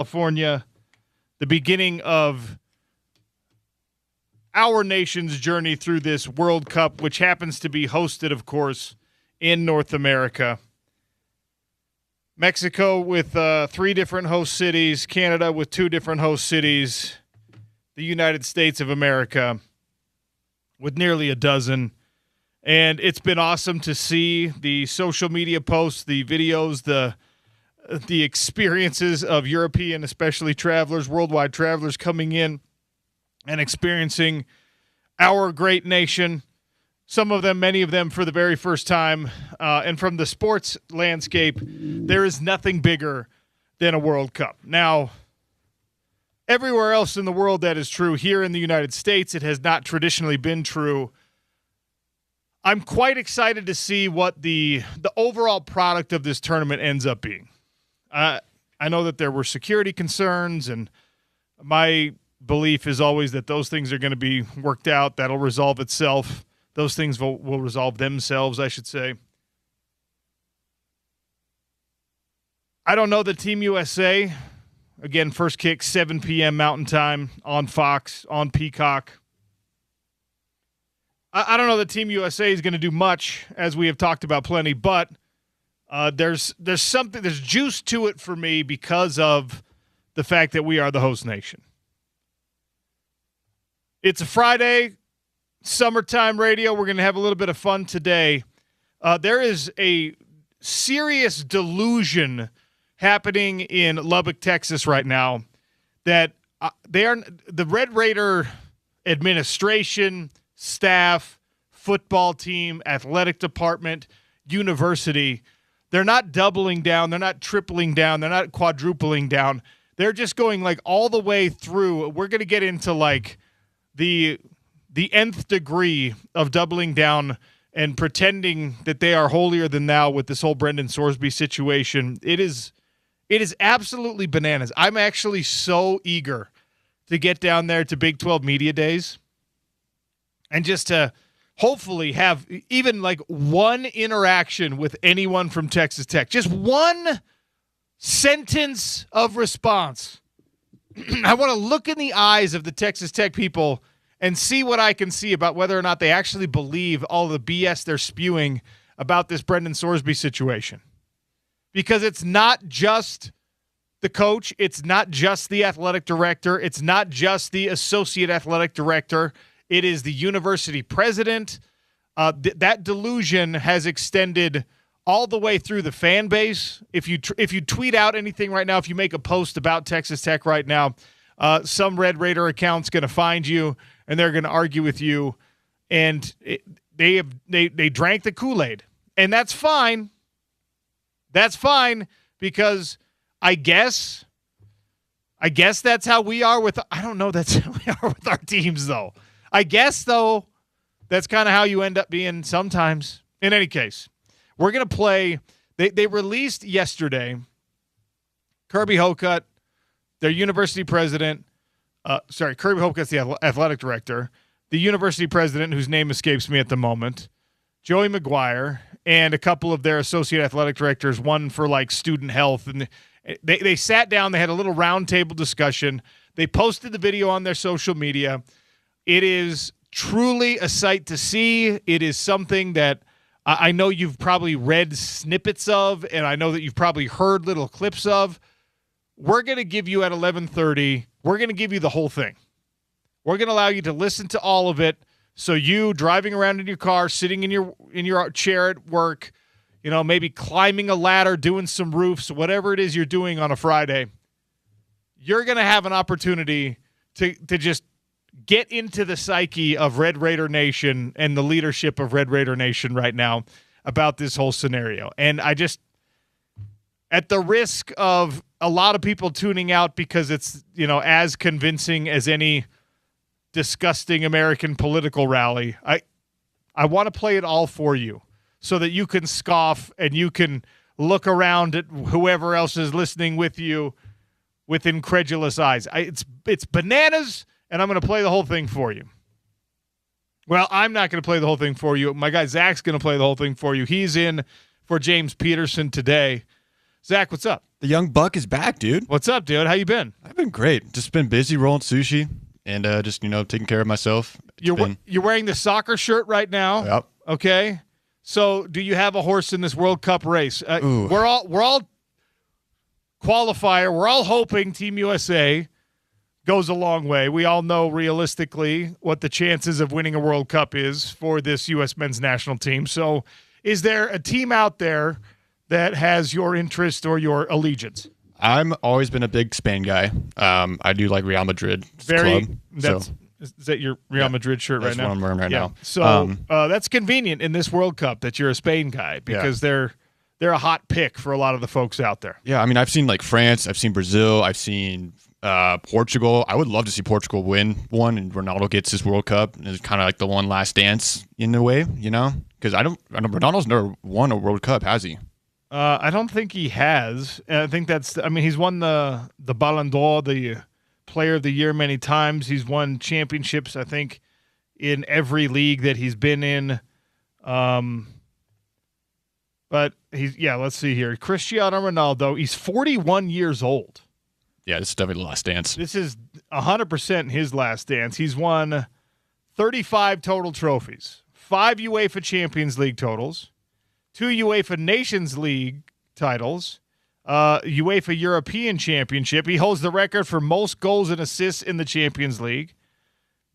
California, the beginning of our nation's journey through this World Cup, which happens to be hosted, of course, in North America. Mexico with 3 different host cities, Canada with 2 different host cities, the United States of America with nearly a dozen. And it's been awesome to see the social media posts, the videos, the experiences of European, especially travelers, worldwide travelers coming in and experiencing our great nation. Some of them, many of them for the very first time. And from the sports landscape, there is nothing bigger than a World Cup. Now, everywhere else in the world that is true. Here in the United States, it has not traditionally been true. I'm quite excited to see what the overall product of this tournament ends up being. I know that there were security concerns, and my belief is always that those things are going to be worked out. That'll resolve itself. Those things will resolve themselves, I should say. I don't know the Team USA. Again, first kick, 7 p.m. Mountain Time on Fox, on Peacock. I don't know that Team USA is going to do much, as we have talked about plenty, but there's juice to it for me because of the fact that we are the host nation. It's a Friday, summertime radio. We're going to have a little bit of fun today. There is a serious delusion happening in Lubbock, Texas right now that the Red Raider administration, staff, football team, athletic department, university, they're not doubling down, they're not tripling down, they're not quadrupling down. They're just going like all the way through. We're going to get into like the nth degree of doubling down and pretending that they are holier than thou with this whole Brendan Sorsby situation. It is absolutely bananas. I'm actually so eager to get down there to Big 12 Media Days and just to hopefully have even like one interaction with anyone from Texas Tech. Just one sentence of response. I want to look in the eyes of the Texas Tech people and see what I can see about whether or not they actually believe all the BS they're spewing about this Brendan Sorsby situation. Because it's not just the coach, it's not just the athletic director, it's not just the associate athletic director, it is the university president. That delusion has extended all the way through the fan base. If you tweet out anything right now, if you make a post about Texas Tech right now, some Red Raider account's going to find you and they're going to argue with you. And they drank the Kool-Aid, and that's fine. That's fine because I guess that's how we are with. I don't know. That's how we are with our teams, though. I guess though, that's kind of how you end up being sometimes. In any case, we're gonna play. They released yesterday. Kirby Hocutt, their university president. Kirby Hocutt's the athletic director. The university president, whose name escapes me at the moment, Joey McGuire, and a couple of their associate athletic directors, one for like student health. And they sat down, they had a little roundtable discussion. They posted the video on their social media. It is truly a sight to see. It is something that I know you've probably read snippets of, and I know that you've probably heard little clips of. We're going to give you at 11:30, we're going to give you the whole thing. We're going to allow you to listen to all of it. So you driving around in your car, sitting in your chair at work, maybe climbing a ladder, doing some roofs, whatever it is you're doing on a Friday, you're going to have an opportunity to just get into the psyche of Red Raider Nation and the leadership of Red Raider Nation right now about this whole scenario. And I just, at the risk of a lot of people tuning out because it's, as convincing as any disgusting American political rally, I want to play it all for you so that you can scoff and you can look around at whoever else is listening with you with incredulous eyes. It's bananas, and I'm going to play the whole thing for you. Well, I'm not going to play the whole thing for you. My guy Zach's going to play the whole thing for you. He's in for James Peterson today. Zach, what's up? The young buck is back, dude. What's up, dude? How you been? I've been great. Just been busy rolling sushi and just taking care of myself. You're wearing the soccer shirt right now. Yep. Okay. So, do you have a horse in this World Cup race? We're all qualifier. We're all hoping Team USA goes a long way. We all know realistically what the chances of winning a World Cup is for this U.S. men's national team. So, is there a team out there that has your interest or your allegiance? I'm always been a big Spain guy. I do like Real Madrid club. Is that your Real Madrid shirt right now? That's what I'm wearing right now. So that's convenient in this World Cup that you're a Spain guy because they're a hot pick for a lot of the folks out there. Yeah, I mean, I've seen like France, I've seen Brazil, I've seen Portugal. I would love to see Portugal win one and Ronaldo gets his World Cup. And it's kind of like the one last dance in a way, because Ronaldo's never won a World Cup, has he? I don't think he has. I think he's won the Ballon d'Or, the Player of the Year, many times. He's won championships, I think, in every league that he's been in. But let's see here. Cristiano Ronaldo, he's 41 years old. Yeah, this is definitely the last dance. This is 100% his last dance. He's won 35 total trophies, 5 UEFA Champions League totals, 2 UEFA Nations League titles, UEFA European Championship. He holds the record for most goals and assists in the Champions League,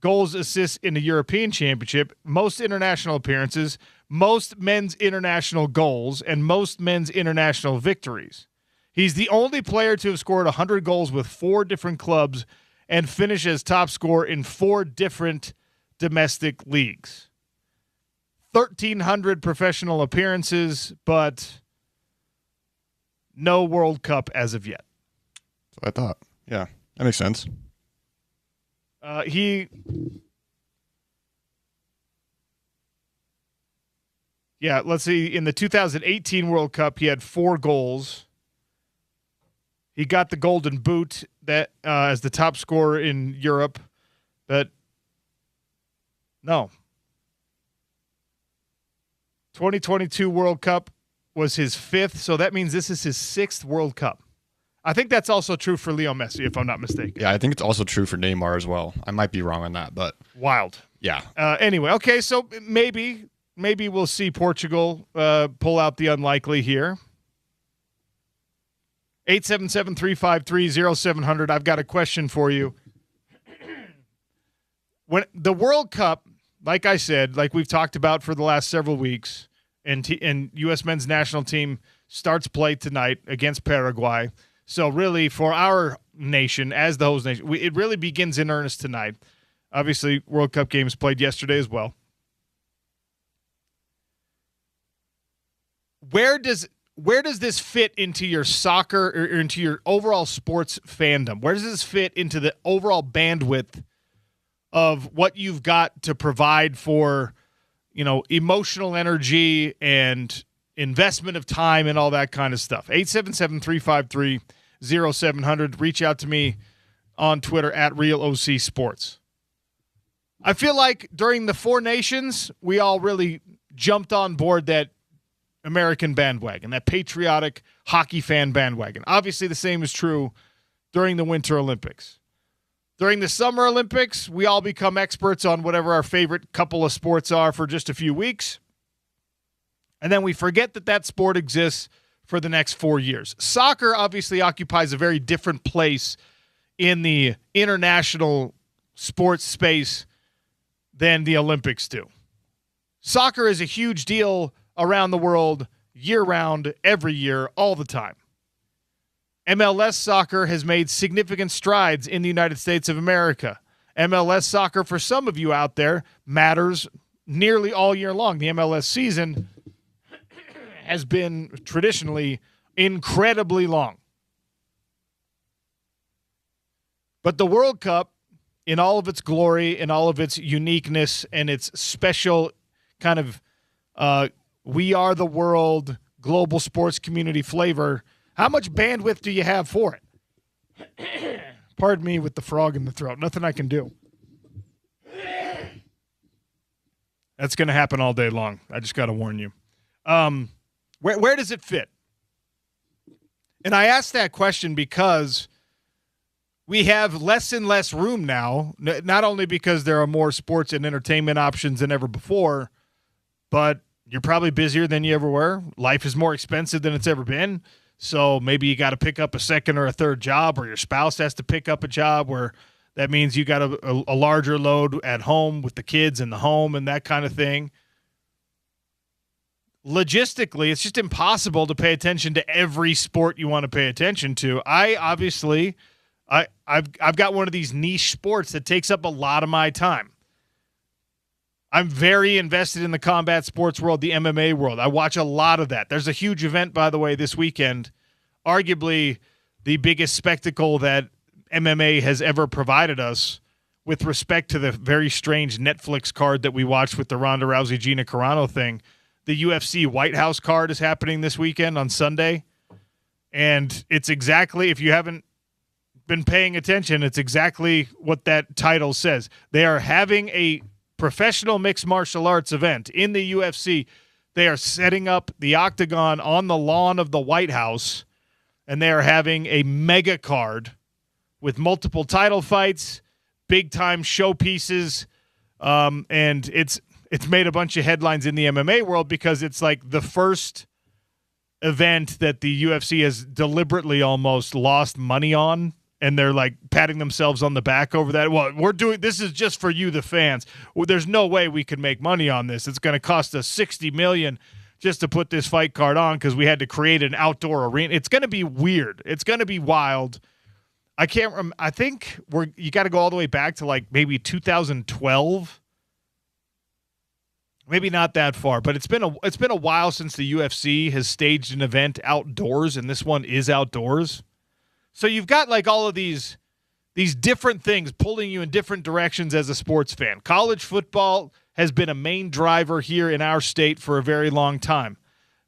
goals, assists in the European Championship, most international appearances, most men's international goals, and most men's international victories. He's the only player to have scored 100 goals with 4 different clubs and finish as top scorer in 4 different domestic leagues. 1,300 professional appearances, but no World Cup as of yet. That's what I thought. Yeah, that makes sense. Let's see. In the 2018 World Cup, he had 4 goals. He got the Golden Boot that as the top scorer in Europe, but no. 2022 World Cup was his 5th, so that means this is his 6th World Cup. I think that's also true for Leo Messi, if I'm not mistaken. Yeah, I think it's also true for Neymar as well. I might be wrong on that, but wild. Yeah. Anyway, okay, so maybe we'll see Portugal pull out the unlikely here. 877-353-0700. I've got a question for you. When the World Cup, like I said, like we've talked about for the last several weeks, and U.S. men's national team starts play tonight against Paraguay. So really, for our nation, as the host nation, it really begins in earnest tonight. Obviously, World Cup games played yesterday as well. Where does this fit into your soccer or into your overall sports fandom? Where does this fit into the overall bandwidth of what you've got to provide for, emotional energy and investment of time and all that kind of stuff? 877-353-0700. Reach out to me on Twitter at RealOCSports. I feel like during the 4 Nations, we all really jumped on board that American bandwagon, that patriotic hockey fan bandwagon. Obviously, the same is true during the Winter Olympics. During the Summer Olympics, we all become experts on whatever our favorite couple of sports are for just a few weeks. And then we forget that sport exists for the next 4 years. Soccer obviously occupies a very different place in the international sports space than the Olympics do. Soccer is a huge deal around the world, year-round, every year, all the time. MLS soccer has made significant strides in the United States of America. MLS soccer, for some of you out there, matters nearly all year long. The MLS season has been traditionally incredibly long. But the World Cup, in all of its glory, in all of its uniqueness, and its special kind of we are the world, global sports community flavor, how much bandwidth do you have for it? Pardon me with the frog in the throat. Nothing I can do. That's going to happen all day long. I just got to warn you. Where does it fit? And I asked that question because we have less and less room now, not only because there are more sports and entertainment options than ever before, but you're probably busier than you ever were. Life is more expensive than it's ever been. So maybe you got to pick up a second or a third job, or your spouse has to pick up a job where that means you got a larger load at home with the kids in the home and that kind of thing. Logistically, it's just impossible to pay attention to every sport you want to pay attention to. I've got one of these niche sports that takes up a lot of my time. I'm very invested in the combat sports world, the MMA world. I watch a lot of that. There's a huge event, by the way, this weekend, arguably the biggest spectacle that MMA has ever provided us with respect to the very strange Netflix card that we watched with the Ronda Rousey Gina Carano thing. The UFC White House card is happening this weekend on Sunday. And it's exactly, if you haven't been paying attention, it's exactly what that title says. They are having a professional mixed martial arts event in the UFC. They are setting up the octagon on the lawn of the White House, and they are having a mega card with multiple title fights, big-time showpieces, and it's made a bunch of headlines in the MMA world because it's like the first event that the UFC has deliberately almost lost money on, and they're like patting themselves on the back over that. Well, this is just for you, the fans. Well, there's no way we could make money on this. It's going to cost us $60 million just to put this fight card on because we had to create an outdoor arena. It's going to be weird. It's going to be wild. I can't I think you got to go all the way back to like maybe 2012. Maybe not that far, but it's been a while since the UFC has staged an event outdoors, and this one is outdoors. So you've got like all of these different things pulling you in different directions as a sports fan. College football has been a main driver here in our state for a very long time.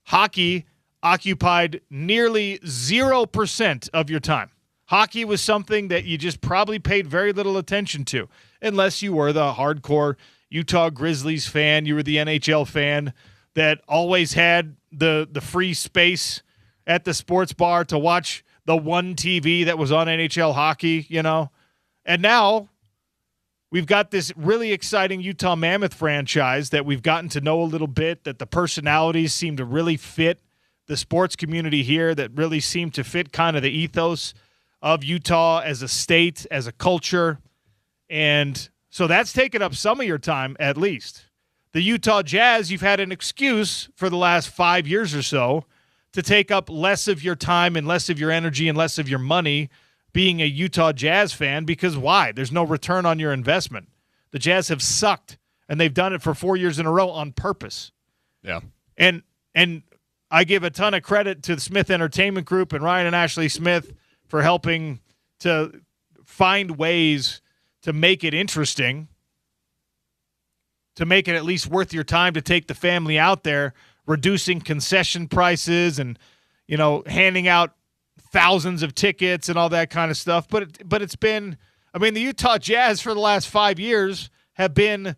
Hockey occupied nearly 0% of your time. Hockey was something that you just probably paid very little attention to, unless you were the hardcore Utah Grizzlies fan, you were the NHL fan that always had the free space at the sports bar to watch the one TV that was on NHL hockey, you know. And now we've got this really exciting Utah Mammoth franchise that we've gotten to know a little bit, that the personalities seem to really fit the sports community here, that really seem to fit kind of the ethos of Utah as a state, as a culture. And so that's taken up some of your time, at least. The Utah Jazz, you've had an excuse for the last 5 years or so to take up less of your time and less of your energy and less of your money being a Utah Jazz fan, because why? There's no return on your investment. The Jazz have sucked, and they've done it for 4 years in a row on purpose. Yeah. And I give a ton of credit to the Smith Entertainment Group and Ryan and Ashley Smith for helping to find ways to make it interesting, to make it at least worth your time to take the family out there, reducing concession prices and, you know, handing out thousands of tickets and all that kind of stuff. But it's been, I mean, the Utah Jazz for the last 5 years have been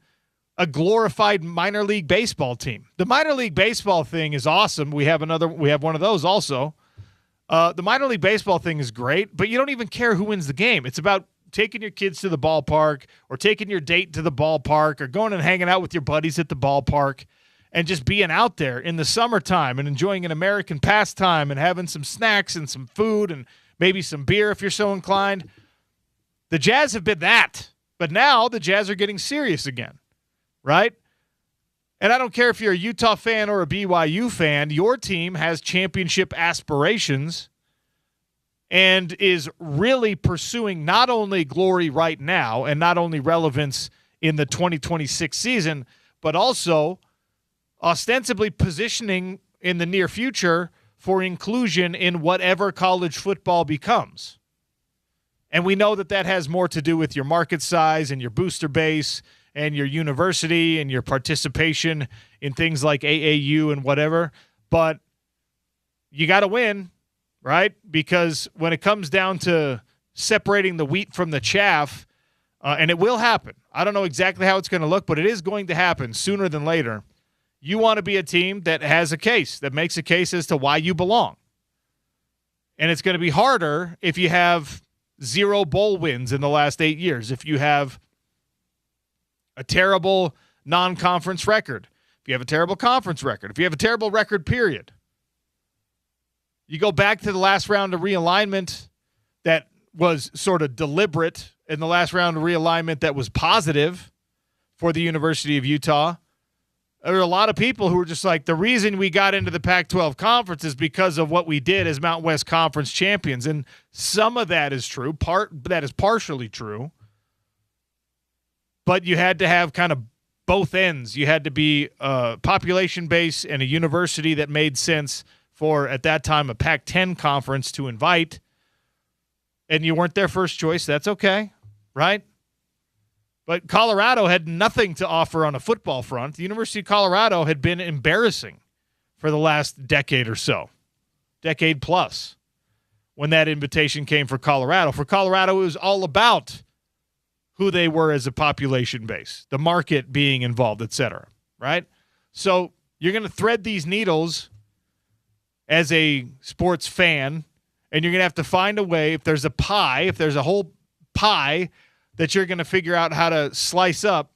a glorified minor league baseball team. The minor league baseball thing is awesome. We have one of those also. The minor league baseball thing is great, but you don't even care who wins the game. It's about taking your kids to the ballpark or taking your date to the ballpark or going and hanging out with your buddies at the ballpark and just being out there in the summertime and enjoying an American pastime and having some snacks and some food and maybe some beer if you're so inclined. The Jazz have been that, but now the Jazz are getting serious again, right? And I don't care if you're a Utah fan or a BYU fan, your team has championship aspirations and is really pursuing not only glory right now and not only relevance in the 2026 season, but also ostensibly positioning in the near future for inclusion in whatever college football becomes. And we know that has more to do with your market size and your booster base and your university and your participation in things like AAU and whatever. But you got to win, right? Because when it comes down to separating the wheat from the chaff, and it will happen. I don't know exactly how it's going to look, but it is going to happen sooner than later. You want to be a team that has a case, that makes a case as to why you belong. And it's going to be harder if you have 0 bowl wins in the last 8 years, if you have a terrible non-conference record, if you have a terrible conference record, if you have a terrible record period. You go back to the last round of realignment that was sort of deliberate, and the last round of realignment that was positive for the University of Utah. There were a lot of people who were just like, the reason we got into the Pac-12 conference is because of what we did as Mountain West Conference champions. And some of that is true. That is partially true. But you had to have kind of both ends. You had to be a population base and a university that made sense for, at that time, a Pac-10 conference to invite. And you weren't their first choice. That's okay, right? But Colorado had nothing to offer on a football front. The University of Colorado had been embarrassing for the last decade or so, decade plus, when that invitation came for Colorado. For Colorado, it was all about who they were as a population base, the market being involved, et cetera, right? So you're going to thread these needles as a sports fan, and you're going to have to find a way, if there's a whole pie that you're going to figure out how to slice up,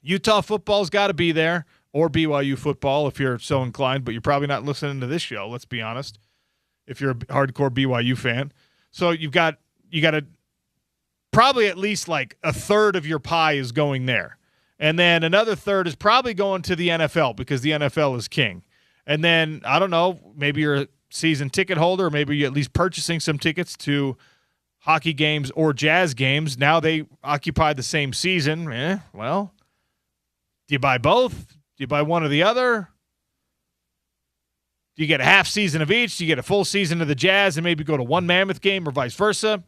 Utah football's got to be there, or BYU football if you're so inclined, but you're probably not listening to this show, let's be honest, if you're a hardcore BYU fan. So you got to probably at least like a third of your pie is going there. And then another third is probably going to the NFL because the NFL is king. And then, I don't know, maybe you're a season ticket holder, or maybe you're at least purchasing some tickets to hockey games or jazz games. Now they occupy the same season. Well, do you buy both? Do you buy one or the other? Do you get a half season of each? Do you get a full season of the Jazz and maybe go to one Mammoth game, or vice versa?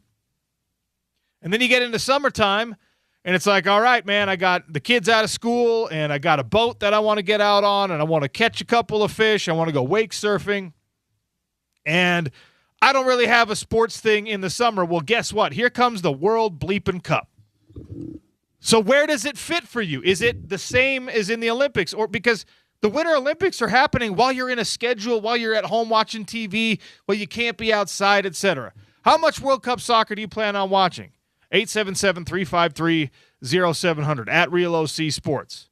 And then you get into summertime, and it's like, all right, man, I got the kids out of school, and I got a boat that I want to get out on, and I want to catch a couple of fish. I want to go wake surfing. And I don't really have a sports thing in the summer. Well, guess what? Here comes the World Bleepin' Cup. So where does it fit for you? Is it the same as in the Olympics? Or because the Winter Olympics are happening while you're in a schedule, while you're at home watching TV, while you can't be outside, etc. How much World Cup soccer do you plan on watching? 877-353-0700 at Real OC Sports.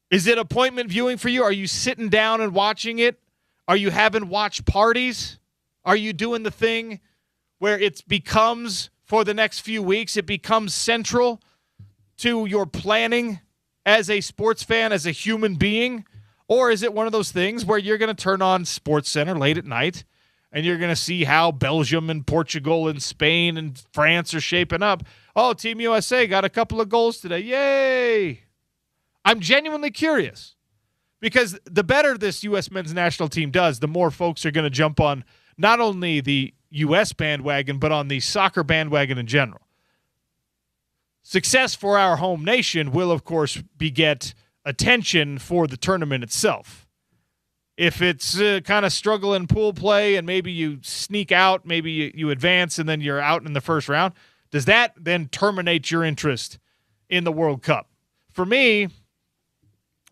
Is it appointment viewing for you? Are you sitting down and watching it? Are you having watch parties? Are you doing the thing where it becomes, for the next few weeks, it becomes central to your planning as a sports fan, as a human being? Or is it one of those things where you're going to turn on Sports Center late at night and you're going to see how Belgium and Portugal and Spain and France are shaping up? Oh, Team USA got a couple of goals today. Yay! I'm genuinely curious, because the better this U.S. men's national team does, the more folks are going to jump on not only the U.S. bandwagon, but on the soccer bandwagon in general. Success for our home nation will, of course, beget attention for the tournament itself. If it's kind of struggling pool play and maybe you sneak out, maybe you advance and then you're out in the first round, does that then terminate your interest in the World Cup? For me,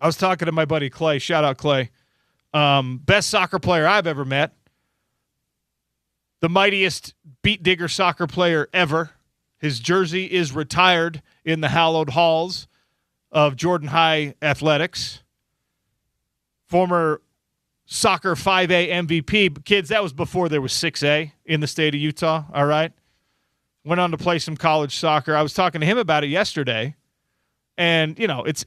I was talking to my buddy Clay. Shout out Clay. Best soccer player I've ever met. The mightiest beat digger soccer player ever. His jersey is retired in the hallowed halls of Jordan High Athletics. Former soccer 5A MVP. But kids, that was before there was 6A in the state of Utah, all right? Went on to play some college soccer. I was talking to him about it yesterday. And, you know, it's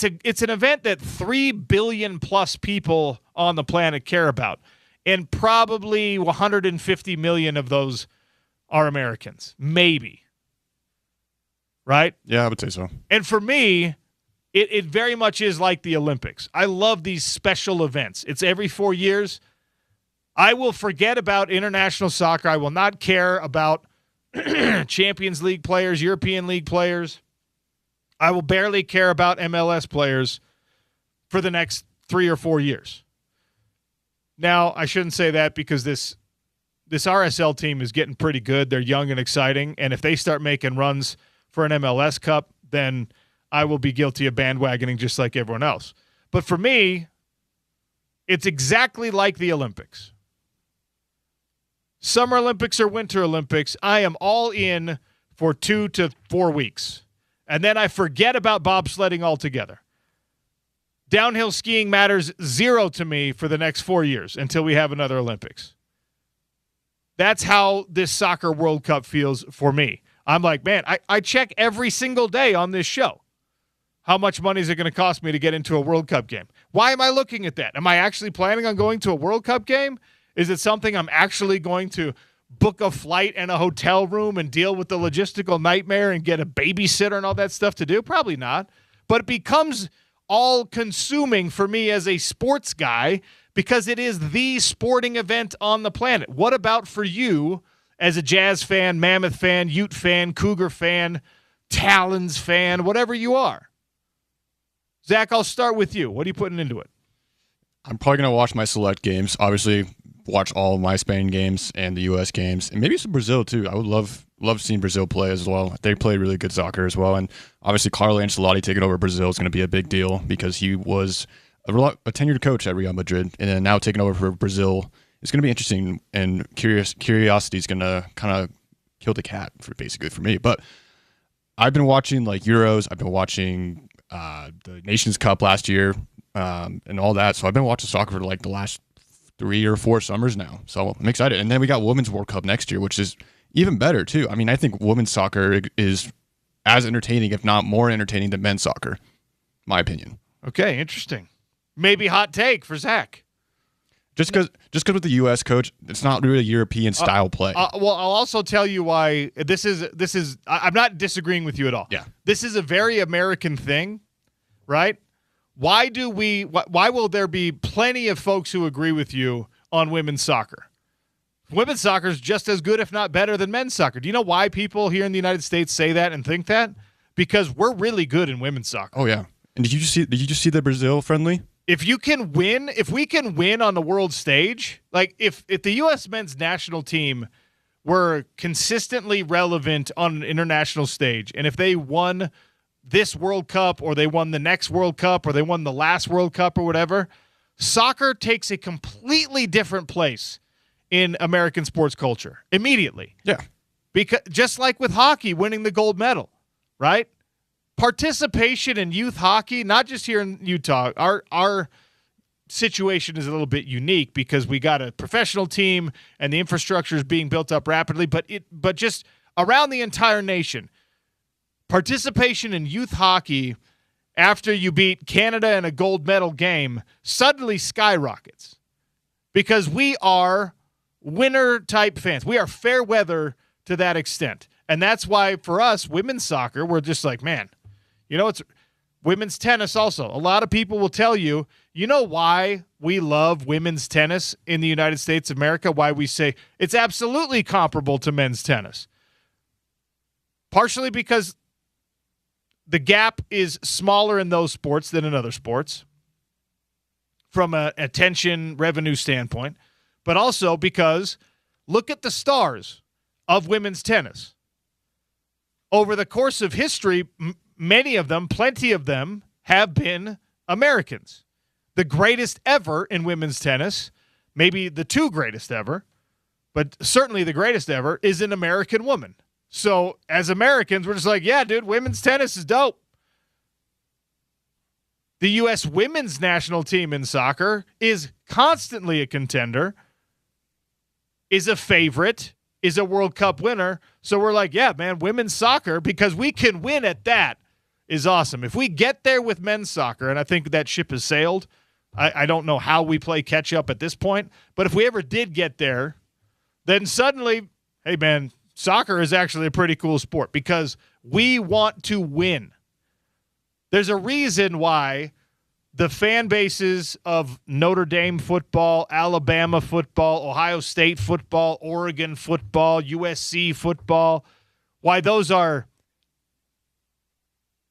an event that 3 billion plus people on the planet care about. And probably 150 million of those are Americans. Maybe. Right? Yeah, I would say so. And for me, it very much is like the Olympics. I love these special events. It's every 4 years. I will forget about international soccer. I will not care about Champions League players, European League players. I will barely care about MLS players for the next 3 or 4 years. Now, I shouldn't say that because this RSL team is getting pretty good. They're young and exciting, and if they start making runs for an MLS Cup, then I will be guilty of bandwagoning just like everyone else. But for me, It's exactly like the Olympics. Summer Olympics or Winter Olympics, I am all in for 2 to 4 weeks. And then I forget about bobsledding altogether. Downhill skiing matters zero to me for the next 4 years until we have another Olympics. That's how this soccer World Cup feels for me. I'm like, man, I check every single day on this show. How much money is it going to cost me to get into a World Cup game? Why am I looking at that? Am I actually planning on going to a World Cup game? Is it something I'm actually going to book a flight and a hotel room and deal with the logistical nightmare and get a babysitter and all that stuff to do? Probably not. But it becomes all-consuming for me as a sports guy because it is the sporting event on the planet. What about for you as a Jazz fan, Mammoth fan, Ute fan, Cougar fan, Talons fan, whatever you are? Zach, I'll start with you. What are you putting into it? I'm probably going to watch my select games. Obviously, watch all of my Spain games and the U.S. games, and maybe some Brazil too. I would love seeing Brazil play as well. They play really good soccer as well, and obviously Carlo Ancelotti taking over Brazil is going to be a big deal because he was a tenured coach at Real Madrid, and then now taking over for Brazil. It's going to be interesting, and curiosity is going to kind of kill the cat basically for me. But I've been watching like Euros. I've been watching the Nations Cup last year and all that. So I've been watching soccer for like the last 3 or 4 summers now. So I'm excited. And then we got Women's World Cup next year, which is even better too. I mean, I think women's soccer is as entertaining, if not more entertaining than men's soccer, my opinion. Okay, interesting. Maybe hot take for Zach. Just because with the U.S. coach, it's not really European style play. Well, I'll also tell you why this is. I'm not disagreeing with you at all. Yeah, this is a very American thing, right? Why will there be plenty of folks who agree with you on women's soccer? Women's soccer is just as good, if not better, than men's soccer. Do you know why people here in the United States say that and think that? Because we're really good in women's soccer. Oh yeah. And did you just see the Brazil friendly? If we can win on the world stage, like if the U.S. men's national team were consistently relevant on an international stage, and if they won this World Cup or they won the next World Cup or they won the last World Cup or whatever, soccer takes a completely different place in American sports culture immediately. Yeah. Because just like with hockey winning the gold medal, right? Participation in youth hockey, not just here in Utah, our situation is a little bit unique because we got a professional team and the infrastructure is being built up rapidly, but just around the entire nation, participation in youth hockey after you beat Canada in a gold medal game suddenly skyrockets because we are winner-type fans. We are fair weather to that extent. And that's why, for us, women's soccer, we're just like, man, it's women's tennis also. A lot of people will tell you, why we love women's tennis in the United States of America, why we say it's absolutely comparable to men's tennis. Partially because the gap is smaller in those sports than in other sports from an attention revenue standpoint, but also because look at the stars of women's tennis. Over the course of history, plenty of them have been Americans. The greatest ever in women's tennis, maybe the 2 greatest ever, but certainly the greatest ever, is an American woman. So as Americans, we're just like, yeah, dude, women's tennis is dope. The U.S. women's national team in soccer is constantly a contender, is a favorite, is a World Cup winner. So we're like, yeah, man, women's soccer, because we can win at that, is awesome. If we get there with men's soccer, and I think that ship has sailed, I don't know how we play catch up at this point, but if we ever did get there, then suddenly, hey, man, soccer is actually a pretty cool sport because we want to win. There's a reason why the fan bases of Notre Dame football, Alabama football, Ohio State football, Oregon football, USC football, why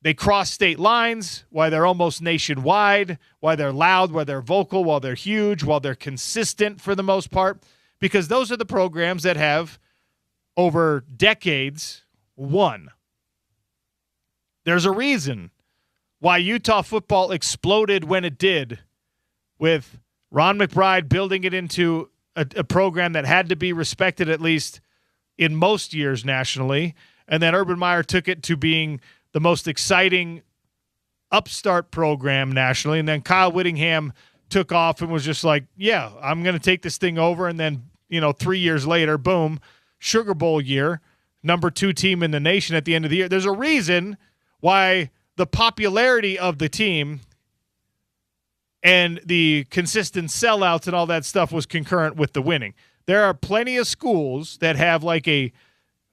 they cross state lines, why they're almost nationwide, why they're loud, why they're vocal, why they're huge, while they're consistent for the most part, because those are the programs that have, over decades, won. There's a reason why Utah football exploded when it did with Ron McBride building it into a program that had to be respected at least in most years nationally. And then Urban Meyer took it to being the most exciting upstart program nationally. And then Kyle Whittingham took off and was just like, yeah, I'm going to take this thing over. And then, 3 years later, boom, Sugar Bowl year, number 2 team in the nation at the end of the year. There's a reason why the popularity of the team and the consistent sellouts and all that stuff was concurrent with the winning. There are plenty of schools that have like a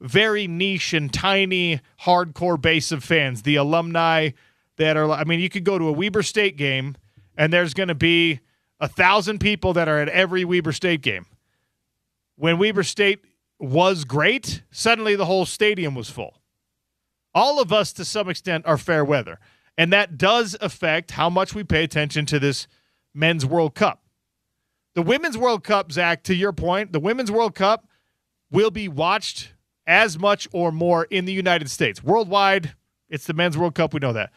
very niche and tiny hardcore base of fans. The alumni that are, you could go to a Weber State game and there's going to be 1,000 people that are at every Weber State game. When Weber State was great, suddenly the whole stadium was full. All of us, to some extent, are fair weather. And that does affect how much we pay attention to this Men's World Cup. The Women's World Cup, Zach, to your point, the Women's World Cup will be watched as much or more in the United States. Worldwide, it's the Men's World Cup. We know that.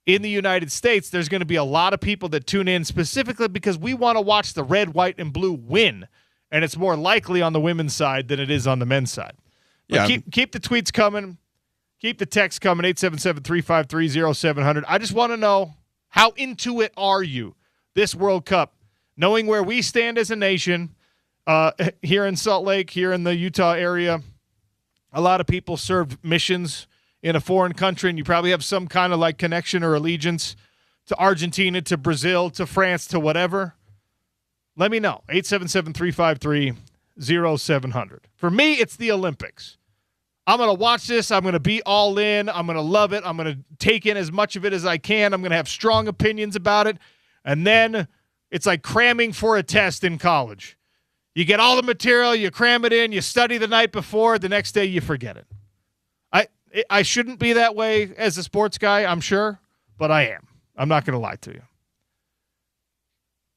In the United States, there's going to be a lot of people that tune in specifically because we want to watch the red, white, and blue win. And it's more likely on the women's side than it is on the men's side. But Yeah. keep the tweets coming. Keep the text coming, 877-353-0700. I just want to know, how into it are you this World Cup? Knowing where we stand as a nation, here in Salt Lake, here in the Utah area, a lot of people served missions in a foreign country, and you probably have some kind of like connection or allegiance to Argentina, to Brazil, to France, to whatever. Let me know, 877-353-0700. For me, it's the Olympics. I'm going to watch this. I'm going to be all in. I'm going to love it. I'm going to take in as much of it as I can. I'm going to have strong opinions about it. And then it's like cramming for a test in college. You get all the material, you cram it in, you study the night before, the next day you forget it. I shouldn't be that way as a sports guy, I'm sure, but I am. I'm not going to lie to you.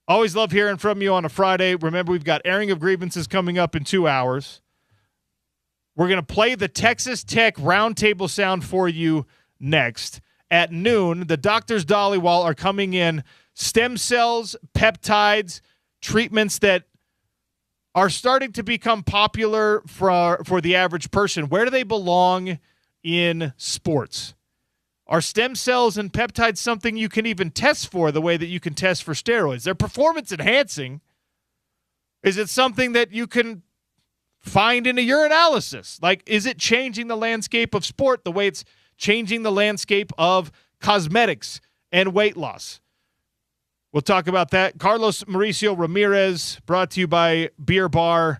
Always love hearing from you on a Friday. Remember, we've got airing of grievances coming up in 2 hours. We're going to play the Texas Tech roundtable sound for you next. At noon, the doctors Dollywall are coming in. Stem cells, peptides, treatments that are starting to become popular for the average person. Where do they belong in sports? Are stem cells and peptides something you can even test for the way that you can test for steroids? They're performance enhancing. Is it something that you can find in a urinalysis? Like, is it changing the landscape of sport the way it's changing the landscape of cosmetics and weight loss? We'll talk about that. Carlos Mauricio Ramirez, brought to you by Beer Bar.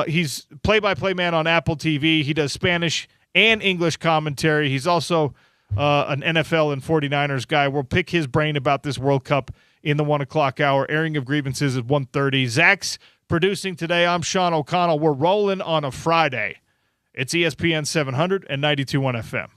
He's play-by-play man on Apple TV. He does Spanish and English commentary. He's also an NFL and 49ers guy. We'll pick his brain about this World Cup in the 1 o'clock hour. Airing of grievances at 1:30. Zach's producing today. I'm Sean O'Connell. We're rolling on a Friday. It's ESPN 700 and 92.1 FM.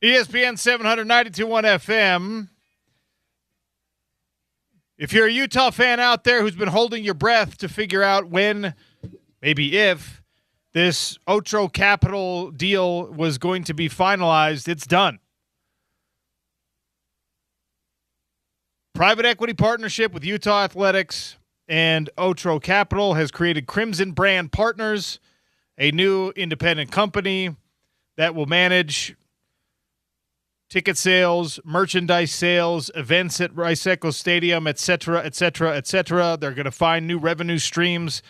ESPN 792.1 FM. If you're a Utah fan out there who's been holding your breath to figure out when, maybe if, this Otro Capital deal was going to be finalized, it's done. Private equity partnership with Utah Athletics and Otro Capital has created Crimson Brand Partners, a new independent company that will manage ticket sales, merchandise sales, events at Rice Eccles Stadium, et cetera, et cetera, et cetera. They're going to find new revenue streams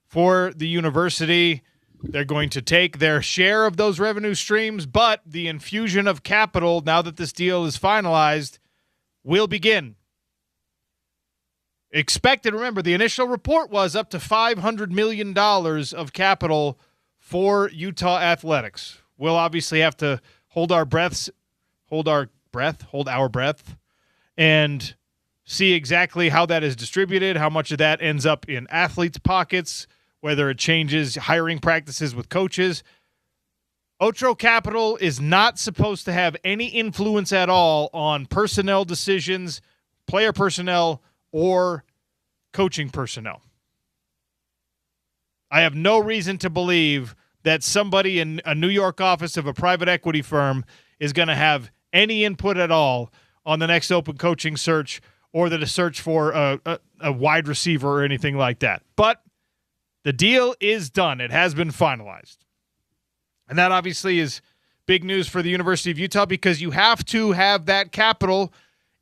for the university. They're going to take their share of those revenue streams, but the infusion of capital, now that this deal is finalized, will begin. Expected, remember, the initial report was up to $500 million of capital for Utah Athletics. We'll obviously have to hold our breath, and see exactly how that is distributed, how much of that ends up in athletes' pockets, whether it changes hiring practices with coaches. Otro Capital is not supposed to have any influence at all on personnel decisions, player personnel, or coaching personnel. I have no reason to believe that somebody in a New York office of a private equity firm is going to have any input at all on the next open coaching search or the search for a wide receiver or anything like that. But the deal is done. It has been finalized. And that obviously is big news for the University of Utah because you have to have that capital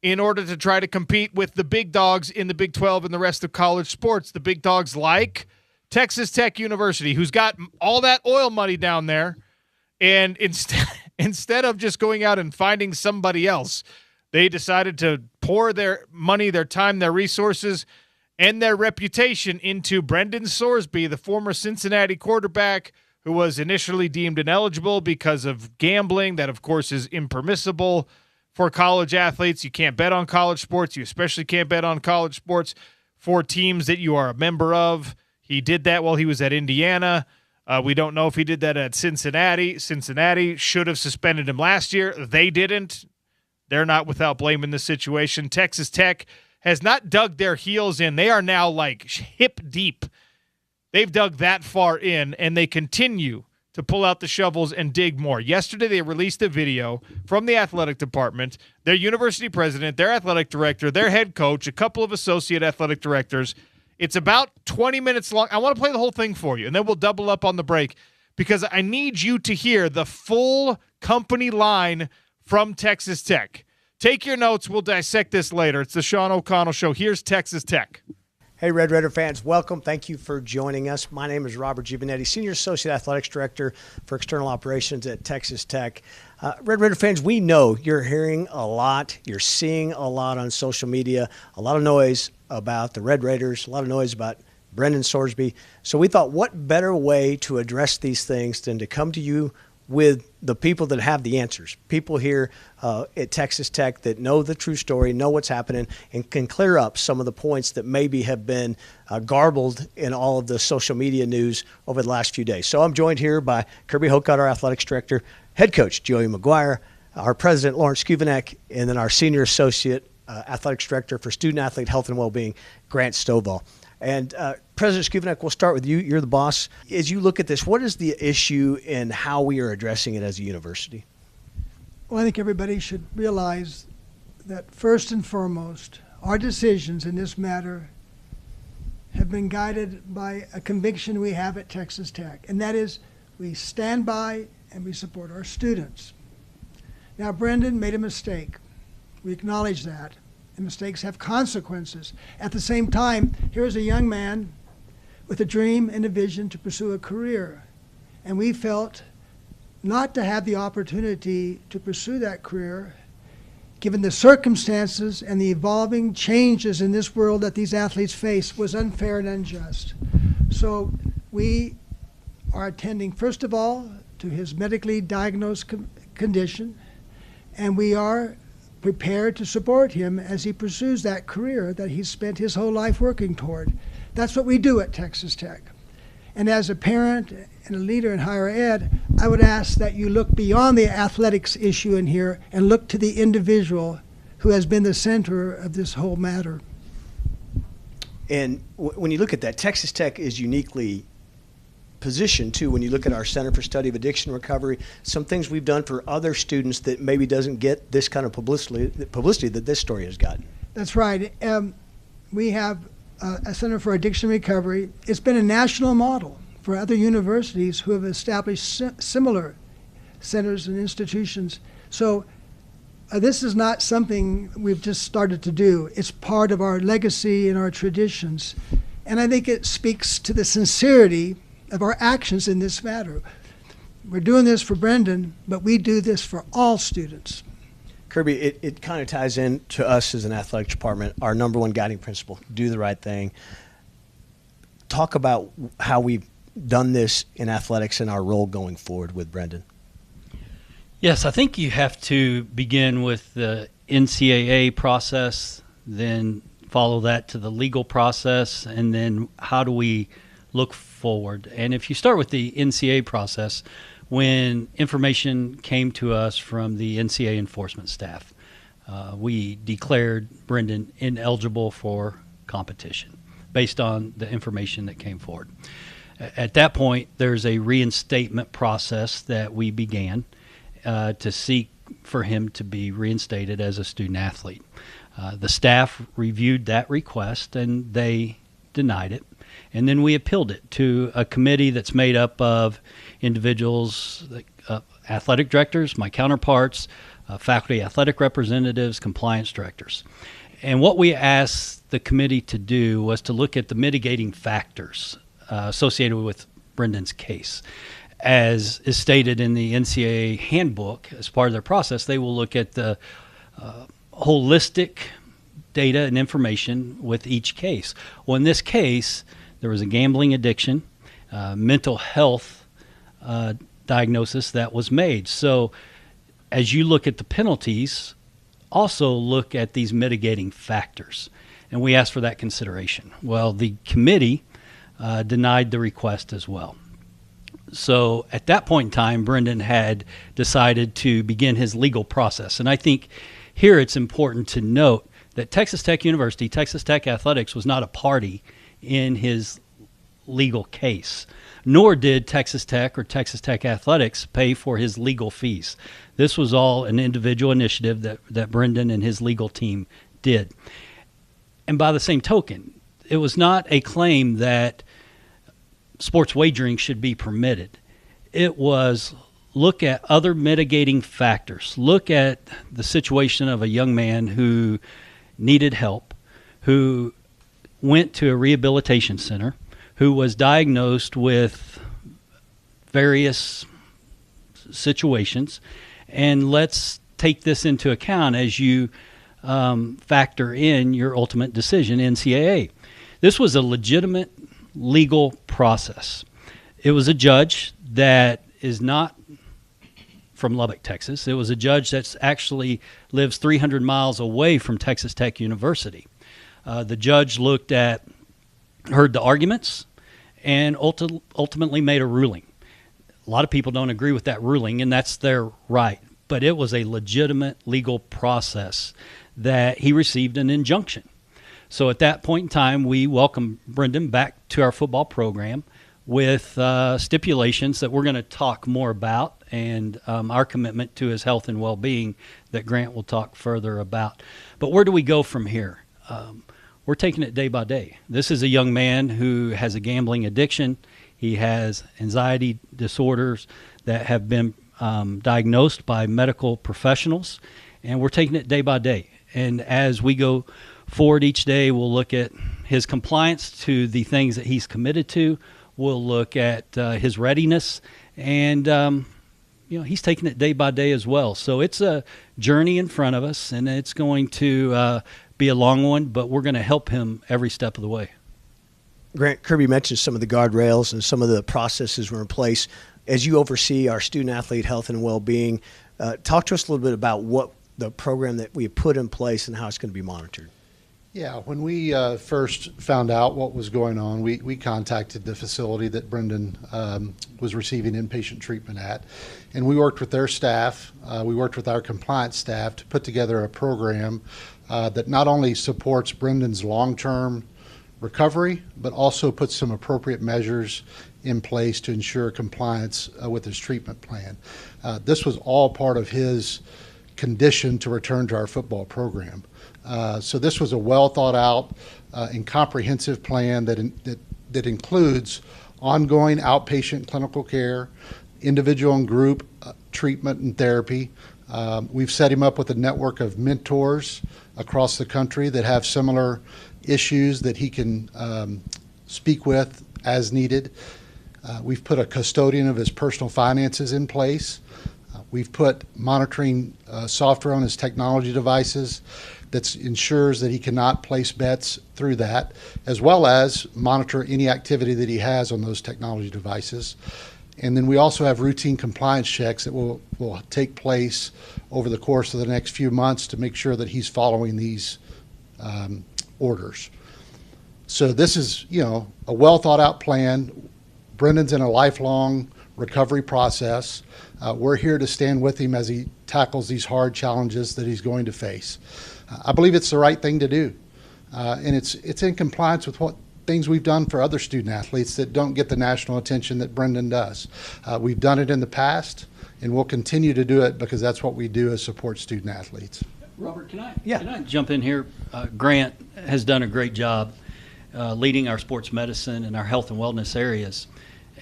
in order to try to compete with the big dogs in the Big 12 and the rest of college sports. The big dogs like Texas Tech University, who's got all that oil money down there. And instead of just going out and finding somebody else, they decided to pour their money, their time, their resources, and their reputation into Brendan Sorsby, the former Cincinnati quarterback who was initially deemed ineligible because of gambling. That, of course, is impermissible for college athletes. You can't bet on college sports. You especially can't bet on college sports for teams that you are a member of. He did that while he was at Indiana. We don't know if he did that at Cincinnati. Cincinnati should have suspended him last year. They didn't. They're not without blame in this situation. Texas Tech has not dug their heels in. They are now like hip deep. They've dug that far in, and they continue to pull out the shovels and dig more. Yesterday, they released a video from the athletic department, their university president, their athletic director, their head coach, a couple of associate athletic directors. It's about 20 minutes long. I want to play the whole thing for you, and then we'll double up on the break because I need you to hear the full company line from Texas Tech. Take your notes. We'll dissect this later. It's the Sean O'Connell Show. Here's Texas Tech. Hey, Red Raider fans, welcome. Thank you for joining us. My name is Robert Giovanetti, Senior Associate Athletics Director for External Operations at Texas Tech. Red Raider fans, we know you're hearing a lot, you're seeing a lot on social media, a lot of noise about the Red Raiders, a lot of noise about Brendan Sorsby. So we thought, what better way to address these things than to come to you with the people that have the answers, people here at Texas Tech that know the true story, know what's happening, and can clear up some of the points that maybe have been garbled in all of the social media news over the last few days. So I'm joined here by Kirby Hokut, our athletics director, head coach Joey McGuire, our president Lawrence Skuvanek, and then our senior associate athletics director for student athlete health and well-being, Grant Stovall. And President Skuvanek, we'll start with you. You're the boss. As you look at this, what is the issue and how we are addressing it as a university? Well, I think everybody should realize that first and foremost, our decisions in this matter have been guided by a conviction we have at Texas Tech, and that is we stand by and we support our students. Now, Brendan made a mistake. We acknowledge that. And mistakes have consequences. At the same time, here's a young man with a dream and a vision to pursue a career. And we felt not to have the opportunity to pursue that career, given the circumstances and the evolving changes in this world that these athletes face, was unfair and unjust. So we are attending, first of all, to his medically diagnosed condition, and we are prepared to support him as he pursues that career that he's spent his whole life working toward. That's what we do at Texas Tech. And as a parent and a leader in higher ed, I would ask that you look beyond the athletics issue in here and look to the individual who has been the center of this whole matter. And when you look at that, Texas Tech is uniquely positioned too. When you look at our Center for Study of Addiction Recovery, some things we've done for other students that maybe doesn't get this kind of publicity that this story has gotten. That's right. We have a Center for Addiction Recovery. It's been a national model for other universities who have established similar centers and institutions. So this is not something we've just started to do. It's part of our legacy and our traditions. And I think it speaks to the sincerity of our actions in this matter. We're doing this for Brendan, but we do this for all students. Kirby, it kind of ties in to us as an athletic department, our number one guiding principle, do the right thing. Talk about how we've done this in athletics and our role going forward with Brendan. Yes, I think you have to begin with the NCAA process, then follow that to the legal process, and then how do we look forward. And if you start with the NCAA process, when information came to us from the NCAA enforcement staff, we declared Brendan ineligible for competition based on the information that came forward. At that point, there's a reinstatement process that we began to seek for him to be reinstated as a student athlete. The staff reviewed that request and they denied it. And then we appealed it to a committee that's made up of individuals, athletic directors, my counterparts, faculty athletic representatives, compliance directors. And what we asked the committee to do was to look at the mitigating factors associated with Brendan's case. As is stated in the NCAA handbook, as part of their process, they will look at the holistic data and information with each case. Well, in this case, there was a gambling addiction, mental health diagnosis that was made. So as you look at the penalties, also look at these mitigating factors. And we asked for that consideration. Well, the committee denied the request as well. So at that point in time, Brendan had decided to begin his legal process. And I think here it's important to note that Texas Tech University, Texas Tech Athletics was not a party in his legal case, nor did Texas Tech or Texas Tech Athletics pay for his legal fees. This was all an individual initiative that Brendan and his legal team did. And by the same token, it was not a claim that sports wagering should be permitted. It was look at other mitigating factors. Look at the situation of a young man who needed help, who went to a rehabilitation center, who was diagnosed with various situations, and let's take this into account as you factor in your ultimate decision, NCAA. This was a legitimate legal process. It was a judge that is not from Lubbock, Texas. It was a judge that actually lives 300 miles away from Texas Tech University. The judge heard the arguments, and ultimately made a ruling. A lot of people don't agree with that ruling, and that's their right. But it was a legitimate legal process that he received an injunction. So at that point in time, we welcomed Brendan back to our football program with stipulations that we're going to talk more about, and our commitment to his health and well-being that Grant will talk further about. But where do we go from here? We're taking it day by day. This is a young man who has a gambling addiction. He has anxiety disorders that have been diagnosed by medical professionals, and we're taking it day by day. And as we go forward each day, we'll look at his compliance to the things that he's committed to. We'll look at his readiness, and he's taking it day by day as well. So it's a journey in front of us, and it's going to be a long one, but we're going to help him every step of the way. Grant, Kirby mentioned some of the guardrails and some of the processes were in place. As you oversee our student-athlete health and well-being, talk to us a little bit about what the program that we have put in place and how it's going to be monitored. Yeah, when we first found out what was going on, we contacted the facility that Brendan was receiving inpatient treatment at, and we worked with their staff. We worked with our compliance staff to put together a program that not only supports Brendan's long-term recovery, but also puts some appropriate measures in place to ensure compliance with his treatment plan. This was all part of his condition to return to our football program. So this was a well thought out and comprehensive plan that includes ongoing outpatient clinical care, individual and group treatment and therapy. We've set him up with a network of mentors across the country that have similar issues that he can speak with as needed. We've put a custodian of his personal finances in place. We've put monitoring software on his technology devices that ensures that he cannot place bets through that, as well as monitor any activity that he has on those technology devices. And then we also have routine compliance checks that will take place over the course of the next few months to make sure that he's following these orders. So this is, a well thought out plan. Brendan's in a lifelong recovery process. We're here to stand with him as he tackles these hard challenges that he's going to face. I believe it's the right thing to do, and it's in compliance with what things we've done for other student athletes that don't get the national attention that Brendan does. We've done it in the past, and we'll continue to do it because that's what we do as support student athletes. Robert, can I jump in here? Grant has done a great job leading our sports medicine and our health and wellness areas,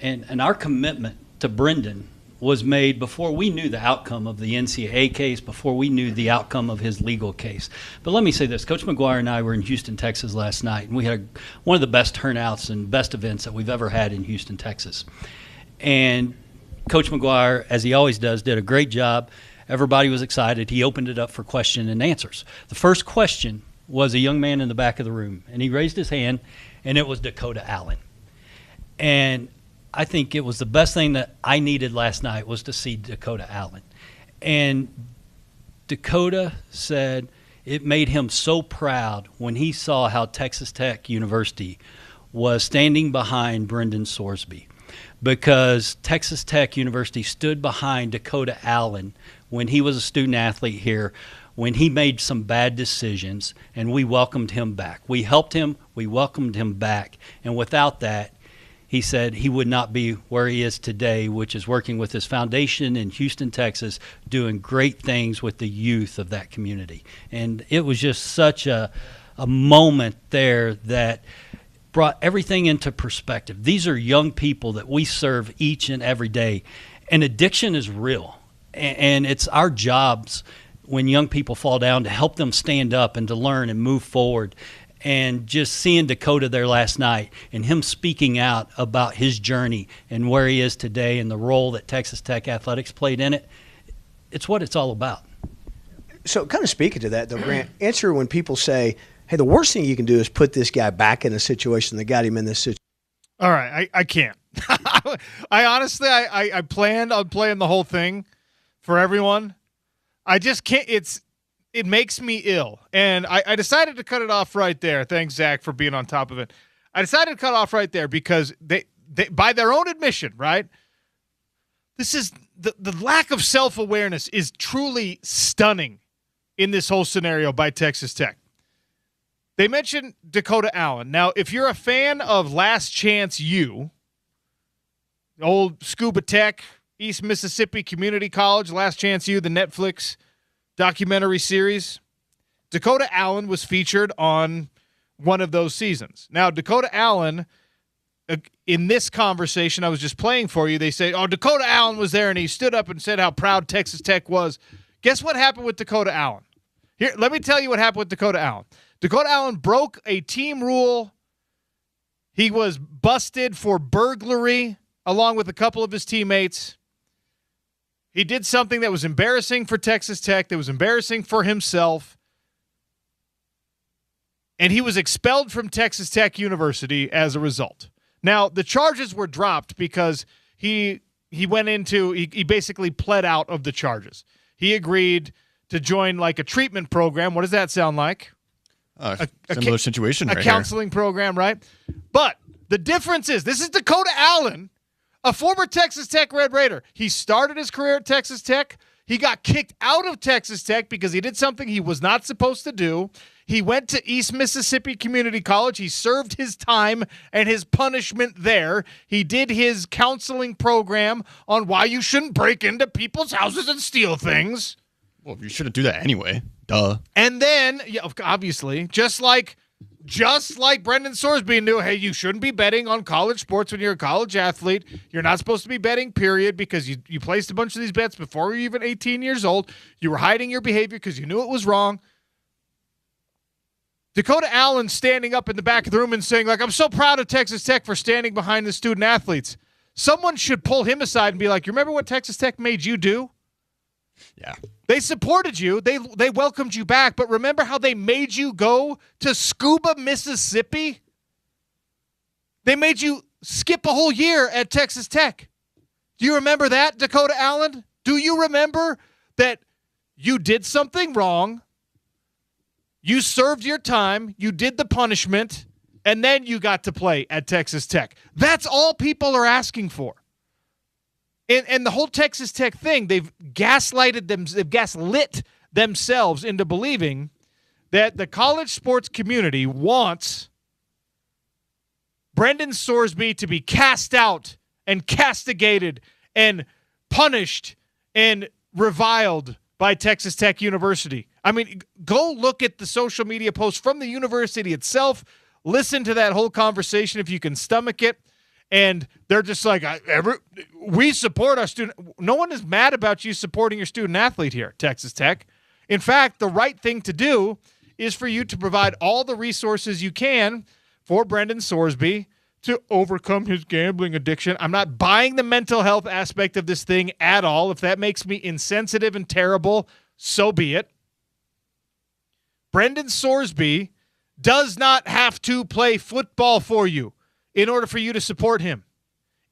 and our commitment to Brendan was made before we knew the outcome of the NCAA case, before we knew the outcome of his legal case. But let me say this. Coach McGuire and I were in Houston, Texas last night, and we had one of the best turnouts and best events that we've ever had in Houston, Texas. And Coach McGuire, as he always does, did a great job. Everybody was excited. He opened it up for question and answers. The first question was a young man in the back of the room, and he raised his hand, and it was Dakota Allen. And I think it was the best thing that I needed last night was to see Dakota Allen. And Dakota said it made him so proud when he saw how Texas Tech University was standing behind Brendan Sorsby, because Texas Tech University stood behind Dakota Allen when he was a student athlete here, when he made some bad decisions, and we welcomed him back. We helped him, we welcomed him back, and without that, he said he would not be where he is today, which is working with his foundation in Houston, Texas, doing great things with the youth of that community. And it was just such a moment there that brought everything into perspective. These are young people that we serve each and every day. And addiction is real. And it's our jobs when young people fall down to help them stand up and to learn and move forward. And just seeing Dakota there last night and him speaking out about his journey and where he is today and the role that Texas Tech athletics played in it, it's what it's all about. So kind of speaking to that, though, Grant, answer when people say, hey, the worst thing you can do is put this guy back in a situation that got him in this situation. All right, I can't. I honestly, I planned on playing the whole thing for everyone. I just can't. It makes me ill. And I decided to cut it off right there. Thanks, Zach, for being on top of it. I decided to cut off right there because they by their own admission, right, this is the lack of self-awareness is truly stunning in this whole scenario by Texas Tech. They mentioned Dakota Allen. Now, if you're a fan of Last Chance U, old Scuba Tech, East Mississippi Community College, Last Chance U, the Netflix documentary series, Dakota Allen was featured on one of those seasons. Now, Dakota Allen, in this conversation I was just playing for you, they say, oh, Dakota Allen was there, and he stood up and said how proud Texas Tech was. Guess what happened with Dakota Allen? Here, let me tell you what happened with Dakota Allen. Dakota Allen broke a team rule. He was busted for burglary along with a couple of his teammates. He did something that was embarrassing for Texas Tech, that was embarrassing for himself, and he was expelled from Texas Tech University as a result. Now, the charges were dropped because he basically pled out of the charges. He agreed to join like a treatment program. What does that sound like? Similar situation right a counseling program, right? But the difference is, this is Dakota Allen, a former Texas Tech Red Raider. He started his career at Texas Tech. He got kicked out of Texas Tech because he did something he was not supposed to do. He went to East Mississippi Community College. He served his time and his punishment there. He did his counseling program on why you shouldn't break into people's houses and steal things. Well, you shouldn't do that anyway. Duh. And then, obviously, just like Brendan Sorsby knew, hey, you shouldn't be betting on college sports when you're a college athlete. You're not supposed to be betting, period, because you placed a bunch of these bets before you were even 18 years old. You were hiding your behavior because you knew it was wrong. Dakota Allen standing up in the back of the room and saying, like, I'm so proud of Texas Tech for standing behind the student athletes. Someone should pull him aside and be like, you remember what Texas Tech made you do? Yeah. They supported you. They welcomed you back. But remember how they made you go to Scuba, Mississippi? They made you skip a whole year at Texas Tech. Do you remember that, Dakota Allen? Do you remember that you did something wrong? You served your time. You did the punishment. And then you got to play at Texas Tech. That's all people are asking for. And the whole Texas Tech thing, they've gaslit themselves into believing that the college sports community wants Brendan Sorsby to be cast out and castigated and punished and reviled by Texas Tech University. I mean, go look at the social media posts from the university itself. Listen to that whole conversation if you can stomach it. And they're just like, we support our student. No one is mad about you supporting your student athlete here, Texas Tech. In fact, the right thing to do is for you to provide all the resources you can for Brendan Sorsby to overcome his gambling addiction. I'm not buying the mental health aspect of this thing at all. If that makes me insensitive and terrible, so be it. Brendan Sorsby does not have to play football for you in order for you to support him,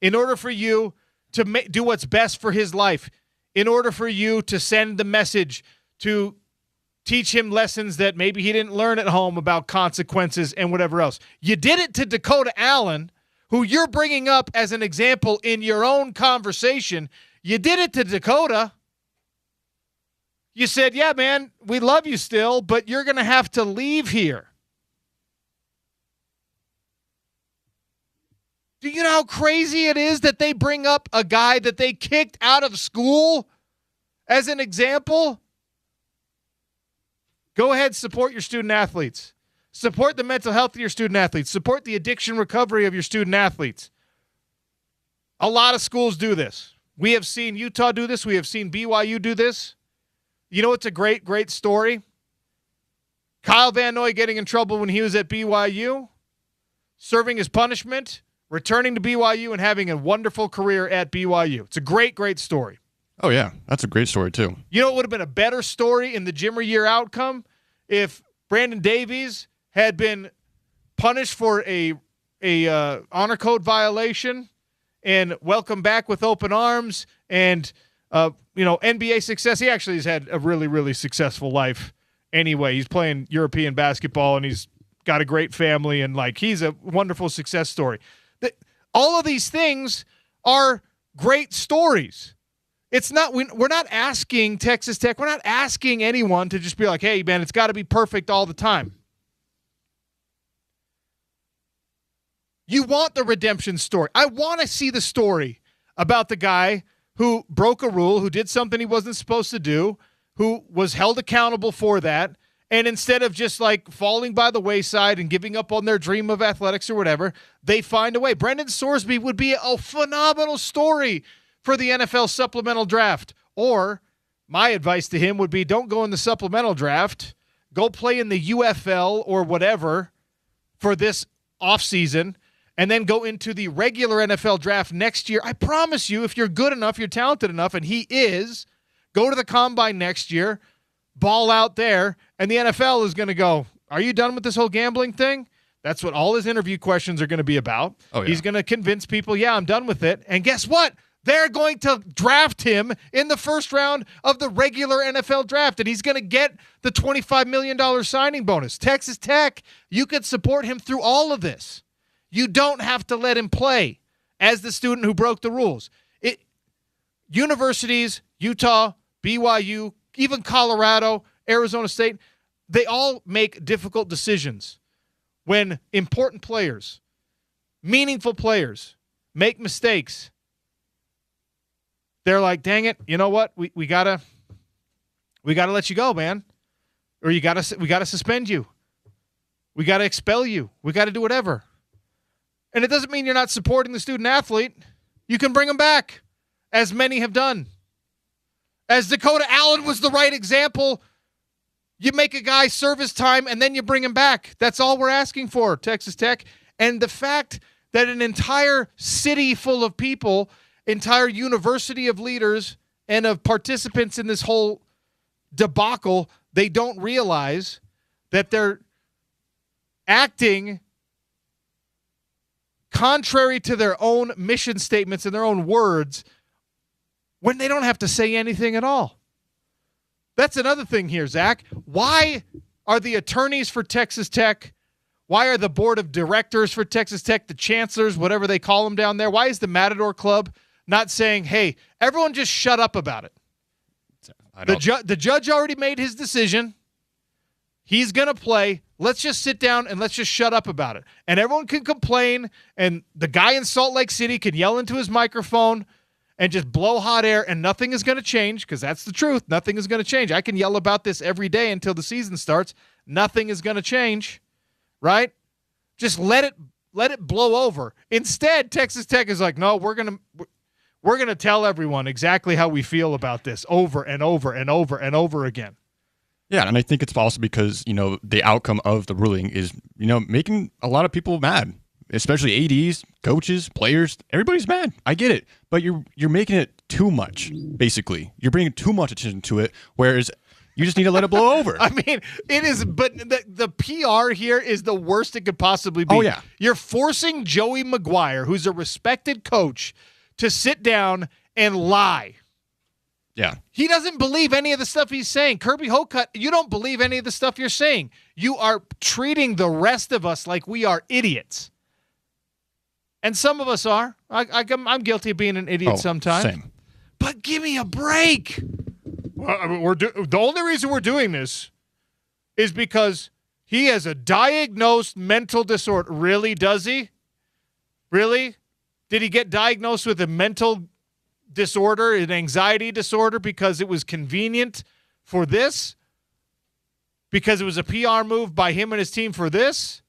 in order for you to do what's best for his life, in order for you to send the message to teach him lessons that maybe he didn't learn at home about consequences and whatever else. You did it to Dakota Allen, who you're bringing up as an example in your own conversation. You did it to Dakota. You said, yeah, man, we love you still, but you're going to have to leave here. Do you know how crazy it is that they bring up a guy that they kicked out of school as an example? Go ahead, support your student athletes. Support the mental health of your student athletes. Support the addiction recovery of your student athletes. A lot of schools do this. We have seen Utah do this. We have seen BYU do this. You know what's a great, great story? Kyle Van Noy getting in trouble when he was at BYU, serving his punishment, returning to BYU, and having a wonderful career at BYU. It's a great, great story. Oh, yeah. That's a great story, too. You know what would have been a better story in the Jimmer year outcome? If Brandon Davies had been punished for a honor code violation and welcomed back with open arms and, NBA success. He actually has had a really, really successful life anyway. He's playing European basketball, and he's got a great family, and, he's a wonderful success story. All of these things are great stories. It's not, we're not asking Texas Tech, we're not asking anyone to just be like, hey, man, it's got to be perfect all the time. You want the redemption story. I want to see the story about the guy who broke a rule, who did something he wasn't supposed to do, who was held accountable for that, and instead of just falling by the wayside and giving up on their dream of athletics or whatever, they find a way. Brendan Sorsby would be a phenomenal story for the NFL supplemental draft. Or my advice to him would be, don't go in the supplemental draft. Go play in the UFL or whatever for this offseason, and then go into the regular NFL draft next year. I promise you, if you're good enough, you're talented enough, and he is, go to the combine next year, ball out there, and the NFL is going to go, are you done with this whole gambling thing? That's what all his interview questions are going to be about. Oh, yeah. He's going to convince people, yeah, I'm done with it. And guess what? They're going to draft him in the first round of the regular NFL draft, and he's going to get the $25 million signing bonus. Texas Tech, you could support him through all of this. You don't have to let him play as the student who broke the rules. Universities, Utah, BYU, even Colorado, Arizona State, they all make difficult decisions when important players, meaningful players, make mistakes. They're like, dang it, you know what? We gotta let you go, man. Or we gotta suspend you. We gotta expel you. We gotta do whatever. And it doesn't mean you're not supporting the student athlete. You can bring them back, as many have done. As Dakota Allen was the right example, you make a guy serve his time and then you bring him back. That's all we're asking for, Texas Tech. And the fact that an entire city full of people, entire university of leaders and of participants in this whole debacle, they don't realize that they're acting contrary to their own mission statements and their own words when they don't have to say anything at all. That's another thing here, Zach. Why are the attorneys for Texas Tech, why are the board of directors for Texas Tech, the chancellors, whatever they call them down there, why is the Matador Club not saying, hey, everyone just shut up about it? The judge already made his decision. He's going to play. Let's just sit down and let's just shut up about it. And everyone can complain, and the guy in Salt Lake City can yell into his microphone and just blow hot air, and nothing is going to change, because that's the truth. Nothing is going to change. I can yell about this every day until the season starts. Nothing is going to change, right? Just let it blow over. Instead, Texas Tech is like, no, we're going to tell everyone exactly how we feel about this over and over and over and over again. Yeah, and I think it's also because, the outcome of the ruling is, making a lot of people mad, especially ADs, coaches, players. Everybody's mad. I get it. But you're making it too much, basically. You're bringing too much attention to it, whereas you just need to let it blow over. I mean, it is, but the PR here is the worst it could possibly be. Oh, yeah. You're forcing Joey McGuire, who's a respected coach, to sit down and lie. Yeah. He doesn't believe any of the stuff he's saying. Kirby Hocutt, you don't believe any of the stuff you're saying. You are treating the rest of us like we are idiots. And some of us are. I'm guilty of being an idiot sometimes. Same. But give me a break. The only reason we're doing this is because he has a diagnosed mental disorder. Really, does he? Really? Did he get diagnosed with a mental disorder, an anxiety disorder, because it was convenient for this? Because it was a PR move by him and his team for this?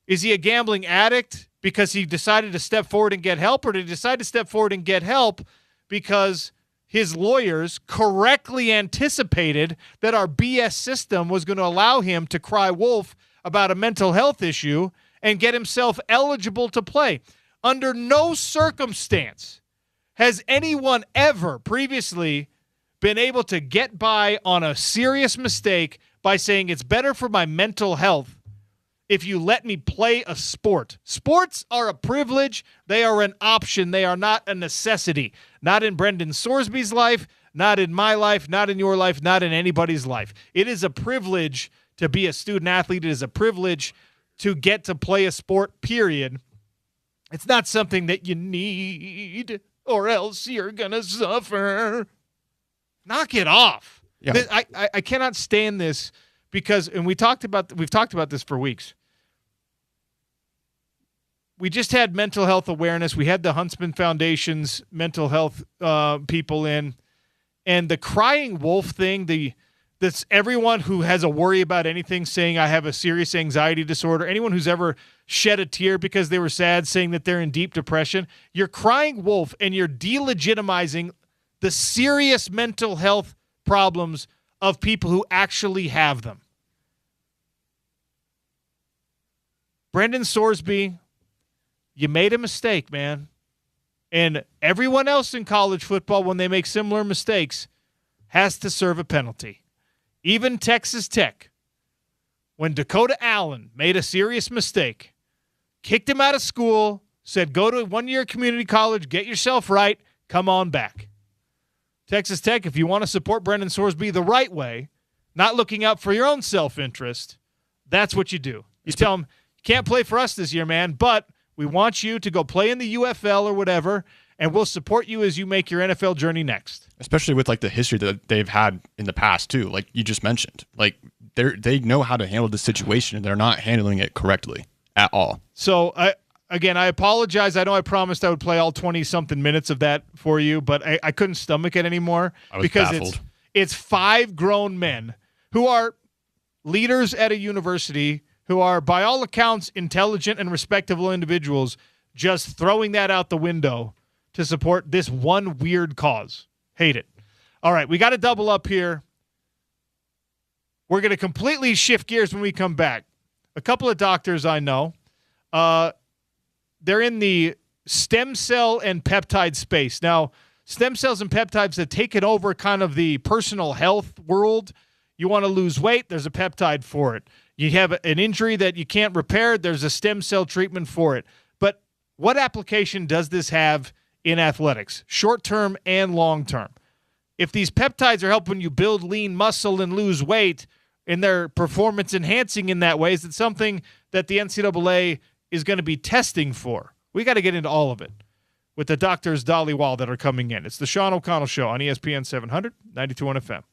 Is he a gambling addict because he decided to step forward and get help, or did he decide to step forward and get help because his lawyers correctly anticipated that our BS system was going to allow him to cry wolf about a mental health issue and get himself eligible to play? Under no circumstance has anyone ever previously been able to get by on a serious mistake by saying it's better for my mental health if you let me play a sport. Sports are a privilege. They are an option. They are not a necessity. Not in Brendan Sorsby's life, not in my life, not in your life, not in anybody's life. It is a privilege to be a student athlete. It is a privilege to get to play a sport, period. It's not something that you need, or else you're going to suffer. Knock it off. Yeah. I cannot stand this because, and we've talked about this for weeks. We just had mental health awareness. We had the Huntsman Foundation's mental health people in. And the crying wolf thing, that's everyone who has a worry about anything saying I have a serious anxiety disorder, anyone who's ever shed a tear because they were sad saying that they're in deep depression, you're crying wolf and you're delegitimizing the serious mental health problems of people who actually have them. Brendan Sorsby, you made a mistake, man. And everyone else in college football, when they make similar mistakes, has to serve a penalty. Even Texas Tech, when Dakota Allen made a serious mistake, kicked him out of school, said go to one-year community college, get yourself right, come on back. Texas Tech, if you want to support Brendan Sorsby the right way, not looking out for your own self-interest, that's what you do. You tell him, you can't play for us this year, man, but we want you to go play in the UFL or whatever, and we'll support you as you make your NFL journey next. Especially with like the history that they've had in the past too, like you just mentioned. Like they know how to handle the situation, and they're not handling it correctly at all. So I apologize. I know I promised I would play all 20-something minutes of that for you, but I couldn't stomach it anymore because baffled. It's 5 grown men who are leaders at a university, who are, by all accounts, intelligent and respectable individuals, just throwing that out the window to support this one weird cause. Hate it. All right, we got to double up here. We're going to completely shift gears when we come back. A couple of doctors I know, they're in the stem cell and peptide space. Now, stem cells and peptides have taken over kind of the personal health world. You want to lose weight, there's a peptide for it. You have an injury that you can't repair, there's a stem cell treatment for it. But what application does this have in athletics, short-term and long-term? If these peptides are helping you build lean muscle and lose weight, and they're performance-enhancing in that way, is it something that the NCAA is going to be testing for? We got to get into all of it with the doctors Dhaliwal that are coming in. It's the Sean O'Connell Show on ESPN 700, 92.1 FM.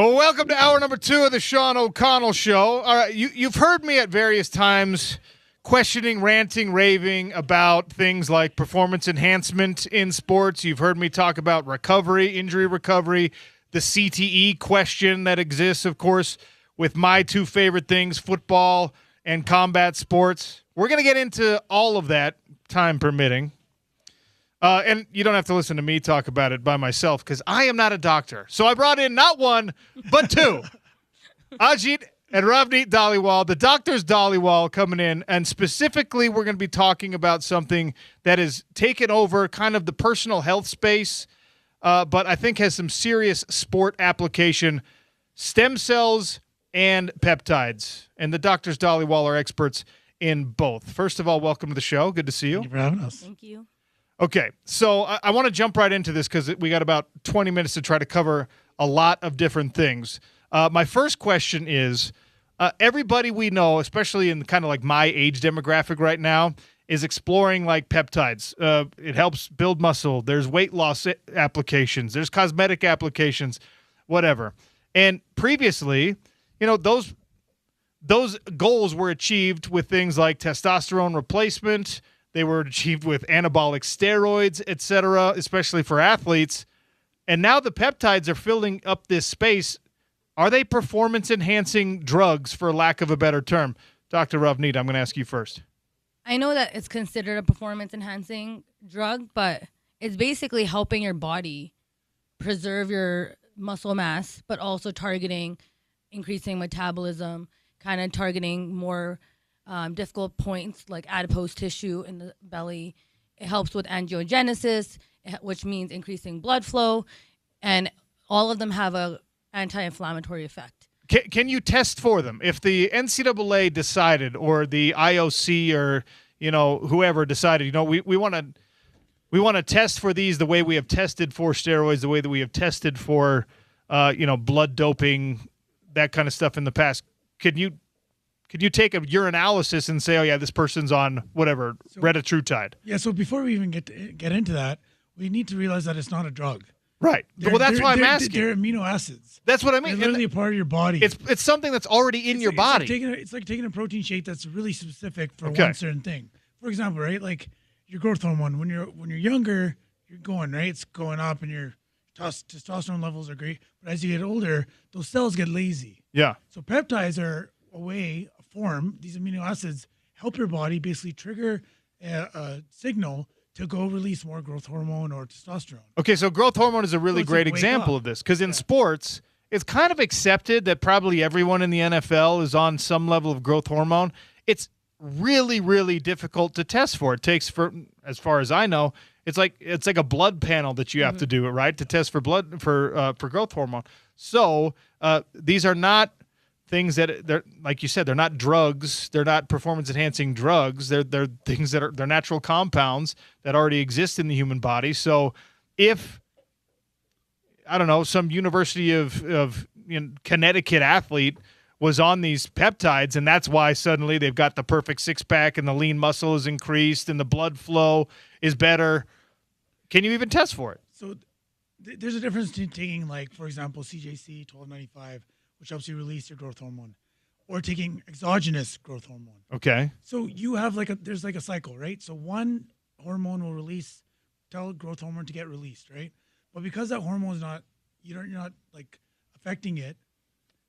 Oh, welcome to hour number 2 of the Sean O'Connell Show. All right, you've heard me at various times questioning, ranting, raving about things like performance enhancement in sports. You've heard me talk about recovery, injury recovery, the CTE question that exists, of course, with my two favorite things, football and combat sports. We're going to get into all of that, time permitting. And you don't have to listen to me talk about it by myself because I am not a doctor. So I brought in not one, but two. Ajit and Ravneet Dhaliwal, the doctor's Dhaliwal, coming in. And specifically, we're going to be talking about something that has taken over kind of the personal health space, but I think has some serious sport application, stem cells and peptides. And the doctor's Dhaliwal are experts in both. First of all, welcome to the show. Good to see you. Thank you for having us. Thank you. Okay, so I want to jump right into this because we got about 20 minutes to try to cover a lot of different things. My first question is, everybody we know, especially in kind of like my age demographic right now, is exploring like peptides. It helps build muscle. There's weight loss applications. There's cosmetic applications, whatever. And previously, those goals were achieved with things like testosterone replacement. They were achieved with anabolic steroids, et cetera, especially for athletes. And now the peptides are filling up this space. Are they performance-enhancing drugs, for lack of a better term? Dr. Ravneet, I'm going to ask you first. I know that it's considered a performance-enhancing drug, but it's basically helping your body preserve your muscle mass, but also targeting increasing metabolism, kind of targeting more difficult points like adipose tissue in the belly. It helps with angiogenesis, which means increasing blood flow, and all of them have a anti-inflammatory effect. Can you test for them? If the NCAA decided, or the IOC, or whoever decided, we want to test for these the way we have tested for steroids, the way that we have tested for blood doping, that kind of stuff in the past. Could you take a urinalysis and say, oh, yeah, this person's on whatever, retatrutide? Yeah, so before we even get into that, we need to realize that it's not a drug. Right. Well, that's why I'm asking. They're amino acids. That's what I mean. They're literally a part of your body. It's something that's already in your body. It's like taking a protein shake that's really specific for one certain thing. For example, right, like your growth hormone. When you're younger, you're going, right? It's going up, and your testosterone levels are great. But as you get older, those cells get lazy. Yeah. So peptides are a form. These amino acids help your body basically trigger a signal to go release more growth hormone or testosterone. Okay, so growth hormone is a really great example of this, because in sports, it's kind of accepted that probably everyone in the NFL is on some level of growth hormone. It's really, really difficult to test for. It takes, as far as I know, it's like a blood panel that you have to do, right, to test for growth hormone. So these are not things that they're, like you said, they're not drugs. They're not performance-enhancing drugs. They're things that they're natural compounds that already exist in the human body. So if, I don't know, some University of Connecticut athlete was on these peptides, and that's why suddenly they've got the perfect six-pack and the lean muscle is increased and the blood flow is better, can you even test for it? So there's a difference between taking, like, for example, CJC 1295, which helps you release your growth hormone, or taking exogenous growth hormone. Okay. So you have there's a cycle, right? So one hormone will tell growth hormone to get released, right? But because that hormone is you're not like affecting it,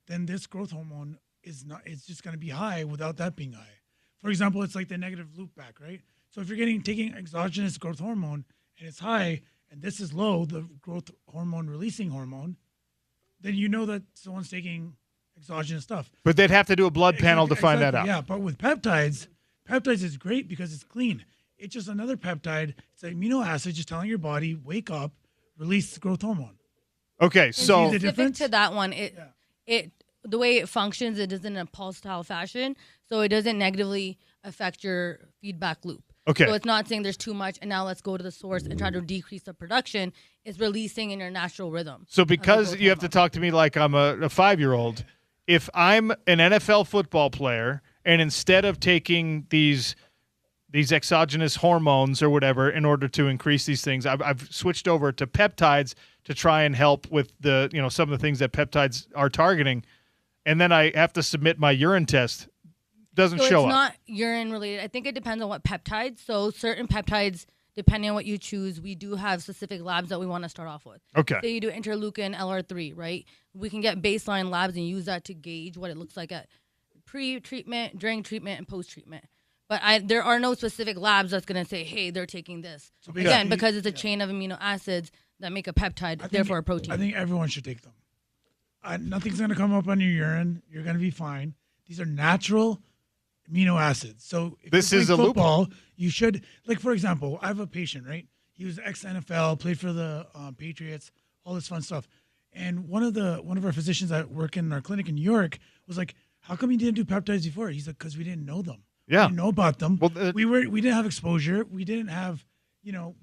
then this growth hormone it's just going to be high without that being high. For example, it's like the negative loop back, right? So if you're taking exogenous growth hormone and it's high, and this is low, the growth hormone releasing hormone, then you know that someone's taking exogenous stuff. But they'd have to do a blood panel to find that out. Yeah, but with peptides is great because it's clean. It's just another peptide. It's an amino acid just telling your body, wake up, release growth hormone. Okay, so specific to that one, the way it functions, it is in a pulsatile fashion, so it doesn't negatively affect your feedback loop. Okay. So it's not saying there's too much, and now let's go to the source and try to decrease the production. It's releasing in your natural rhythm. So because you have to talk to me like I'm a 5-year-old, if I'm an NFL football player and instead of taking these these exogenous hormones or whatever in order to increase these things. I've switched over to peptides to try and help with the, some of the things that peptides are targeting. And then I have to submit my urine test. Doesn't So show it's up. not urine related. I think it depends on what peptides. So certain peptides, depending on what you choose, we do have specific labs that we want to start off with. Okay. Say you do interleukin LR3, right? We can get baseline labs and use that to gauge what it looks like at pre-treatment, during treatment, and post-treatment. But there are no specific labs that's going to say, hey, they're taking this. So Again, because it's a chain of amino acids that make a peptide, therefore a protein. I think everyone should take them. Nothing's going to come up on your urine. You're going to be fine. These are natural amino acids. So if This you're is playing a football, loophole. you should, like, for example, I have a patient, right? He was ex-NFL, played for the Patriots, all this fun stuff. And one of our physicians that work in our clinic in New York was like, how come you didn't do peptides before? He's like, because we didn't know them. Yeah. We didn't know about them. Well, we didn't have exposure. We didn't have, I didn't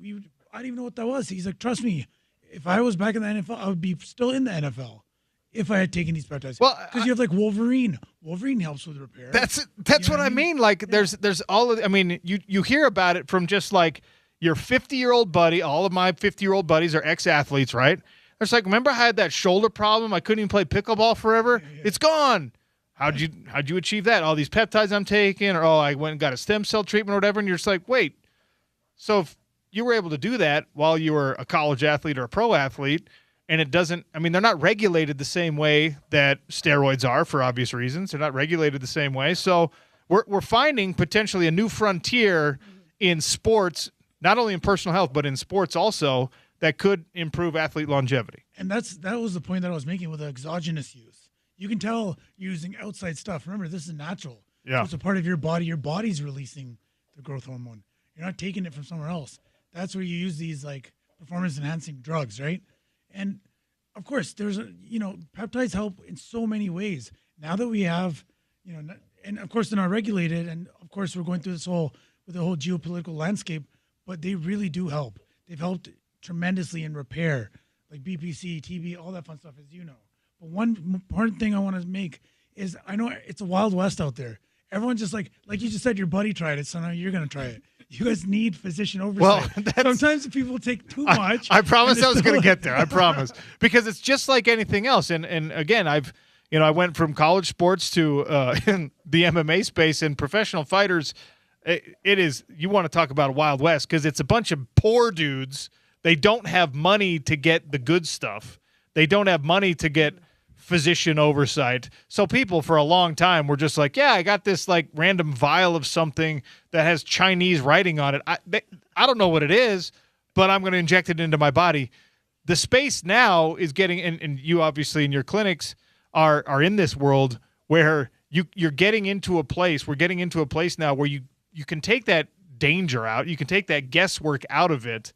even know what that was. He's like, trust me, if I was back in the NFL, I would be still in the NFL if I had taken these peptides. Well, because you have like Wolverine. Wolverine helps with repair. That's You know what I mean. Like there's all of, I mean, you hear about it from just like your 50-year-old buddy. All of my 50-year-old buddies are ex-athletes, right? It's like, remember I had that shoulder problem? I couldn't even play pickleball forever. Yeah. It's gone. How'd you achieve that? All these peptides I'm taking, or I went and got a stem cell treatment or whatever, and you're just like, wait. So if you were able to do that while you were a college athlete or a pro athlete, and it doesn't, I mean, they're not regulated the same way that steroids are for obvious reasons. They're not regulated the same way. So we're finding potentially a new frontier in sports, not only in personal health, but in sports also, that could improve athlete longevity. And that was the point that I was making with the exogenous use. You can tell you're using outside stuff. Remember, this is natural. Yeah. So it's a part of your body. Your body's releasing the growth hormone. You're not taking it from somewhere else. That's where you use these like performance-enhancing drugs, right? And of course, peptides help in so many ways. Now that we have, and of course they're not regulated, and of course we're going through this whole geopolitical landscape, but they really do help. They've helped tremendously in repair, like BPC, TB, all that fun stuff, as you know. But one important thing I want to make is, I know it's a wild west out there. Everyone's just like you just said, your buddy tried it, so now you're going to try it. You guys need phisian oversight. Well, sometimes people take too much. I promise I was going to get there. I promise. Because it's just like anything else. And again, I went from college sports to the MMA space, and professional fighters. It is, you want to talk about a Wild West, because it's a bunch of poor dudes. They don't have money to get the good stuff. They don't have money to get physician oversight. So people for a long time were just like, yeah, I got this like random vial of something that has Chinese writing on it. I don't know what it is, but I'm going to inject it into my body. The space now is getting, and you obviously in your clinics are in this world where you're getting into a place. We're getting into a place now where you can take that danger out. You can take that guesswork out of it.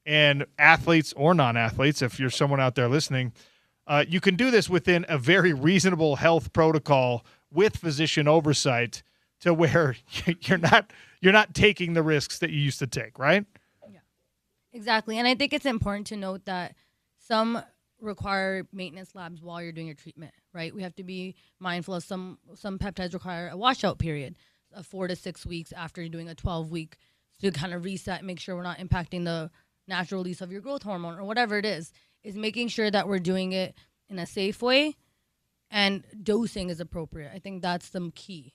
And athletes or non-athletes, if you're someone out there listening, you can do this within a very reasonable health protocol with physician oversight, to where you're not taking the risks that you used to take, right? Yeah, exactly. And I think it's important to note that some require maintenance labs while you're doing your treatment, right? We have to be mindful of some peptides require a washout period of 4 to 6 weeks after you're doing a 12-week to kind of reset and make sure we're not impacting the natural release of your growth hormone or whatever it is making sure that we're doing it in a safe way and dosing is appropriate. I think that's the key,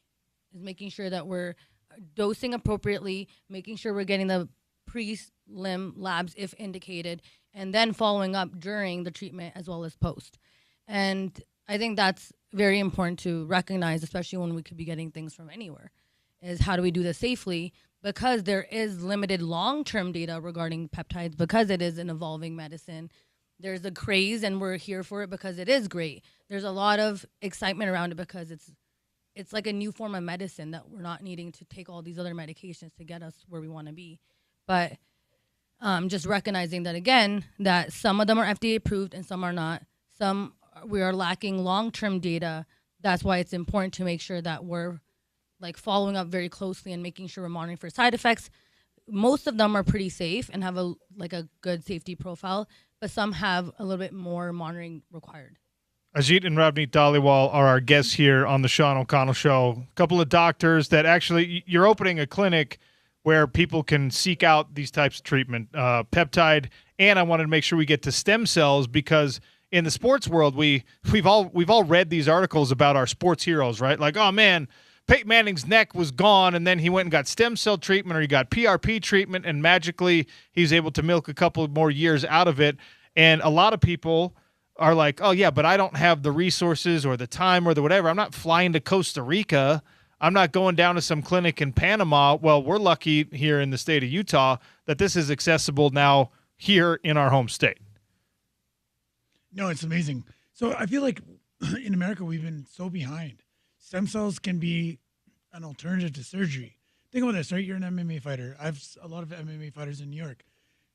is making sure that we're dosing appropriately, making sure we're getting the pre-lim labs if indicated, and then following up during the treatment as well as post. And I think that's very important to recognize, especially when we could be getting things from anywhere, is how do we do this safely? Because there is limited long-term data regarding peptides, because it is an evolving medicine. There's a craze, and we're here for it because it is great. There's a lot of excitement around it because it's like a new form of medicine that we're not needing to take all these other medications to get us where we want to be. But just recognizing that, again, that some of them are FDA approved and some are not. Some we are lacking long-term data. That's why it's important to make sure that we're like following up very closely and making sure we're monitoring for side effects. Most of them are pretty safe and have a good safety profile, but some have a little bit more monitoring required. Ajit and Ravneet Dhaliwal are our guests here on the Sean O'Connell Show. A couple of doctors that actually, you're opening a clinic where people can seek out these types of treatment, peptide, and I wanted to make sure we get to stem cells because in the sports world, we've all read these articles about our sports heroes, right? Like, oh man, Peyton Manning's neck was gone, and then he went and got stem cell treatment, or he got PRP treatment, and magically he was able to milk a couple more years out of it. And a lot of people are like, oh yeah, but I don't have the resources or the time or the whatever. I'm not flying to Costa Rica. I'm not going down to some clinic in Panama. Well, we're lucky here in the state of Utah that this is accessible now here in our home state. No, it's amazing. So I feel like in America, we've been so behind. Stem cells can be an alternative to surgery. Think about this, right? You're an MMA fighter. I have a lot of MMA fighters in New York.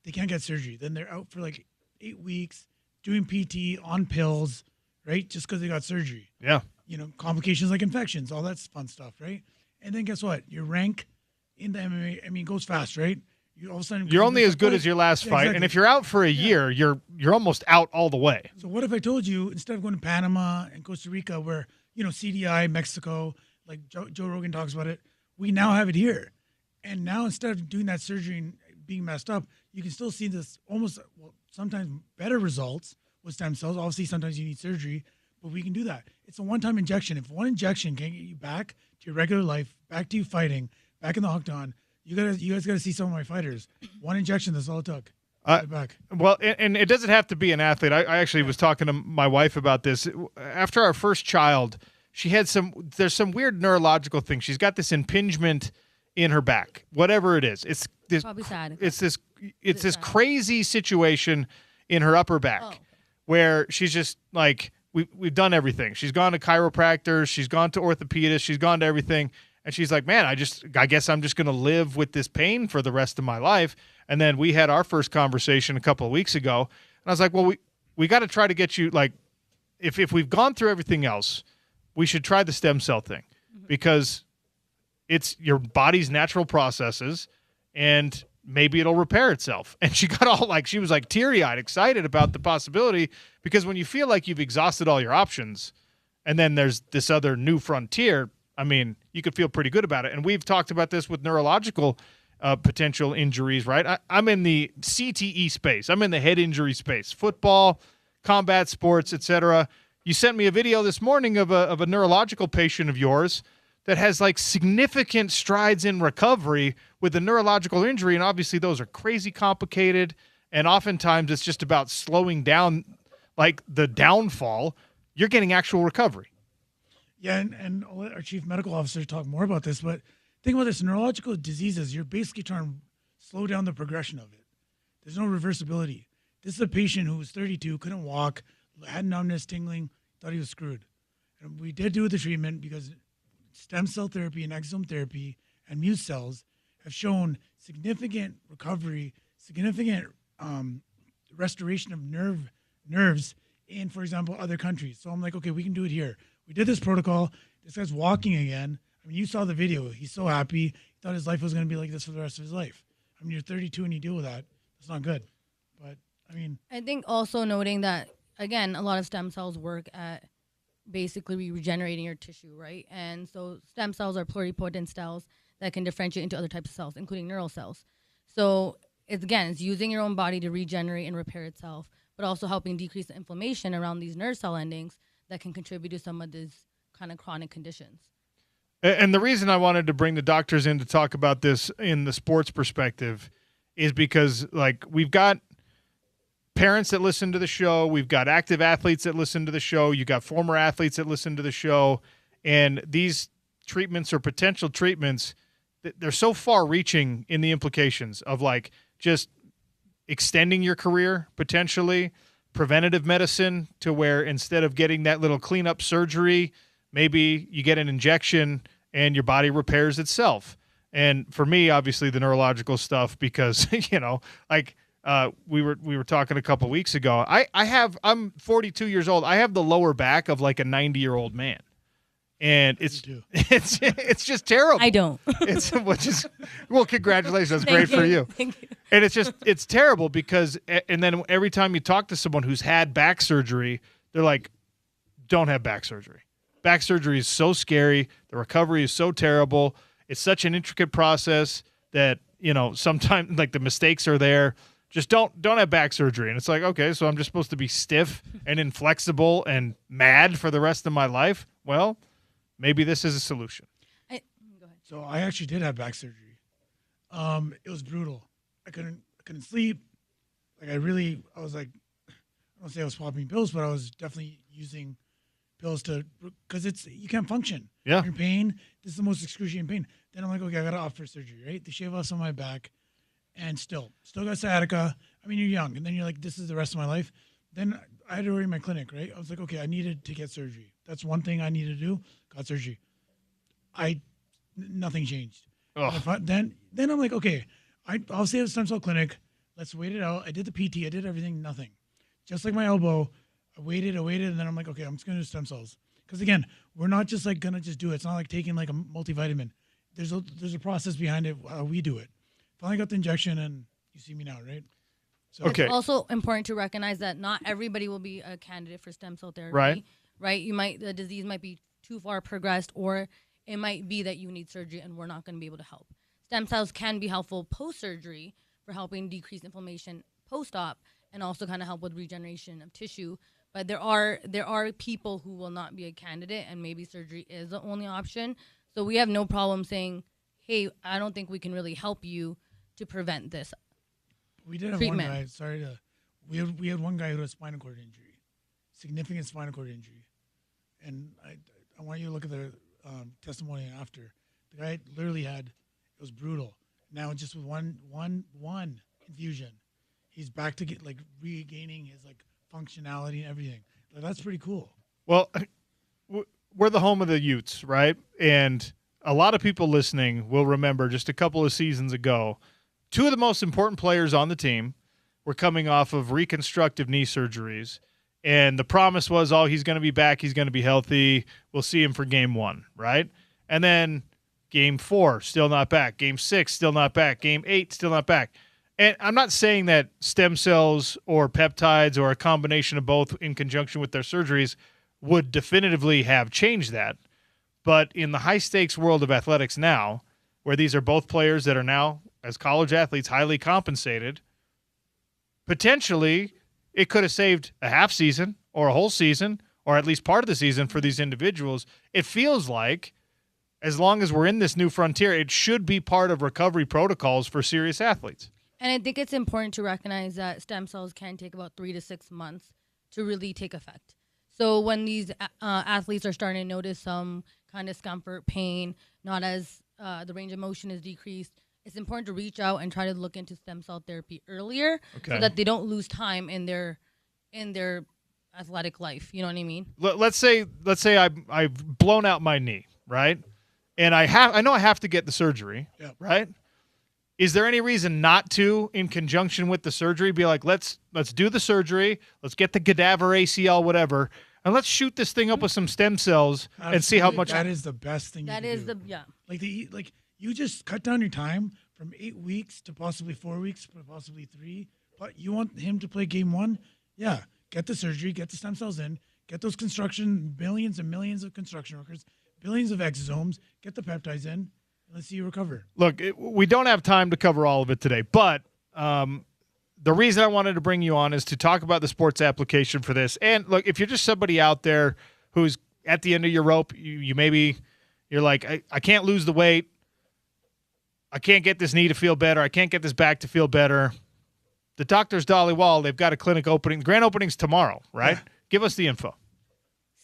They can't get surgery. Then they're out for like 8 weeks doing PT on pills, right? Just because they got surgery. Yeah. Complications like infections, all that's fun stuff, right? And then guess what? Your rank in the MMA, it goes fast, right? You all of a sudden you're only as good as your last fight, exactly. And if you're out for a year, you're almost out all the way. So what if I told you instead of going to Panama and Costa Rica, where CDI, Mexico, like Joe Rogan talks about it, we now have it here, and now instead of doing that surgery and being messed up, you can still see this sometimes better results with stem cells. Obviously, sometimes you need surgery, but we can do that. It's a one-time injection. If one injection can get you back to your regular life, back to you fighting, back in the octagon, you guys got to see some of my fighters. One injection, that's all it took. Back. Well, and it doesn't have to be an athlete. I actually was talking to my wife about this. After our first child, she had there's some weird neurological thing. She's got this impingement in her back, whatever it is. It's this, probably sad. It's this crazy situation in her upper back where she's just like, we've done everything. She's gone to chiropractors. She's gone to orthopedists. She's gone to everything. And she's like, man, I guess I'm just going to live with this pain for the rest of my life. And then we had our first conversation a couple of weeks ago. And I was like, well, we got to try to get you, like, if we've gone through everything else, we should try the stem cell thing because it's your body's natural processes and maybe it'll repair itself. And she got all she was like teary-eyed, excited about the possibility because when you feel like you've exhausted all your options and then there's this other new frontier, you could feel pretty good about it. And we've talked about this with neurological potential injuries, right? I'm in the CTE space. I'm in the head injury space, football, combat sports, etc. You sent me a video this morning of a neurological patient of yours that has significant strides in recovery with a neurological injury. And obviously those are crazy complicated. And oftentimes it's just about slowing down the downfall. You're getting actual recovery. Yeah, and I'll let our chief medical officer talk more about this, but think about this. Neurological diseases, you're basically trying to slow down the progression of it. There's no reversibility. This is a patient who was 32, couldn't walk, had numbness, tingling, thought he was screwed. And we did do the treatment because stem cell therapy and exosome therapy and mute cells have shown significant recovery, significant restoration of nerves in, for example, other countries. So I'm like, okay, we can do it here. We did this protocol. This guy's walking again. You saw the video. He's so happy. He thought his life was going to be like this for the rest of his life. You're 32 and you deal with that. That's not good. But, I think also noting that, again, a lot of stem cells work at basically regenerating your tissue, right? And so stem cells are pluripotent cells that can differentiate into other types of cells, including neural cells. So, it's using your own body to regenerate and repair itself, but also helping decrease the inflammation around these nerve cell endings that can contribute to some of these kind of chronic conditions. And the reason I wanted to bring the doctors in to talk about this in the sports perspective is because, we've got parents that listen to the show. We've got active athletes that listen to the show. You got former athletes that listen to the show. And these treatments or potential treatments, they're so far-reaching in the implications of, just extending your career potentially, preventative medicine to where instead of getting that little cleanup surgery, maybe you get an injection and your body repairs itself. And for me, obviously the neurological stuff, because, we were talking a couple weeks ago, I'm 42 years old. I have the lower back of a 90-year-old man. And it's just terrible. I don't. Well, congratulations. That's great for you. Thank you. And it's terrible because, and then every time you talk to someone who's had back surgery, they're like, don't have back surgery. Back surgery is so scary. The recovery is so terrible. It's such an intricate process. that, sometimes like the mistakes are there. Just don't have back surgery. And it's like, okay, so I'm just supposed to be stiff and inflexible and mad for the rest of my life. Well, maybe this is a solution. Go ahead. So I actually did have back surgery. It was brutal. I couldn't sleep. Like I was like, I don't say I was popping pills, but I was definitely using pills because you can't function. Yeah. You're in pain. This is the most excruciating pain. Then I'm like, okay, I got to opt for surgery, right? They shave off some of my back and still got sciatica. I mean, you're young. And then you're like, this is the rest of my life. Then I had to worry in my clinic, right? I was like, okay, I needed to get surgery. That's one thing I needed to do. Got surgery. Nothing changed. Then I'm like, okay, I'll stay at the stem cell clinic. Let's wait it out. I did the PT. I did everything. Nothing. Just like my elbow. I waited, and then I'm like, okay, I'm just going to do stem cells. Because, again, we're not just, like, going to just do it. It's not like taking, like, a multivitamin. There's a process behind it, how we do it. Finally got the injection, and you see me now, right? So, okay. It's also important to recognize that not everybody will be a candidate for stem cell therapy. Right. Right? The disease might be too far progressed, or it might be that you need surgery, and we're not going to be able to help. Stem cells can be helpful post-surgery for helping decrease inflammation post-op and also kind of help with regeneration of tissue. But there are people who will not be a candidate, and maybe surgery is the only option. So we have no problem saying, hey, I don't think we can really help you to prevent this. We did have treatment. one guy, we had one guy who had a spinal cord injury, significant spinal cord injury. And I want you to look at the testimony after. The guy literally it was brutal. Now just with one infusion, he's back to regaining his functionality and everything. That's pretty cool. Well, we're the home of the Utes, right? And a lot of people listening will remember just a couple of seasons ago, two of the most important players on the team were coming off of reconstructive knee surgeries. And the promise was, he's going to be back. He's going to be healthy. We'll see him for game 1, right? And then game 4, still not back. Game 6, still not back. Game 8, still not back. And I'm not saying that stem cells or peptides or a combination of both in conjunction with their surgeries would definitively have changed that. But in the high-stakes world of athletics now, where these are both players that are now, as college athletes, highly compensated, potentially it could have saved a half season or a whole season or at least part of the season for these individuals. It feels like as long as we're in this new frontier, it should be part of recovery protocols for serious athletes. And I think it's important to recognize that stem cells can take about 3 to 6 months to really take effect. So when these athletes are starting to notice some kind of discomfort, pain, not as the range of motion is decreased, it's important to reach out and try to look into stem cell therapy earlier so that they don't lose time in their athletic life. You know what I mean? Let's say I've blown out my knee, right? And I know I have to get the surgery, right? Is there any reason not to, in conjunction with the surgery, be like, let's do the surgery, let's get the cadaver ACL, whatever, and let's shoot this thing up with some stem cells and see how much. That is the best thing. That you is can do. the. You just cut down your time from 8 weeks to possibly 4 weeks, possibly 3. But you want him to play game 1? Yeah, get the surgery, get the stem cells in, get those millions and millions of construction workers, billions of exosomes, get the peptides in. Let's see you recover. Look, we don't have time to cover all of it today, but the reason I wanted to bring you on is to talk about the sports application for this. And look, if you're just somebody out there who's at the end of your rope, you're like, I can't lose the weight. I can't get this knee to feel better. I can't get this back to feel better. The Doctors Dolly Wall, they've got a clinic opening. The grand opening's tomorrow, right? Yeah. Give us the info.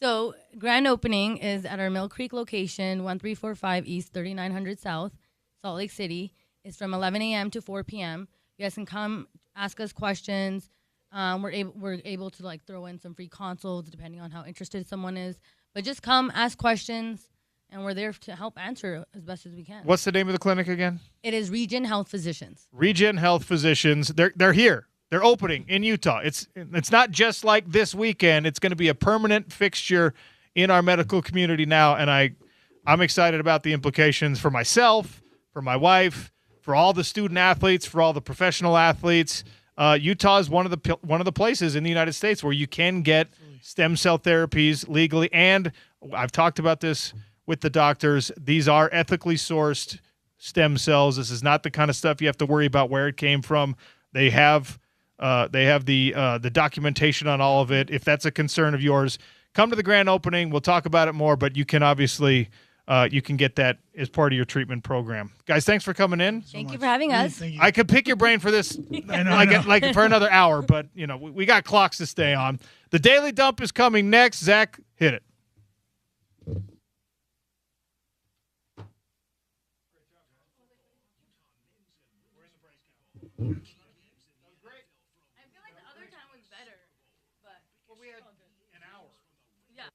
So grand opening is at our Mill Creek location, 1345 East, 3900 South, Salt Lake City. It's from 11 a.m. to 4 p.m. You guys can come ask us questions. We're able to throw in some free consults depending on how interested someone is. But just come, ask questions, and we're there to help answer as best as we can. What's the name of the clinic again? It is Regen Health Physicians. Regen Health Physicians. They're here. They're opening in Utah. It's not just like this weekend. It's going to be a permanent fixture in our medical community now, and I'm excited about the implications for myself, for my wife, for all the student athletes, for all the professional athletes. Utah is one of the places in the United States where you can get stem cell therapies legally, and I've talked about this with the doctors. These are ethically sourced stem cells. This is not the kind of stuff you have to worry about where it came from. They have the documentation on all of it. If that's a concern of yours, come to the grand opening. We'll talk about it more, but you can obviously you can get that as part of your treatment program. Guys, thanks for coming in. Thank you for having us. Thank you. I could pick your brain for this I know. like for another hour, but we got clocks to stay on. The Daily Dump is coming next. Zach, hit it. I feel like the other time was better, but We had an hour. yeah.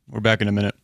We're back in a minute.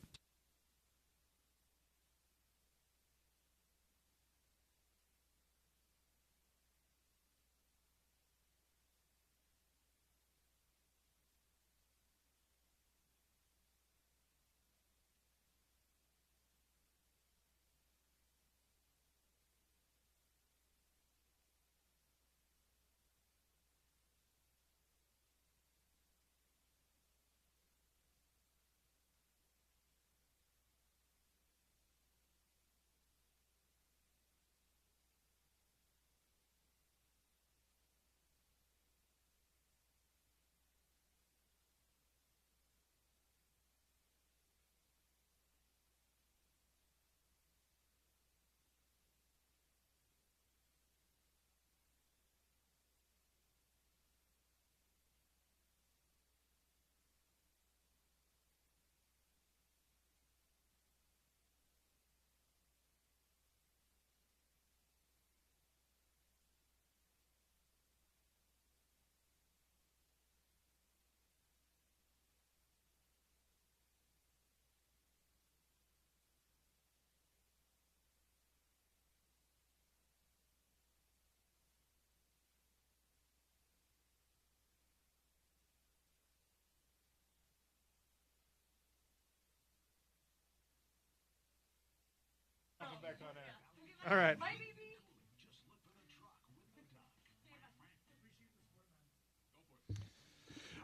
All right.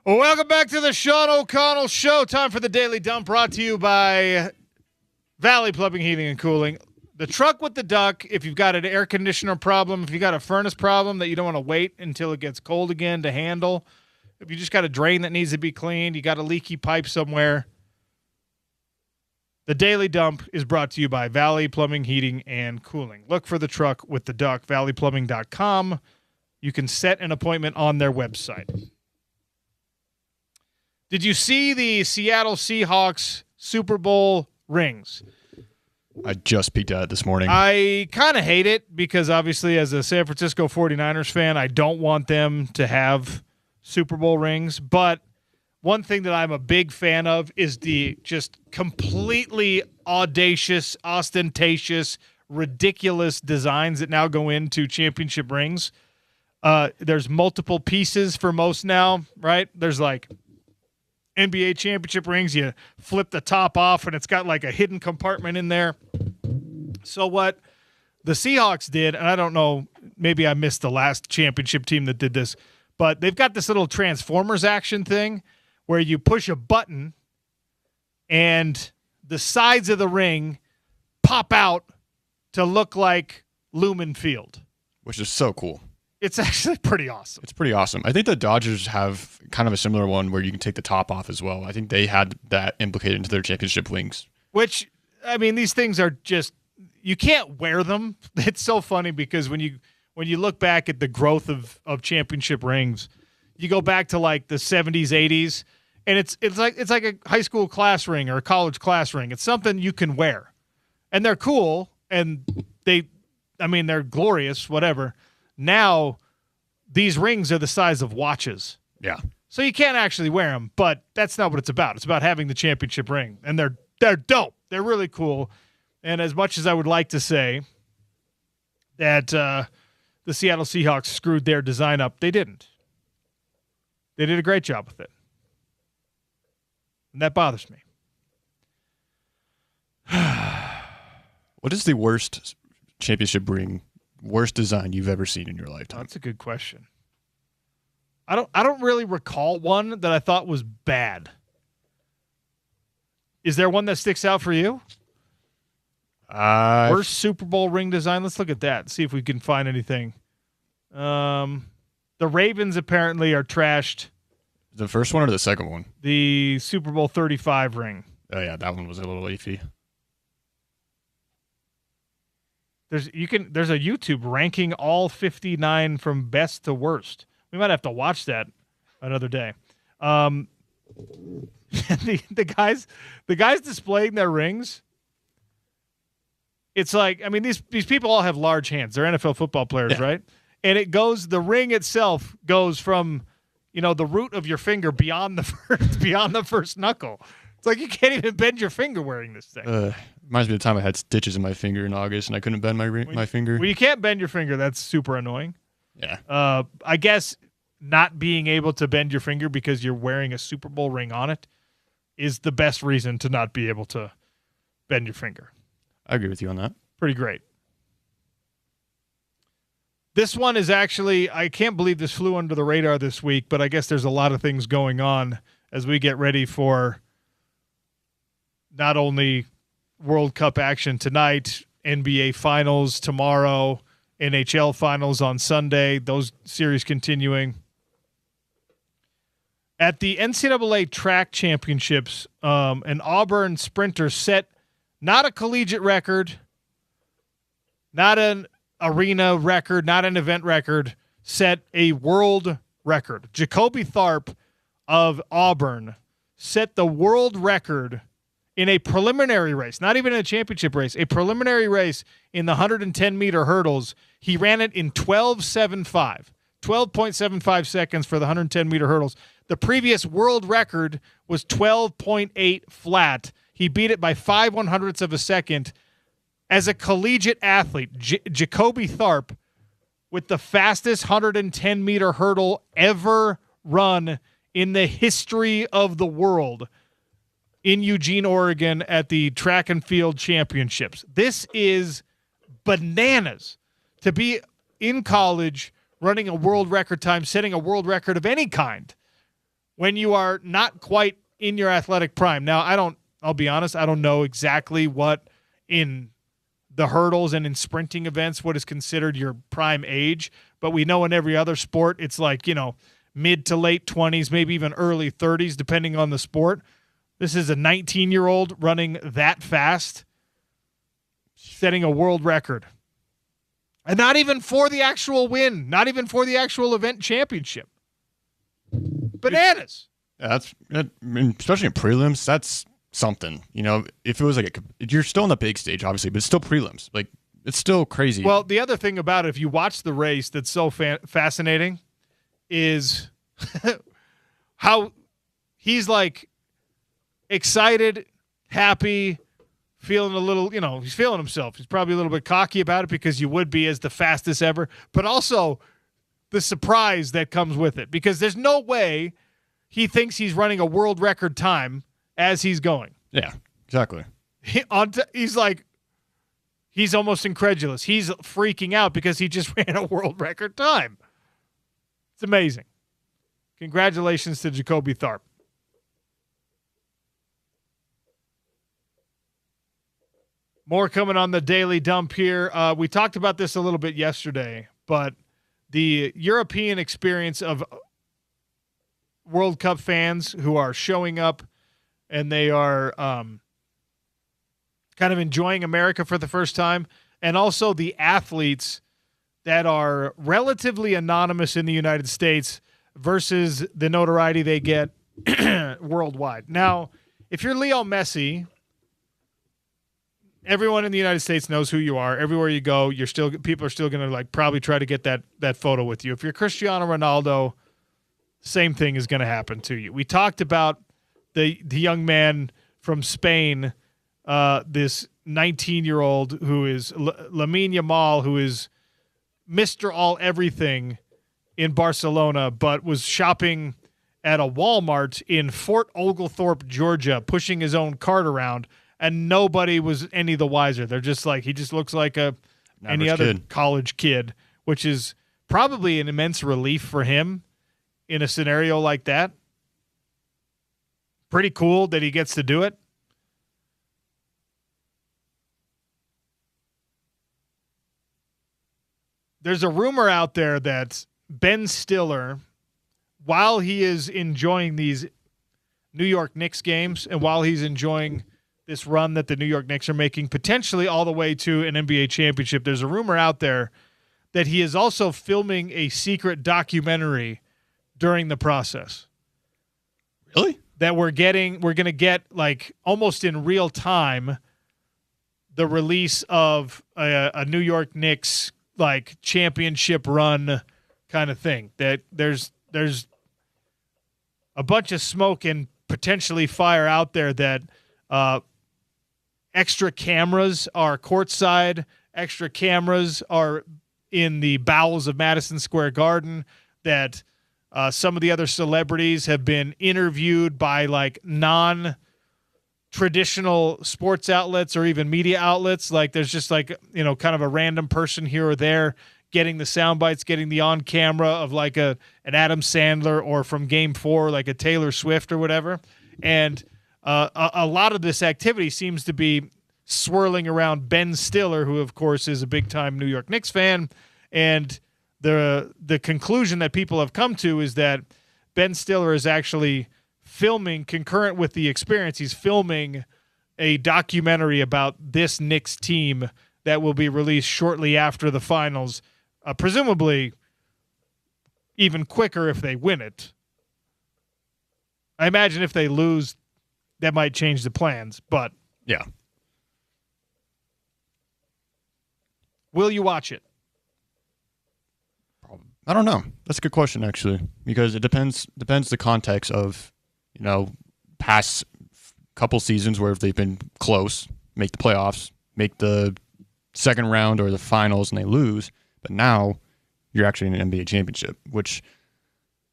Well, welcome back to the Sean O'Connell Show. Time for the Daily Dump, brought to you by Valley Plumbing, Heating, and Cooling. The truck with the duck, if you've got an air conditioner problem, if you've got a furnace problem that you don't want to wait until it gets cold again to handle, if you just got a drain that needs to be cleaned, you got a leaky pipe somewhere, the Daily Dump is brought to you by Valley Plumbing, Heating, and Cooling. Look for the truck with the duck, valleyplumbing.com. You can set an appointment on their website. Did you see the Seattle Seahawks Super Bowl rings? I just peeked at it this morning. I kind of hate it because obviously as a San Francisco 49ers fan, I don't want them to have Super Bowl rings. But one thing that I'm a big fan of is the just completely audacious, ostentatious, ridiculous designs that now go into championship rings. There's multiple pieces for most now, right? There's like NBA championship rings, you flip the top off and it's got like a hidden compartment in there. So what the Seahawks did, and I don't know, maybe I missed the last championship team that did this, but they've got this little Transformers action thing where you push a button and the sides of the ring pop out to look like Lumen Field. Which is so cool. It's actually pretty awesome. It's pretty awesome. I think the Dodgers have kind of a similar one where you can take the top off as well. I think they had that implicated into their championship wings. Which, I mean, these things are just, you can't wear them. It's so funny because when you look back at the growth of championship rings, you go back to like the 70s, 80s, and it's like a high school class ring or a college class ring. It's something you can wear. And they're cool, and they're glorious, whatever. Now, these rings are the size of watches. Yeah. So you can't actually wear them, but that's not what it's about. It's about having the championship ring, and they're dope. They're really cool. And as much as I would like to say that the Seattle Seahawks screwed their design up, they didn't. They did a great job with it. And that bothers me. What is the worst championship ring, worst design you've ever seen in your lifetime? That's a good question. I don't really recall one that I thought was bad. Is there one that sticks out for you? Worst Super Bowl ring design? Let's look at that. See if we can find anything. The Ravens apparently are trashed. The first one or the second one? The Super Bowl 35 ring. Oh yeah, that one was a little iffy. There's a YouTube ranking all 59 from best to worst. We might have to watch that another day. The guys displaying their rings. It's like, I mean, these people all have large hands. They're NFL football players, yeah. Right? And the ring itself goes from, the root of your finger beyond the first knuckle. It's like you can't even bend your finger wearing this thing. Reminds me of the time I had stitches in my finger in August and I couldn't bend my finger. Well, you can't bend your finger. That's super annoying. Yeah. I guess not being able to bend your finger because you're wearing a Super Bowl ring on it is the best reason to not be able to bend your finger. I agree with you on that. Pretty great. This one is actually, I can't believe this flew under the radar this week, but I guess there's a lot of things going on as we get ready for not only World Cup action tonight, NBA Finals tomorrow, NHL Finals on Sunday, those series continuing. At the NCAA track championships, an Auburn sprinter set not a collegiate record, not an arena record, not an event record, set a world record. Jacoby Tharp of Auburn set the world record in a preliminary race, not even in a championship race, a preliminary race in the 110-meter hurdles. He ran it in 12.75 seconds for the 110-meter hurdles. The previous world record was 12.8 flat. He beat it by 0.05 of a second. As a collegiate athlete, Jacoby Tharp, with the fastest 110-meter hurdle ever run in the history of the world in Eugene, Oregon at the Track and Field Championships. This is bananas to be in college running a world record time, setting a world record of any kind when you are not quite in your athletic prime. Now, I'll be honest. I don't know exactly what in the hurdles and in sprinting events what is considered your prime age, but we know in every other sport it's like, mid to late 20s, maybe even early 30s, depending on the sport. This is a 19-year-old running that fast, setting a world record. And not even for the actual win, not even for the actual event championship. Bananas. Yeah, especially in prelims, that's something. If it was like you're still in the big stage, obviously, but it's still prelims. Like, it's still crazy. Well, the other thing about it, if you watch the race that's so fascinating, is how he's like excited, happy, feeling a little, he's feeling himself. He's probably a little bit cocky about it because you would be as the fastest ever, but also the surprise that comes with it because there's no way he thinks he's running a world record time as he's going. Yeah, exactly. He's like, he's almost incredulous. He's freaking out because he just ran a world record time. It's amazing. Congratulations to Jacoby Tharp. More coming on the Daily Dump here. We talked about this a little bit yesterday, but the European experience of World Cup fans who are showing up and they are kind of enjoying America for the first time, and also the athletes that are relatively anonymous in the United States versus the notoriety they get worldwide. Now, if you're Leo Messi, everyone in the United States knows who you are. Everywhere you go, people are still going to probably try to get that photo with you. If you're Cristiano Ronaldo, same thing is going to happen to you. We talked about the young man from Spain, this 19-year-old who is Lamine Yamal, who is Mr. All Everything in Barcelona, but was shopping at a Walmart in Fort Oglethorpe, Georgia, pushing his own cart around, and nobody was any the wiser. They're just like, he just looks like any other college kid, which is probably an immense relief for him in a scenario like that. Pretty cool that he gets to do it. There's a rumor out there that Ben Stiller, while he is enjoying these New York Knicks games and while he's enjoying this run that the New York Knicks are making, potentially all the way to an NBA championship, there's a rumor out there that he is also filming a secret documentary during the process. Really? That we're going to get like almost in real time the release of a New York Knicks like championship run kind of thing. That there's a bunch of smoke and potentially fire out there that extra cameras are courtside, extra cameras are in the bowels of Madison Square Garden, that some of the other celebrities have been interviewed by like non-traditional sports outlets or even media outlets. Like there's just like, kind of a random person here or there getting the sound bites, getting the on camera of like an Adam Sandler, or from Game 4, like a Taylor Swift or whatever. And a lot of this activity seems to be swirling around Ben Stiller, who of course is a big time New York Knicks fan. And the conclusion that people have come to is that Ben Stiller is actually filming, concurrent with the experience, he's filming a documentary about this Knicks team that will be released shortly after the finals, presumably even quicker if they win it. I imagine if they lose, that might change the plans, but yeah. Will you watch it? I don't know. That's a good question, actually, because it depends the context of, past couple seasons where if they've been close, make the playoffs, make the second round or the finals, and they lose. But now you're actually in an NBA championship, which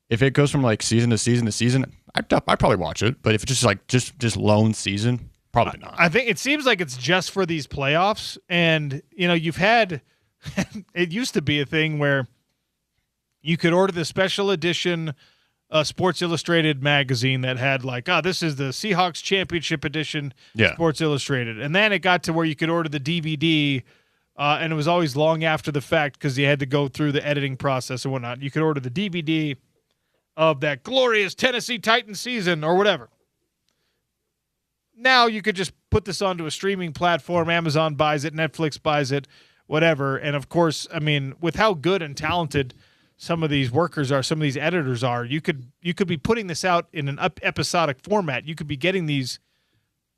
if it goes from like season to season to season, I'd probably watch it. But if it's just like just lone season, probably not. I think it seems like it's just for these playoffs, and you've had it used to be a thing where you could order the special edition Sports Illustrated magazine that had like, oh, this is the Seahawks Championship Edition, Sports Illustrated. And then it got to where you could order the DVD, and it was always long after the fact because you had to go through the editing process and whatnot. You could order the DVD of that glorious Tennessee Titans season or whatever. Now you could just put this onto a streaming platform. Amazon buys it, Netflix buys it, whatever. And, of course, I mean, with how good and talented some of these workers are, some of these editors are, you could be putting this out in an episodic format. You could be getting these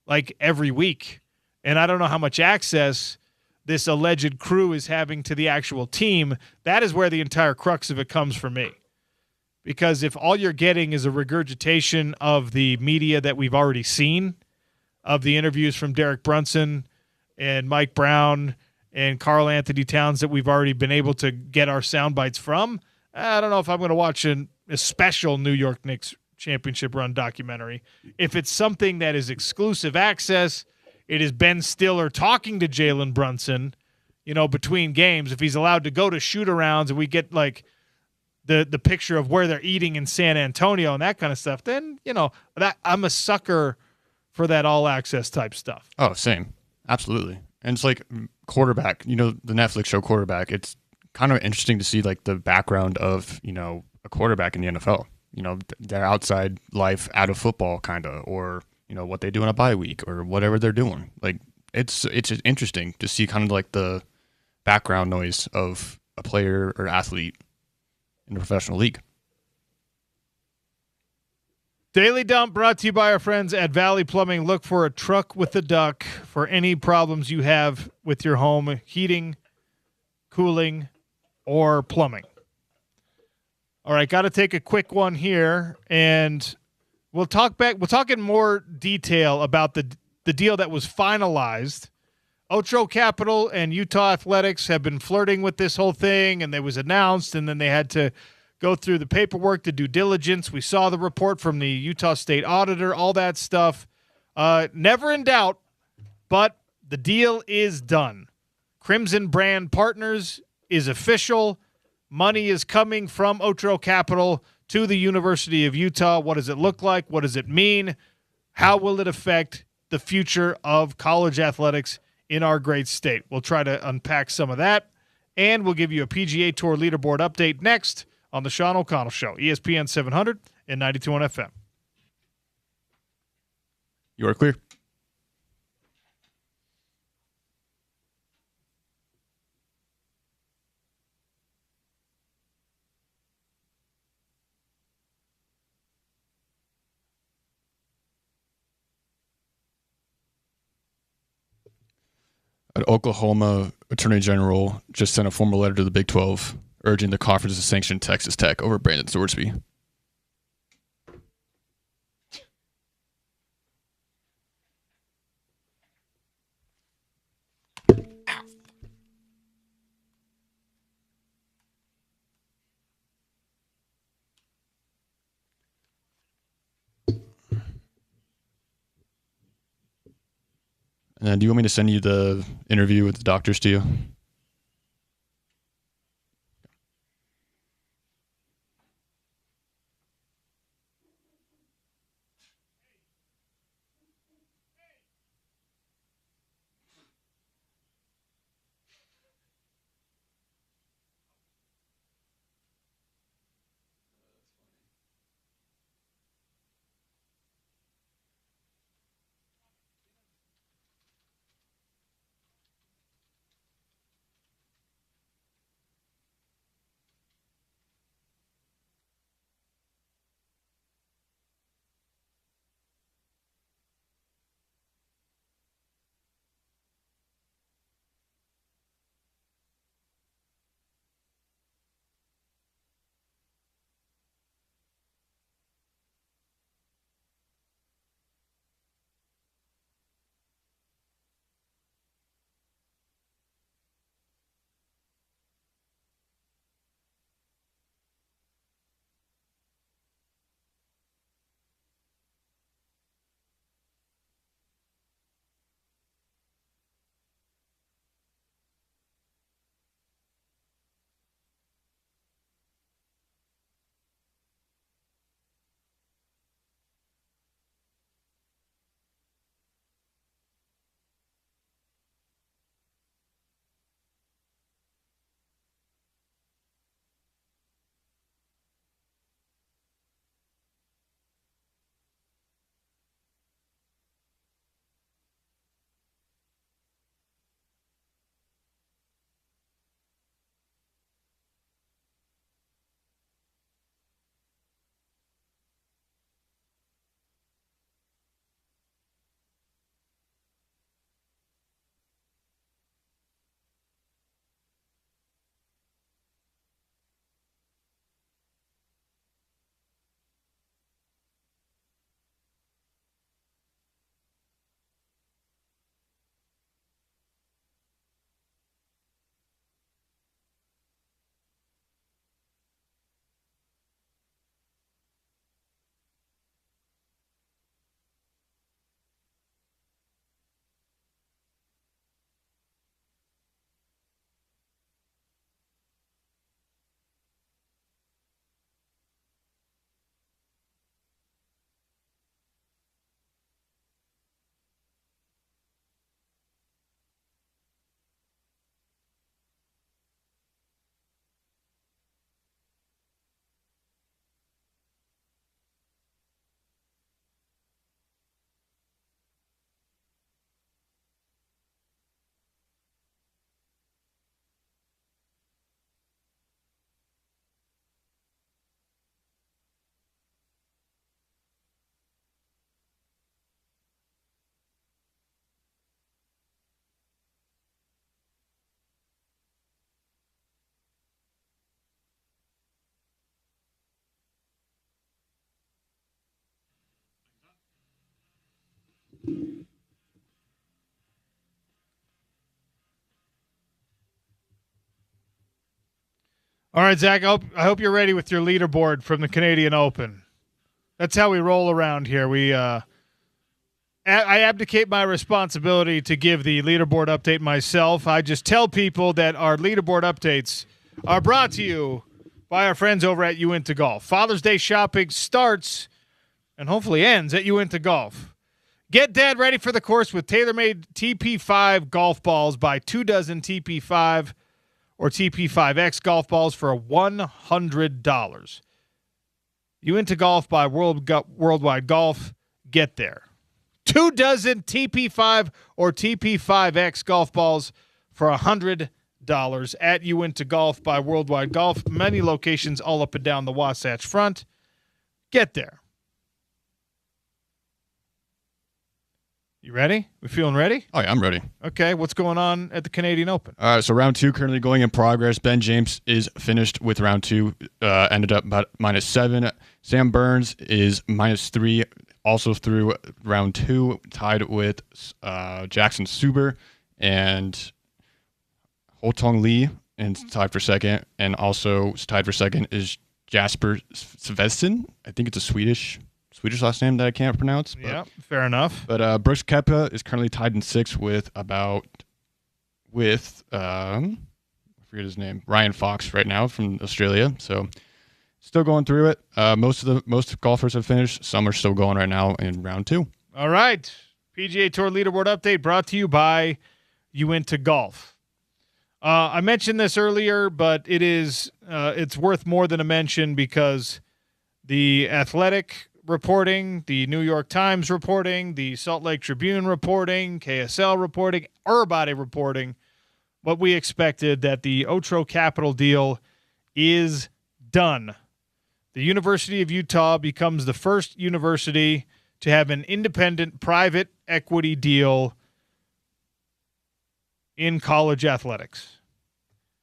like every week. And I don't know how much access this alleged crew is having to the actual team. That is where the entire crux of it comes for me. Because if all you're getting is a regurgitation of the media that we've already seen, of the interviews from Derek Brunson and Mike Brown and Karl Anthony Towns that we've already been able to get our sound bites from, I don't know if I'm going to watch a special New York Knicks championship run documentary. If it's something that is exclusive access, it is Ben Stiller talking to Jalen Brunson, between games. If he's allowed to go to shoot-arounds and we get like the picture of where they're eating in San Antonio and that kind of stuff, then, that I'm a sucker for that all-access type stuff. Oh, same. Absolutely. And it's like Quarterback, the Netflix show Quarterback, it's kind of interesting to see like the background of, a quarterback in the NFL, their outside life out of football kind of, or, what they do in a bye week or whatever they're doing. Like it's interesting to see kind of like the background noise of a player or athlete in a professional league. Daily Dump brought to you by our friends at Valley Plumbing. Look for a truck with a duck for any problems you have with your home, heating, cooling, or plumbing. All right, got to take a quick one here, and we'll talk in more detail about the deal that was finalized. Ocho Capital and Utah Athletics have been flirting with this whole thing, and it was announced, and then they had to go through the paperwork, the due diligence. We saw the report from the Utah State auditor, all that stuff. Never in doubt, but the deal is done. Crimson Brand Partners is official. Money is coming from Ocho Capital to the University of Utah. What does it look like? What does it mean? How will it affect the future of college athletics in our great state? We'll try to unpack some of that, and we'll give you a PGA Tour leaderboard update next on the Sean O'Connell Show, ESPN 700 and 92.1 FM. You are clear. An Oklahoma Attorney General just sent a formal letter to the Big 12 urging the conference to sanction Texas Tech over Brandon Swordsby. And then do you want me to send you the interview with the doctors to you? All right, Zach, I hope you're ready with your leaderboard from the Canadian Open. That's how we roll around here. I abdicate my responsibility to give the leaderboard update myself. I just tell people that our leaderboard updates are brought to you by our friends over at Uinta Golf. Father's Day shopping starts and hopefully ends at Uinta Golf. Get Dad ready for the course with tailor-made TP5 golf balls. Buy 2 dozen TP5 or TP5X golf balls for $100. Uinta Golf by Worldwide Golf. Get there. 2 dozen TP5 or TP5X golf balls for $100 at Uinta Golf by Worldwide Golf. Many locations all up and down the Wasatch Front. Get there. You ready? We feeling ready? Oh, yeah, I'm ready. Okay, what's going on at the Canadian Open? All right, so round 2 currently going in progress. Ben James is finished with round 2, ended up about -7. Sam Burns is -3, also through round 2, tied with Jackson Suber and Ho-Tong Lee, and tied for second. And also tied for second is Jasper Svensson. I think it's a Swedish last name that I can't pronounce. But, yeah, fair enough. But Brooks Koepka is currently tied in 6th with I forget his name, Ryan Fox right now from Australia. So still going through it. Most golfers have finished. Some are still going right now in round 2. All right. PGA Tour leaderboard update brought to you by Uinta Golf. I mentioned this earlier, but it's worth more than a mention because the Athletic reporting, the New York Times reporting, the Salt Lake Tribune reporting, KSL reporting, everybody reporting what we expected, that the Otro Capital deal is done. The University of Utah becomes the first university to have an independent private equity deal in college athletics.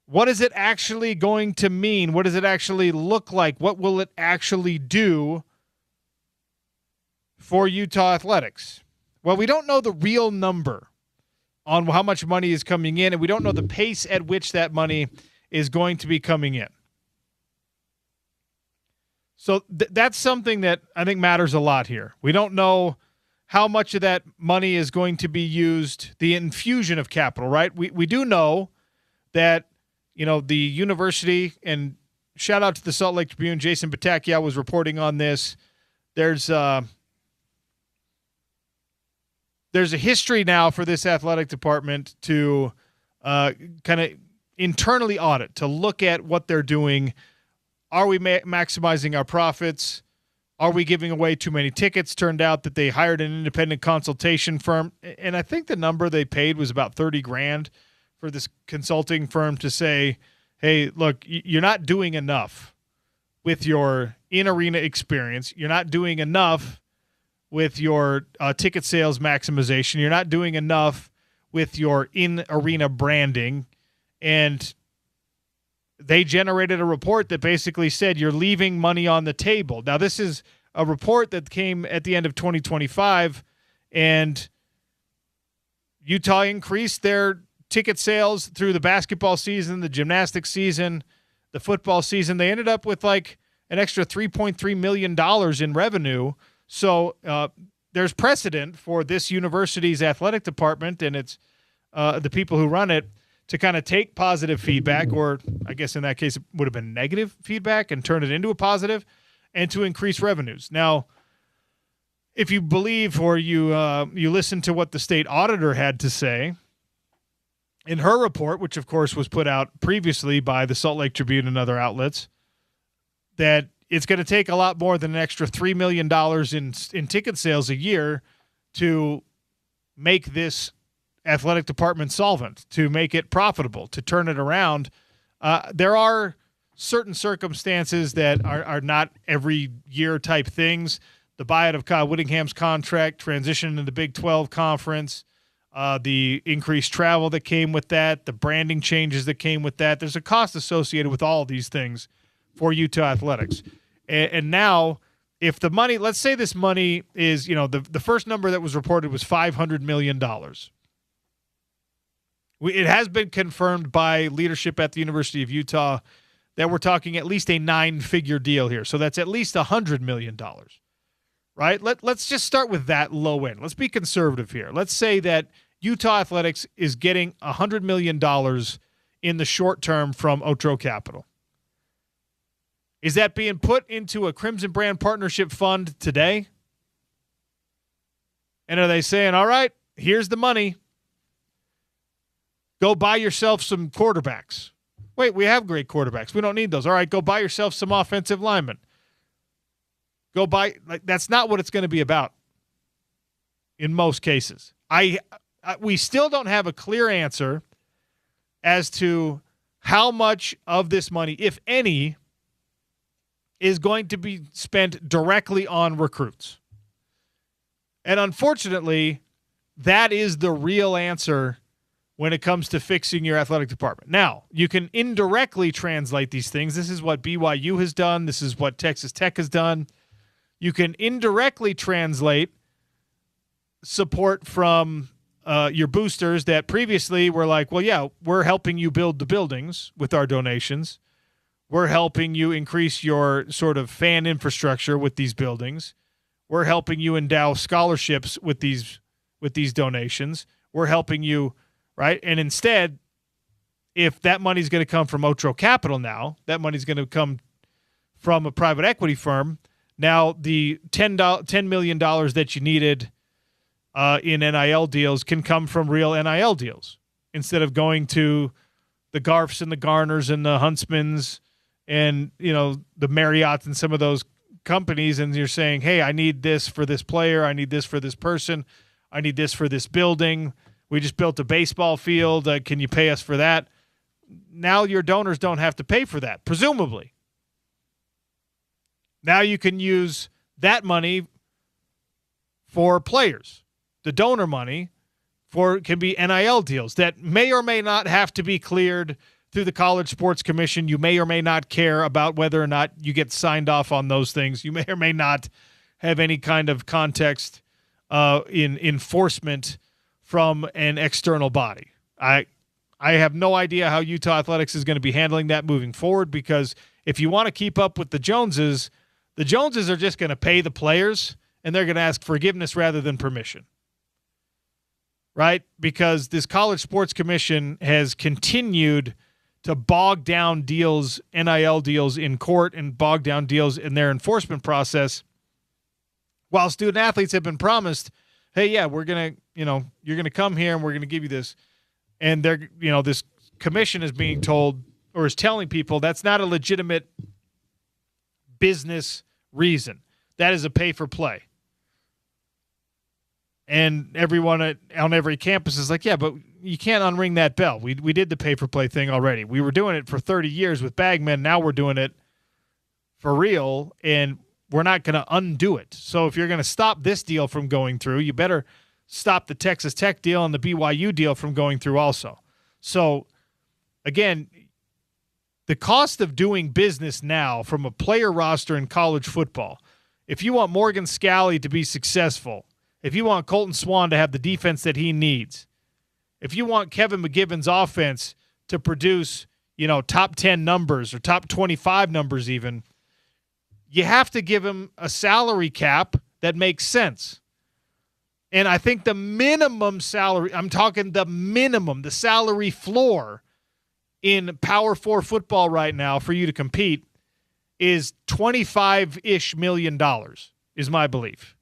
What is it actually going to mean? What does it actually look like? What will it actually do for Utah athletics? Well, we don't know the real number on how much money is coming in, and we don't know the pace at which that money is going to be coming in. So that's something that I think matters a lot here. We don't know how much of that money is going to be used, the infusion of capital, right? We do know that, the university, and shout out to the Salt Lake Tribune, Jason Batakia was reporting on this. There's a history now for this athletic department to kind of internally audit, to look at what they're doing. Are we maximizing our profits? Are we giving away too many tickets? Turned out that they hired an independent consultation firm, and I think the number they paid was about $30,000 for this consulting firm to say, hey, look, you're not doing enough with your in-arena experience. You're not doing enough with your ticket sales maximization. You're not doing enough with your in-arena branding. And they generated a report that basically said you're leaving money on the table. Now, this is a report that came at the end of 2025, and Utah increased their ticket sales through the basketball season, the gymnastics season, the football season. They ended up with like an extra $3.3 million in revenue. So there's precedent for this university's athletic department and its the people who run it to kind of take positive feedback, or I guess in that case it would have been negative feedback, and turn it into a positive, and to increase revenues. Now, if you believe or you listen to what the state auditor had to say in her report, which of course was put out previously by the Salt Lake Tribune and other outlets, that it's going to take a lot more than an extra $3 million in ticket sales a year to make this athletic department solvent, to make it profitable, to turn it around. There are certain circumstances that are not every year type things. The buyout of Kyle Whittingham's contract, transition into the Big 12 conference, the increased travel that came with that, the branding changes that came with that. There's a cost associated with all of these things for Utah athletics. And now if the money, let's say this money is, the first number that was reported was $500 million. It has been confirmed by leadership at the University of Utah that we're talking at least a 9-figure deal here. So that's at least $100 million, right? Let's just start with that low end. Let's be conservative here. Let's say that Utah Athletics is getting $100 million in the short term from Otro Capital. Is that being put into a Crimson Brand Partnership Fund today? And are they saying, all right, here's the money. Go buy yourself some quarterbacks. Wait, we have great quarterbacks. We don't need those. All right, go buy yourself some offensive linemen. Go buy. That's not what it's going to be about in most cases. We still don't have a clear answer as to how much of this money, if any, is going to be spent directly on recruits. And unfortunately, that is the real answer when it comes to fixing your athletic department. Now, you can indirectly translate these things. This is what BYU has done. This is what Texas Tech has done. You can indirectly translate support from your boosters that previously were like, well, yeah, we're helping you build the buildings with our donations. We're helping you increase your sort of fan infrastructure with these buildings. We're helping you endow scholarships with these donations. We're helping you, right? And instead, if that money's going to come from Otro Capital now, that money's going to come from a private equity firm. Now, the $10 million that you needed in NIL deals can come from real NIL deals instead of going to the Garfs and the Garners and the Huntsmans and, the Marriotts and some of those companies, and you're saying, hey, I need this for this player, I need this for this person, I need this for this building. We just built a baseball field. Can you pay us for that? Now your donors don't have to pay for that, presumably. Now you can use that money for players. The donor money can be NIL deals that may or may not have to be cleared through the College Sports Commission. You may or may not care about whether or not you get signed off on those things. You may or may not have any kind of context in enforcement from an external body. I have no idea how Utah Athletics is going to be handling that moving forward, because if you want to keep up with the Joneses are just going to pay the players, and they're going to ask forgiveness rather than permission. Right? Because this College Sports Commission has continued to bog down deals, NIL deals in court, and bog down deals in their enforcement process, while student athletes have been promised, hey, yeah, we're going to, you're going to come here and we're going to give you this. And they're, this commission is being told, or is telling people, that's not a legitimate business reason. That is a pay for play. And everyone on every campus is like, yeah, but you can't unring that bell. We did the pay-for-play thing already. We were doing it for 30 years with Bagmen. Now we're doing it for real, and we're not going to undo it. So if you're going to stop this deal from going through, you better stop the Texas Tech deal and the BYU deal from going through also. So, again, the cost of doing business now from a player roster in college football, if you want Morgan Scalley to be successful, if you want Colton Swan to have the defense that he needs, if you want Kevin McGivern's offense to produce, top 10 numbers or top 25 numbers even, you have to give him a salary cap that makes sense. And I think the minimum salary, I'm talking the minimum, the salary floor in Power 4 football right now for you to compete is $25-ish million, is my belief.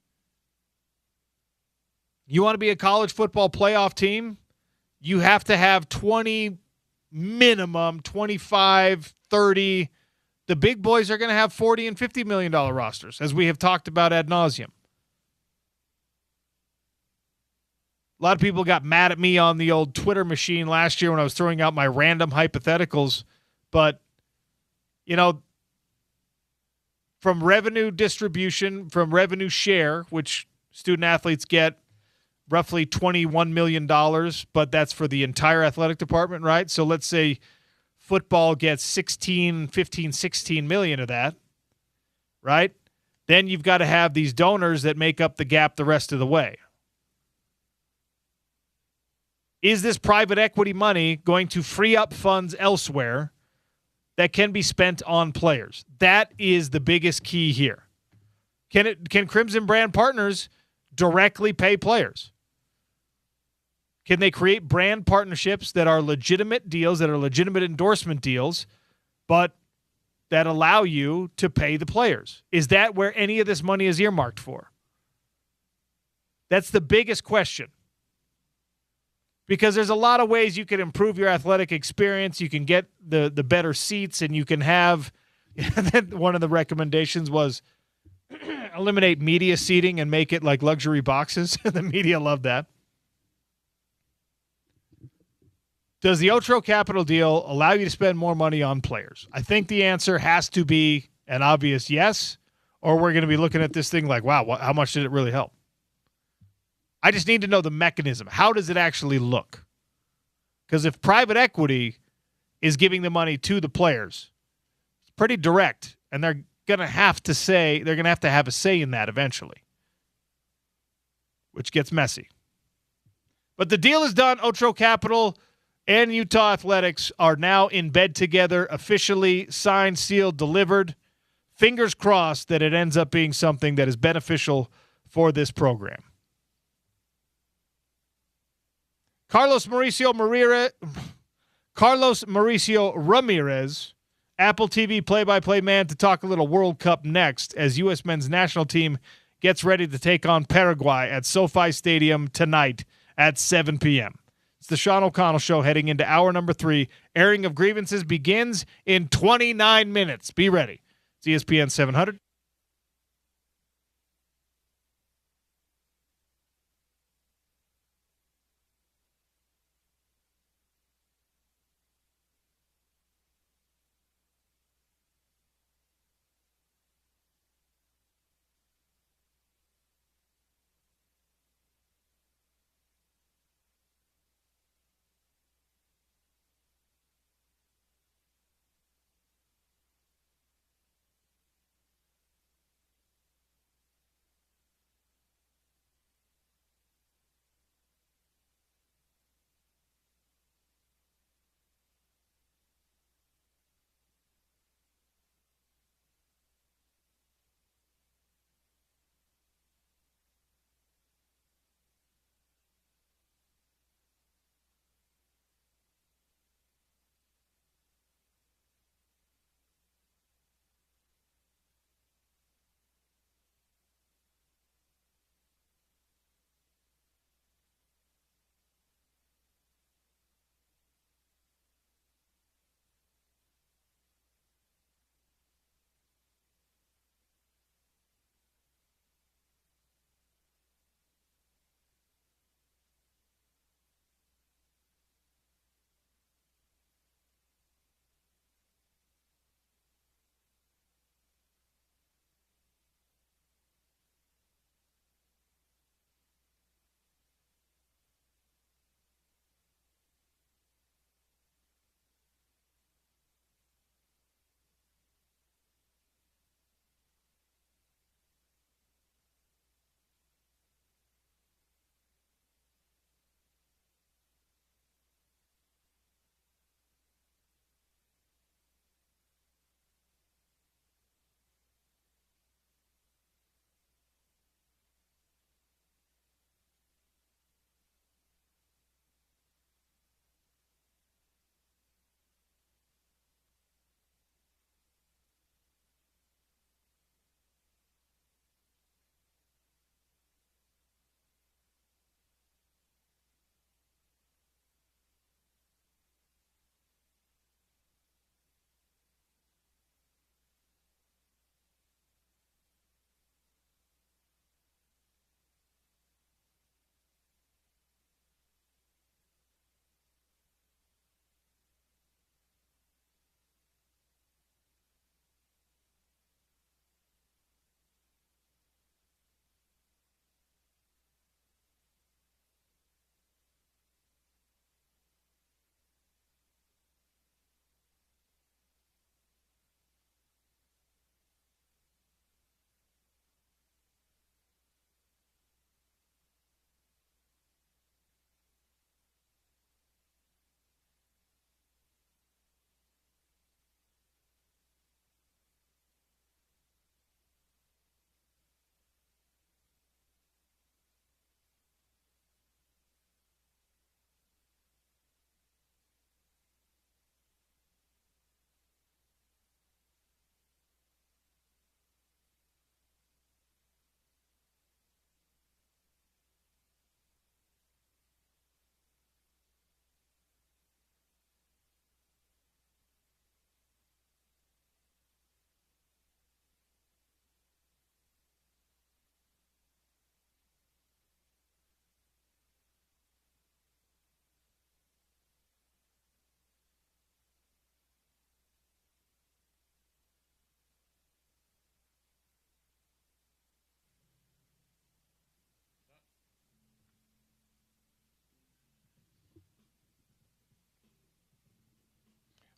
You want to be a college football playoff team, you have to have 20 minimum, 25, 30. The big boys are going to have $40 and $50 million rosters, as we have talked about ad nauseum. A lot of people got mad at me on the old Twitter machine last year when I was throwing out my random hypotheticals. But, from revenue distribution, from revenue share, which student athletes get roughly $21 million, but that's for the entire athletic department, right? So let's say football gets 16 million of that, right? then you've got to have these donors that make up the gap the rest of the way. Is this private equity money going to free up funds elsewhere that can be spent on players? That is the biggest key here. Can Crimson Brand Partners directly pay players? Can they create brand partnerships that are legitimate deals, that are legitimate endorsement deals, but that allow you to pay the players? Is that where any of this money is earmarked for? That's the biggest question. Because there's a lot of ways you can improve your athletic experience. You can get the better seats, and you can have one of the recommendations was eliminate media seating and make it like luxury boxes. The media loved that. Does the Otro Capital deal allow you to spend more money on players? I think the answer has to be an obvious yes, or we're going to be looking at this thing like, wow, how much did it really help? I just need to know the mechanism. How does it actually look? Because if private equity is giving the money to the players, it's pretty direct, and they're going to have to have a say in that eventually, which gets messy. But the deal is done. Otro Capital and Utah Athletics are now in bed together, officially signed, sealed, delivered. Fingers crossed that it ends up being something that is beneficial for this program. Carlos Mauricio Ramirez, Apple TV play-by-play man, to talk a little World Cup next as U.S. men's national team gets ready to take on Paraguay at SoFi Stadium tonight at 7 p.m. It's the Sean O'Connell Show heading into hour number 3. Airing of grievances begins in 29 minutes. Be ready. It's ESPN 700.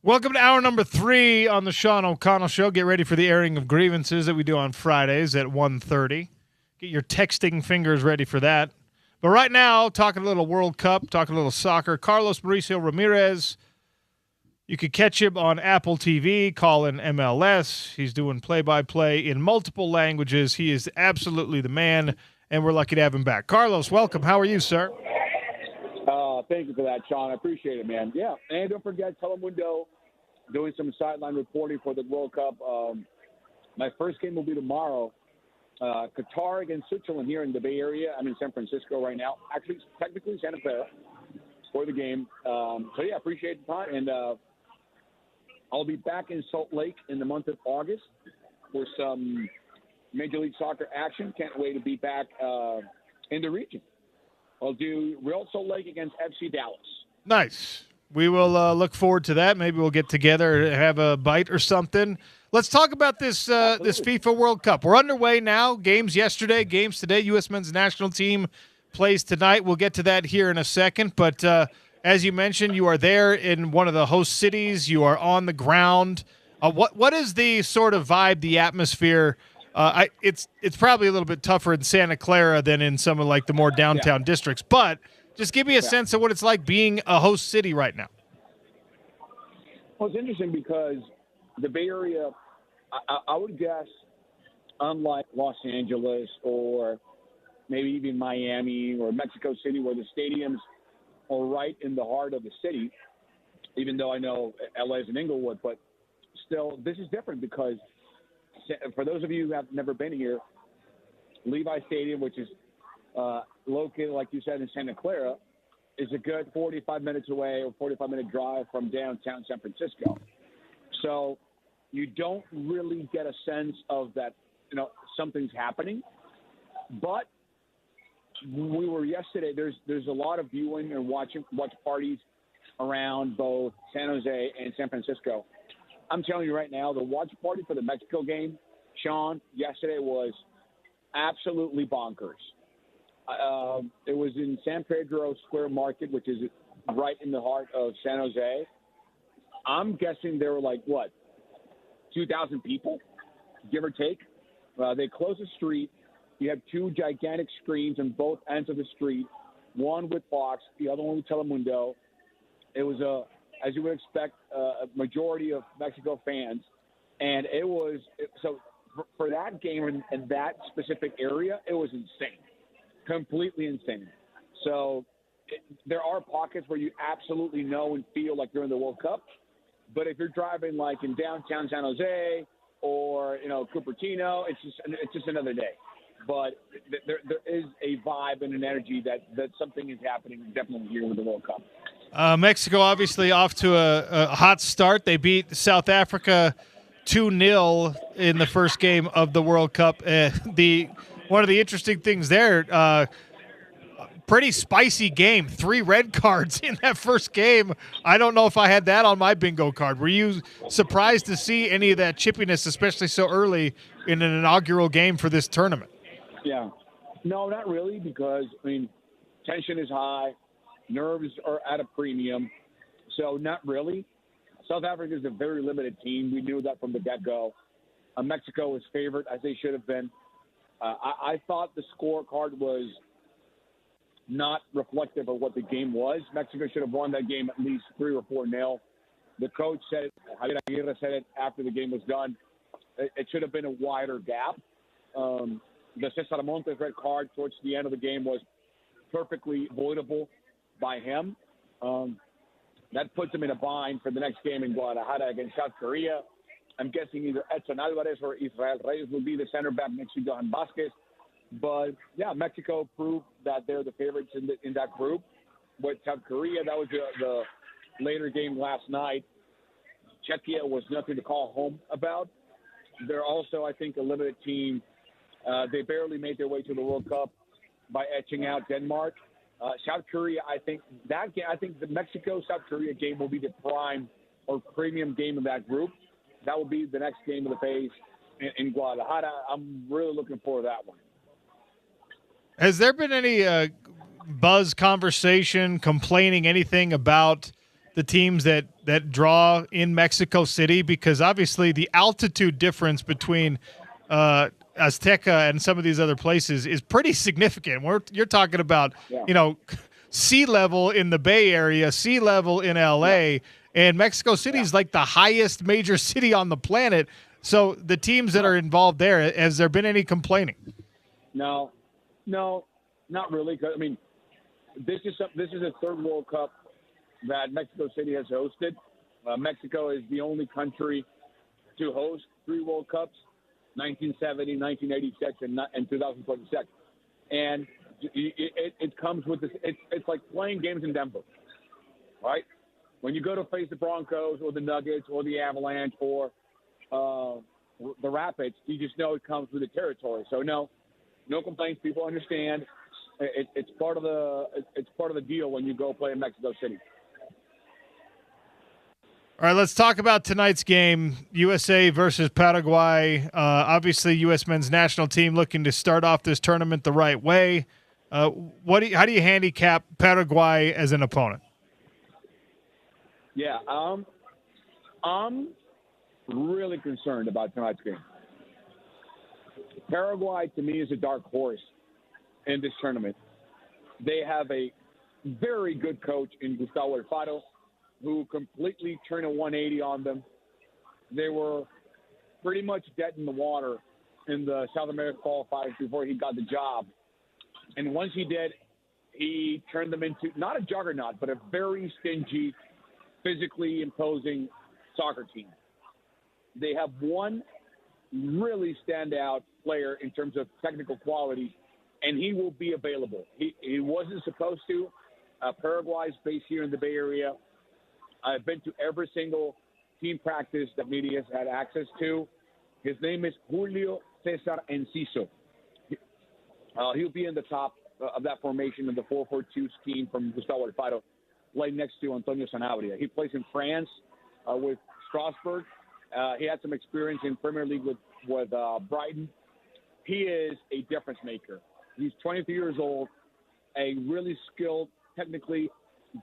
Welcome to hour number 3 on the Sean O'Connell Show. Get ready for the airing of grievances that we do on Fridays at 1:30. Get your texting fingers ready for that. But right now, talking a little World Cup, talking a little soccer. Carlos Mauricio Ramirez, you could catch him on Apple TV, call in MLS. He's doing play-by-play in multiple languages. He is absolutely the man, and we're lucky to have him back. Carlos, welcome. How are you, sir? Thank you for that, Sean. I appreciate it, man. Yeah, and don't forget Telemundo doing some sideline reporting for the World Cup. My first game will be tomorrow. Qatar against Switzerland here in the Bay Area. I'm in San Francisco right now. Actually, technically Santa Clara for the game. So, yeah, appreciate the time. And I'll be back in Salt Lake in the month of August for some Major League Soccer action. Can't wait to be back in the region. I'll do Real Salt Lake against FC Dallas. Nice. We will look forward to that. Maybe we'll get together and have a bite or something. Let's talk about this this FIFA World Cup. We're underway now. Games yesterday, games today. U.S. men's national team plays tonight. We'll get to that here in a second. But as you mentioned, you are there in one of the host cities. You are on the ground. What is the sort of vibe, the atmosphere? It's probably a little bit tougher in Santa Clara than in some of like the more downtown districts. But just give me a sense of what it's like being a host city right now. Well, it's interesting because the Bay Area, I would guess, unlike Los Angeles or maybe even Miami or Mexico City, where the stadiums are right in the heart of the city, even though I know LA is in Inglewood, but still, this is different because for those of you who have never been here, Levi Stadium, which is located, like you said, in Santa Clara, is a good 45 minutes away or 45-minute drive from downtown San Francisco. So you don't really get a sense of that, something's happening. But we were yesterday, there's a lot of viewing and watch parties around both San Jose and San Francisco. I'm telling you right now, the watch party for the Mexico game, Sean, yesterday was absolutely bonkers. It was in San Pedro Square Market, which is right in the heart of San Jose. I'm guessing there were 2,000 people, give or take. They closed the street. You have 2 gigantic screens on both ends of the street, one with Fox, the other one with Telemundo. It was as you would expect, a majority of Mexico fans. And it was so for that game in that specific area, it was insane, completely insane. So there are pockets where you absolutely know and feel like you're in the World Cup. But if you're driving like in downtown San Jose or, Cupertino, it's just another day. But there is a vibe and an energy that something is happening definitely here with the World Cup. Mexico obviously off to a hot start. They beat South Africa 2-0 in the first game of the World Cup. One of the interesting things there, pretty spicy game. 3 red cards in that first game. I don't know if I had that on my bingo card. Were you surprised to see any of that chippiness, especially so early in an inaugural game for this tournament? Yeah. No, not really, because, tension is high. Nerves are at a premium. So not really. South Africa is a very limited team. We knew that from the get-go. Mexico was favored, as they should have been. I thought the scorecard was not reflective of what the game was. Mexico should have won that game at least 3 or 4-0. The coach said it, Javier Aguirre said it after the game was done. It should have been a wider gap. The Cesar Montes red card towards the end of the game was perfectly avoidable by him. That puts him in a bind for the next game in Guadalajara against South Korea. I'm guessing either Edson Alvarez or Israel Reyes will be the center back next to Johan Vasquez. But, yeah, Mexico proved that they're the favorites in that group. With South Korea, that was the later game last night. Czechia was nothing to call home about. They're also, I think, a limited team. They barely made their way to the World Cup by etching out Denmark. South Korea, I think the Mexico-South Korea game will be the prime or premium game of that group. That will be the next game of the phase in Guadalajara. I'm really looking forward to that one. Has there been any buzz conversation complaining anything about the teams that draw in Mexico City? Because obviously the altitude difference between Azteca and some of these other places is pretty significant. You're talking about, sea level in the Bay Area, sea level in LA, and Mexico City is like the highest major city on the planet. So the teams that are involved there, has there been any complaining? No, not really. 'Cause, I mean, this is a third World Cup that Mexico City has hosted. Mexico is the only country to host 3 World Cups: 1970, 1986, and 2026. And it comes with this. It's like playing games in Denver, right? When you go to face the Broncos or the Nuggets or the Avalanche or the Rapids, you just know it comes with the territory. So no complaints. People understand. It's part of the deal when you go play in Mexico City. All right, let's talk about tonight's game, USA versus Paraguay. Obviously, U.S. men's national team looking to start off this tournament the right way. How do you handicap Paraguay as an opponent? Yeah, I'm really concerned about tonight's game. Paraguay, to me, is a dark horse in this tournament. They have a very good coach in Gustavo Alfaro, who completely turned a 180 on them. They were pretty much dead in the water in the South American qualifiers before he got the job. And once he did, he turned them into not a juggernaut, but a very stingy, physically imposing soccer team. They have one really standout player in terms of technical quality, and he will be available. He wasn't supposed to. Paraguay's based here in the Bay Area. I've been to every single team practice that media has had access to. His name is Julio Cesar Enciso. He'll be in the top of that formation in the 4-4-2 scheme from Gustavo Alfaro, playing next to Antonio Sanabria. He plays in France with Strasbourg. He had some experience in Premier League with Brighton. He is a difference maker. He's 23 years old, a really skilled, technically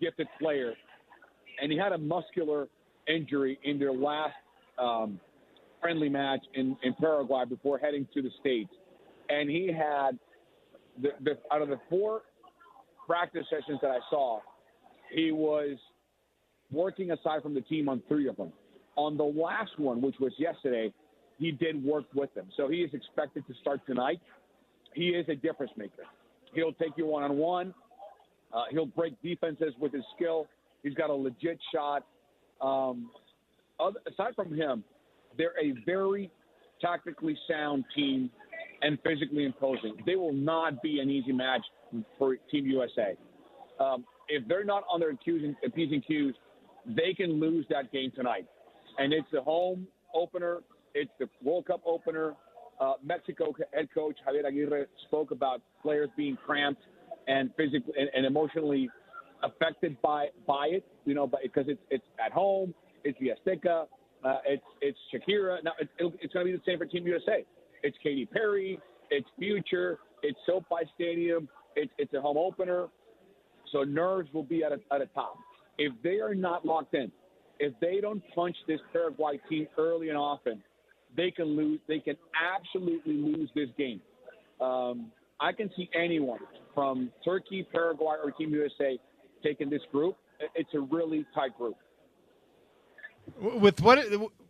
gifted player. And he had a muscular injury in their last friendly match in Paraguay before heading to the States. And he had, out of the 4 practice sessions that I saw, he was working aside from the team on 3 of them. On the last one, which was yesterday, he did work with them. So he is expected to start tonight. He is a difference maker. He'll take you one-on-one. He'll break defenses with his skill. He's got a legit shot. Aside from him, they're a very tactically sound team and physically imposing. They will not be an easy match for Team USA. If they're not on their P's and Q's, they can lose that game tonight. And it's the home opener. It's the World Cup opener. Mexico head coach Javier Aguirre spoke about players being cramped and physically and emotionally affected by it, because it's at home, it's the Azteca, it's Shakira. Now it's going to be the same for Team USA. It's Katy Perry, it's Future, it's SoFi Stadium, it's a home opener, so nerves will be at a top. If they are not locked in, if they don't punch this Paraguay team early and often, they can lose. They can absolutely lose this game. I can see anyone from Turkey, Paraguay, or Team USA taking this group. It's a really tight group. With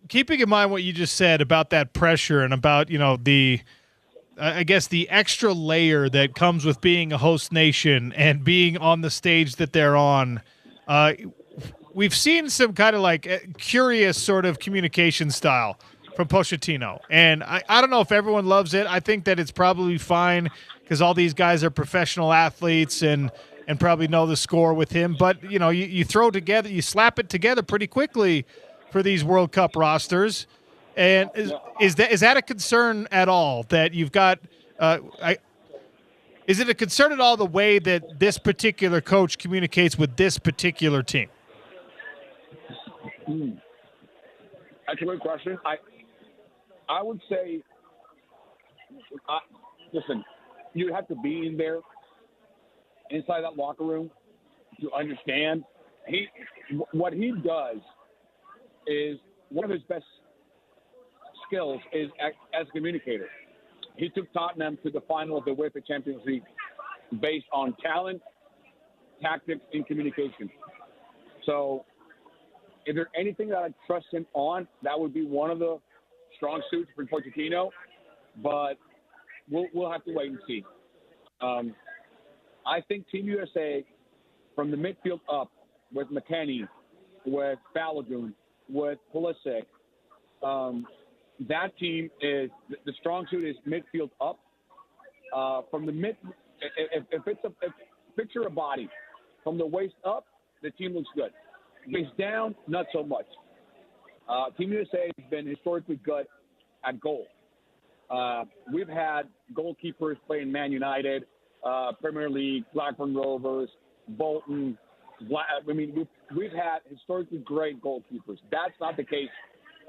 keeping in mind what you just said about that pressure and about the extra layer that comes with being a host nation and being on the stage that they're on, we've seen some kind of curious sort of communication style from Pochettino, and I don't know if everyone loves it. I think that it's probably fine because all these guys are professional athletes and probably know the score with him. But you throw together, you slap it together pretty quickly for these World Cup rosters. And is that a concern at all that you've got? Is it a concern at all the way that this particular coach communicates with this particular team? That's a good question. I would say, listen, you have to be in there, inside that locker room, to understand what he does is one of his best skills is as a communicator. He took Tottenham to the final of the UEFA Champions League based on talent, tactics, and communication. So if there's anything that I trust him on, that would be one of the strong suits for Pochettino. But we'll have to wait and see. I think Team USA, from the midfield up, with McKennie, with Balogun, with Pulisic, that team is the strong suit is midfield up. From the mid, if picture a body, from the waist up, the team looks good. Waist down, not so much. Team USA has been historically good at goal. We've had goalkeepers play in Man United, Premier League, Blackburn Rovers, Bolton. We've had historically great goalkeepers. That's not the case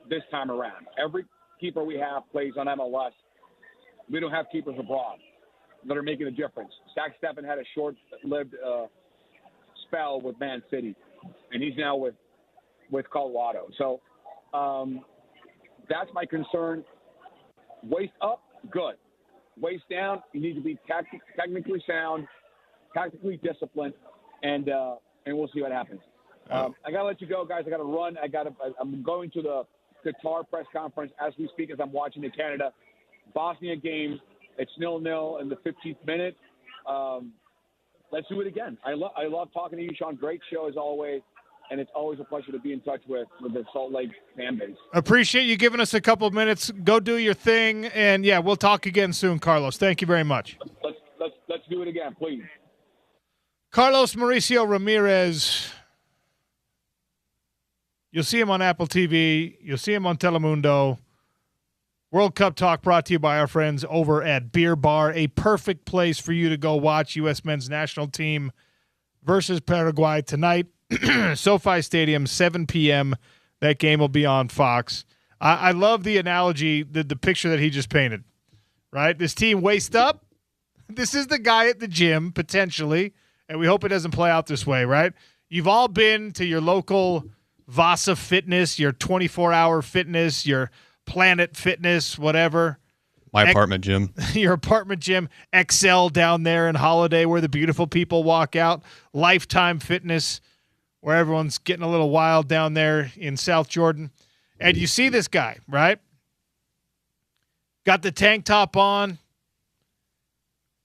this time around. Every keeper we have plays on MLS. We don't have keepers abroad that are making a difference. Zach Steffen had a short-lived spell with Man City, and he's now with Colorado. So that's my concern. Waist up, good. Waist down, you need to be technically sound, tactically disciplined, and we'll see what happens. I gotta let you go, guys. I gotta run. I'm going to the Qatar press conference as we speak, as I'm watching the Canada Bosnia game. It's 0-0 in the 15th minute. Let's do it again. I love talking to you, Sean. Great show as always. And it's always a pleasure to be in touch with the Salt Lake fan base. Appreciate you giving us a couple of minutes. Go do your thing, and yeah, we'll talk again soon, Carlos. Thank you very much. Let's do it again, please. Carlos Mauricio Ramirez. You'll see him on Apple TV. You'll see him on Telemundo. World Cup Talk brought to you by our friends over at Beer Bar, a perfect place for you to go watch U.S. men's national team versus Paraguay tonight. SoFi Stadium, 7 p.m. That game will be on Fox. I love the analogy, the picture that he just painted, right? This team waist up. This is the guy at the gym, potentially, and we hope it doesn't play out this way, right? You've all been to your local Vasa Fitness, your 24-hour fitness, your Planet Fitness, whatever. My apartment gym. Your apartment gym. Excel down there in Holiday where the beautiful people walk out. Lifetime Fitness, where everyone's getting a little wild down there in South Jordan. And you see this guy, right? Got the tank top on,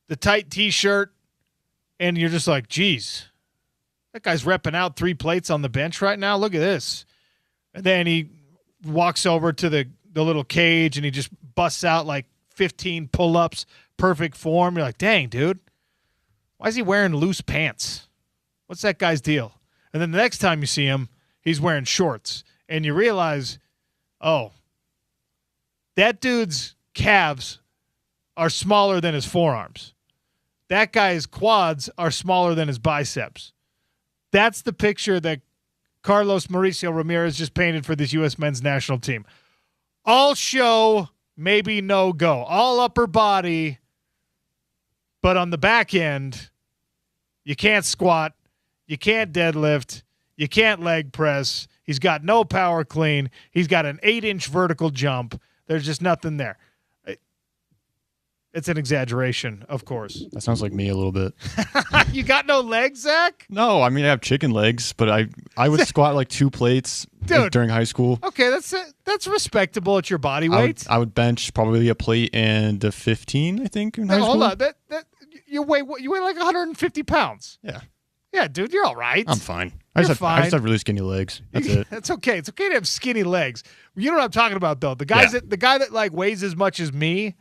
the tight T-shirt, and you're just like, geez, that guy's repping out 3 plates on the bench right now. Look at this. And then he walks over to the little cage, and he just busts out like 15 pull-ups, perfect form. You're like, dang, dude, why is he wearing loose pants? What's that guy's deal? And then the next time you see him, he's wearing shorts. And you realize, oh, that dude's calves are smaller than his forearms. That guy's quads are smaller than his biceps. That's the picture that Carlos Mauricio Ramirez just painted for this U.S. men's national team. All show, maybe no go. All upper body, but on the back end, you can't squat. You can't deadlift. You can't leg press. He's got no power clean. He's got an 8-inch vertical jump. There's just nothing there. It's an exaggeration, of course. That sounds like me a little bit. You got no legs, Zach? No, I mean, I have chicken legs, but I would squat like 2 plates during high school. Okay, that's respectable at your body weight. I would bench probably a plate and a 15, I think, in high school. Hold on. That you weigh like 150 pounds. Yeah. Yeah, dude, you're all right. I'm fine. I just have really skinny legs. That's it. That's okay. It's okay to have skinny legs. You know what I'm talking about, though. The guy that like weighs as much as me,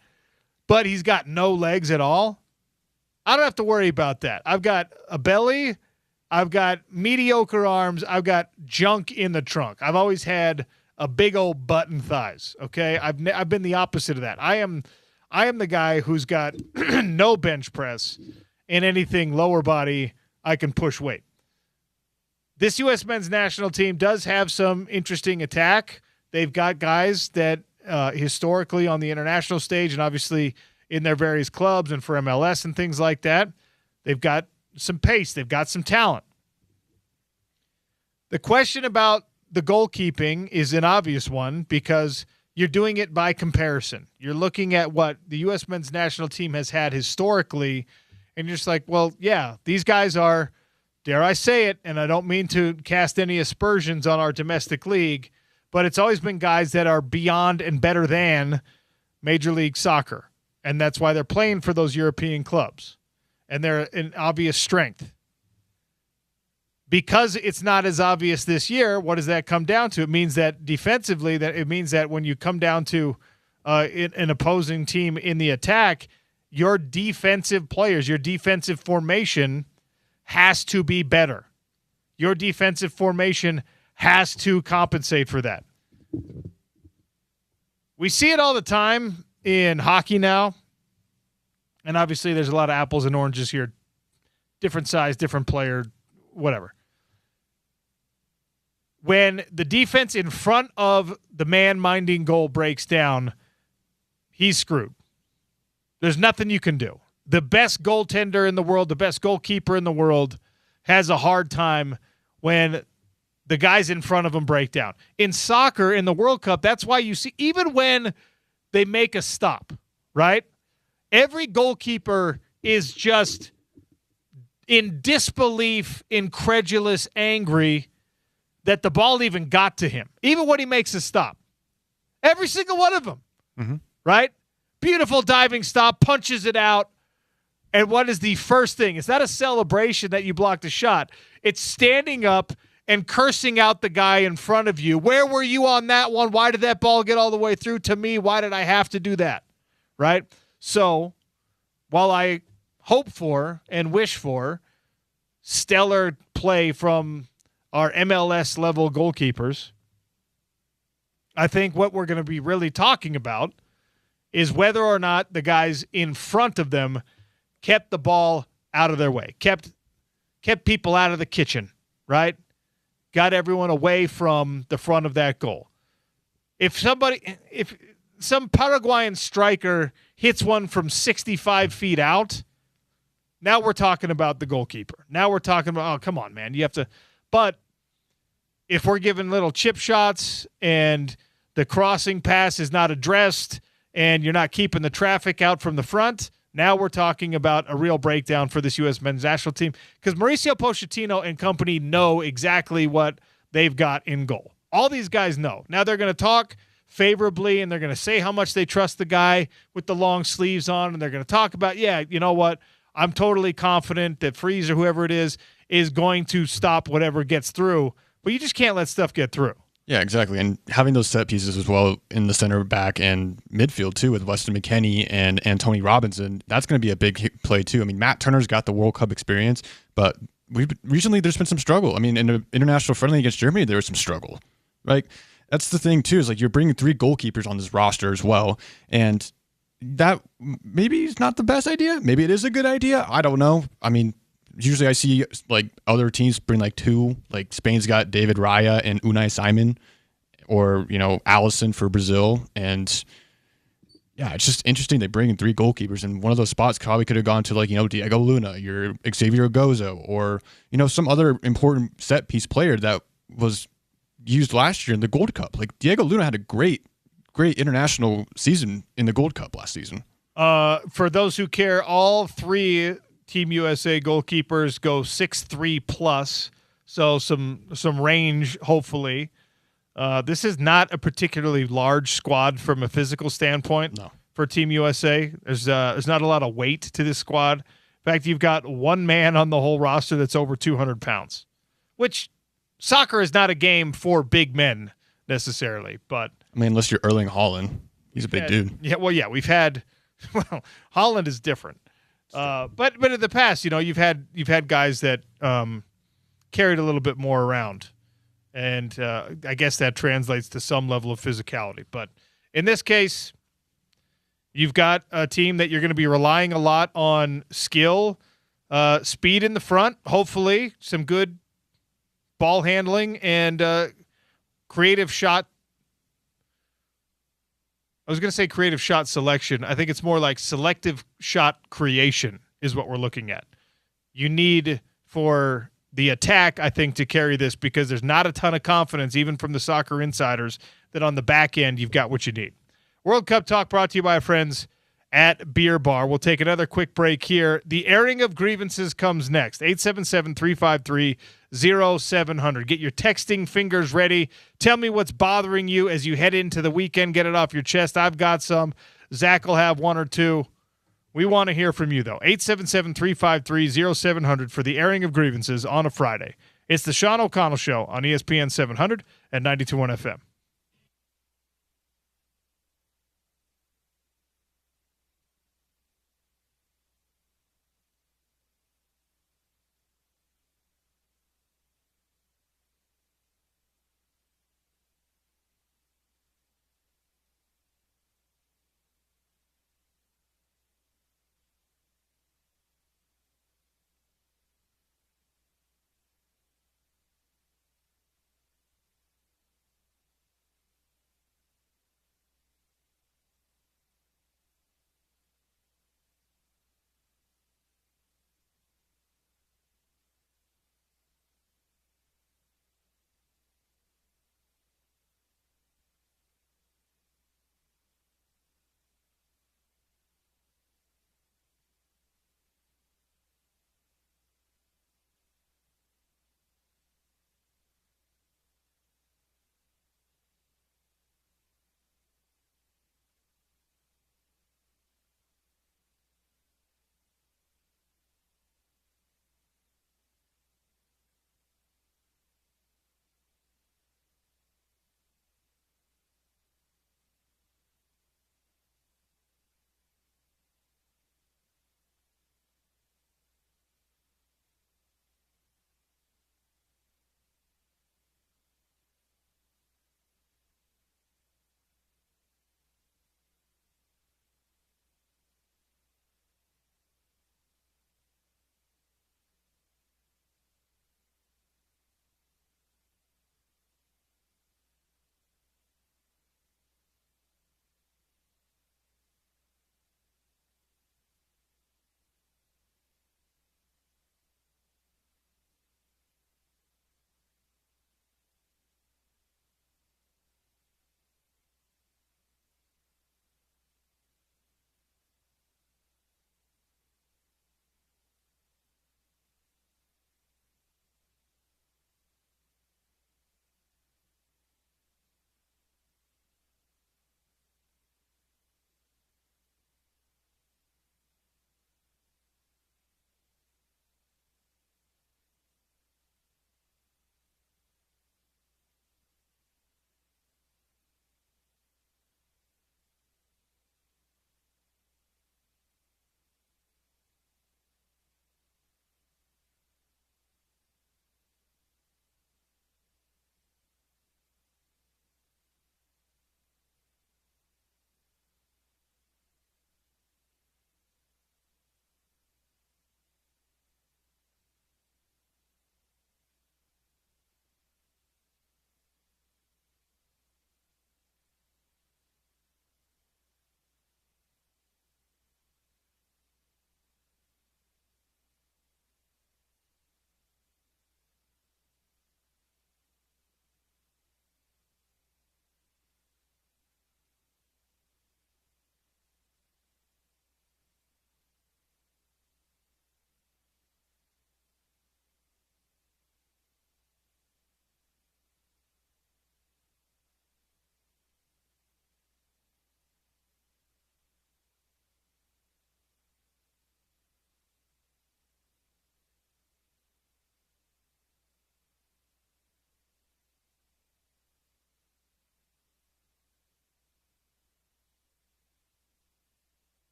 but he's got no legs at all. I don't have to worry about that. I've got a belly. I've got mediocre arms. I've got junk in the trunk. I've always had a big old butt and thighs. Okay, I've been the opposite of that. I am the guy who's got no bench press and anything lower body I can push weight. This U.S. men's national team does have some interesting attack. They've got guys that historically on the international stage and obviously in their various clubs and for MLS and things like that, they've got some pace. They've got some talent. The question about the goalkeeping is an obvious one because you're doing it by comparison. You're looking at what the U.S. men's national team has had historically, and you're just like, well, yeah, these guys are, dare I say it, and I don't mean to cast any aspersions on our domestic league, but it's always been guys that are beyond and better than Major League Soccer, and that's why they're playing for those European clubs, and they're an obvious strength. Because it's not as obvious this year, what does that come down to? It means that defensively, it means that when you come down to an opposing team in the attack, your defensive players, your defensive formation has to be better. Your defensive formation has to compensate for that. We see it all the time in hockey now, and obviously there's a lot of apples and oranges here. Different size, different player, whatever. When the defense in front of the man minding goal breaks down, he's screwed. There's nothing you can do. The best goaltender in the world, the best goalkeeper in the world has a hard time when the guys in front of him break down. In soccer, in the World Cup, that's why you see, even when they make a stop, right? Every goalkeeper is just in disbelief, incredulous, angry that the ball even got to him, even when he makes a stop. Every single one of them, right? Beautiful diving stop, punches it out. And what is the first thing? It's not a celebration that you blocked a shot. It's standing up and cursing out the guy in front of you. Where were you on that one? Why did that ball get all the way through to me? Why did I have to do that? Right? So while I hope for and wish for stellar play from our MLS level goalkeepers, I think what we're going to be really talking about is whether or not the guys in front of them kept the ball out of their way, kept people out of the kitchen, right? Got everyone away from the front of that goal. If some Paraguayan striker hits one from 65 feet out, now we're talking about the goalkeeper. Now we're talking about, oh, come on, man. You have to, but if we're giving little chip shots and the crossing pass is not addressed and you're not keeping the traffic out from the front, now we're talking about a real breakdown for this U.S. men's national team because Mauricio Pochettino and company know exactly what they've got in goal. All these guys know. Now they're going to talk favorably and they're going to say how much they trust the guy with the long sleeves on, and they're going to talk about, yeah, you know what, I'm totally confident that Freeze or whoever it is going to stop whatever gets through. But you just can't let stuff get through. Yeah, exactly. And having those set pieces as well in the center back and midfield too with Weston McKennie and Tony Robinson, that's going to be a big play too. I mean, Matt Turner's got the World Cup experience, but recently there's been some struggle. I mean, in the international friendly against Germany, there was some struggle. Right? That's the thing too, is like you're bringing 3 goalkeepers on this roster as well. And that maybe is not the best idea. Maybe it is a good idea. I don't know. I mean, usually I see like other teams bring like 2, like Spain's got David Raya and Unai Simon, or, you know, Allison for Brazil. And yeah, it's just interesting. They bring in 3 goalkeepers, and one of those spots probably could have gone to like, you know, Diego Luna, your Xavier Gozo, or, you know, some other important set piece player that was used last year in the Gold Cup. Like Diego Luna had a great international season in the Gold Cup last season. For those who care, all 3 Team USA goalkeepers go 6'3 plus, so some range, hopefully. This is not a particularly large squad from a physical standpoint. No. For Team USA. There's not a lot of weight to this squad. In fact, you've got one man on the whole roster that's over 200 pounds, which soccer is not a game for big men necessarily. But I mean, unless you're Erling Haaland. He's a big dude. Yeah, well, yeah, we've had – well, Haaland is different. But in the past, you know, you've had guys that carried a little bit more around, and I guess that translates to some level of physicality. But in this case, you've got a team that you're going to be relying a lot on skill, speed in the front, hopefully some good ball handling and creative shot. I was going to say creative shot selection. I think it's more like selective shot creation is what we're looking at. You need for the attack, I think, to carry this because there's not a ton of confidence, even from the soccer insiders, that on the back end you've got what you need. World Cup Talk brought to you by our friends at Beer Bar. We'll take another quick break here. The airing of grievances comes next. 877-353-0700. Get your texting fingers ready. Tell me what's bothering you as you head into the weekend. Get it off your chest. I've got some. Zach will have one or two. We want to hear from you, though. 877-353-0700 for the airing of grievances on a Friday. It's the Sean O'Connell Show on ESPN 700 and 92.1 FM.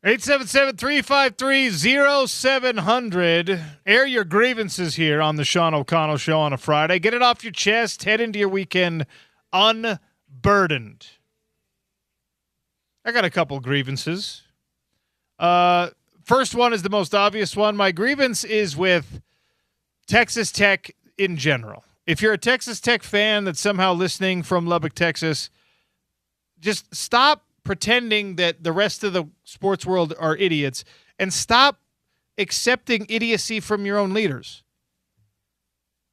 877-353-0700. Air your grievances here on the Sean O'Connell Show on a Friday. Get it off your chest. Head into your weekend unburdened. I got a couple grievances. First one is the most obvious one. My grievance is with Texas Tech in general. If you're a Texas Tech fan that's somehow listening from Lubbock, Texas, just stop pretending that the rest of the sports world are idiots and stop accepting idiocy from your own leaders.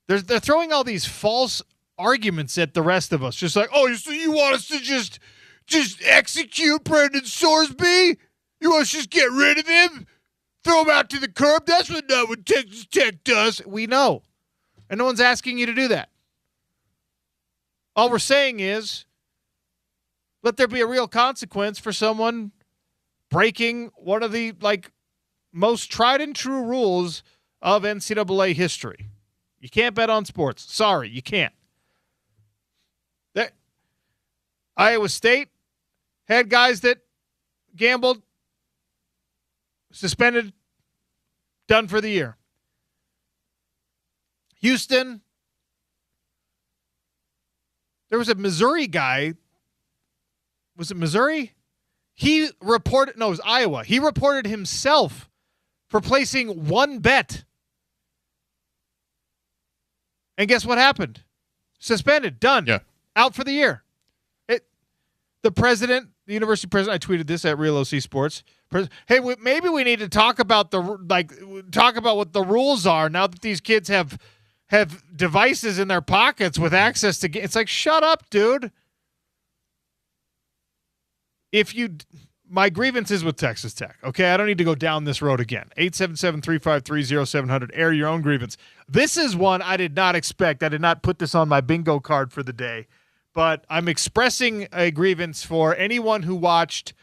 They're throwing all these false arguments at the rest of us. Just like, oh, so you want us to just execute Brendan Sorsby? You want us to just get rid of him? Throw him out to the curb? That's not what Texas Tech does. We know. And no one's asking you to do that. All we're saying is, let there be a real consequence for someone breaking one of the most tried and true rules of NCAA history. You can't bet on sports. Sorry, you can't. Iowa State had guys that gambled, suspended, done for the year. Houston, there was a Missouri guy. Was it Missouri? It was Iowa. He reported himself for placing one bet. And guess what happened? Suspended. Done. Yeah. Out for the year. The president, the university president, I tweeted this at Real OC Sports. Hey, maybe we need to talk about what the rules are now that these kids have devices in their pockets with access to. It's like, shut up, dude. My grievance is with Texas Tech, okay? I don't need to go down this road again. 877-353-0700. Air your own grievance. This is one I did not expect. I did not put this on my bingo card for the day, but I'm expressing a grievance for anyone who watched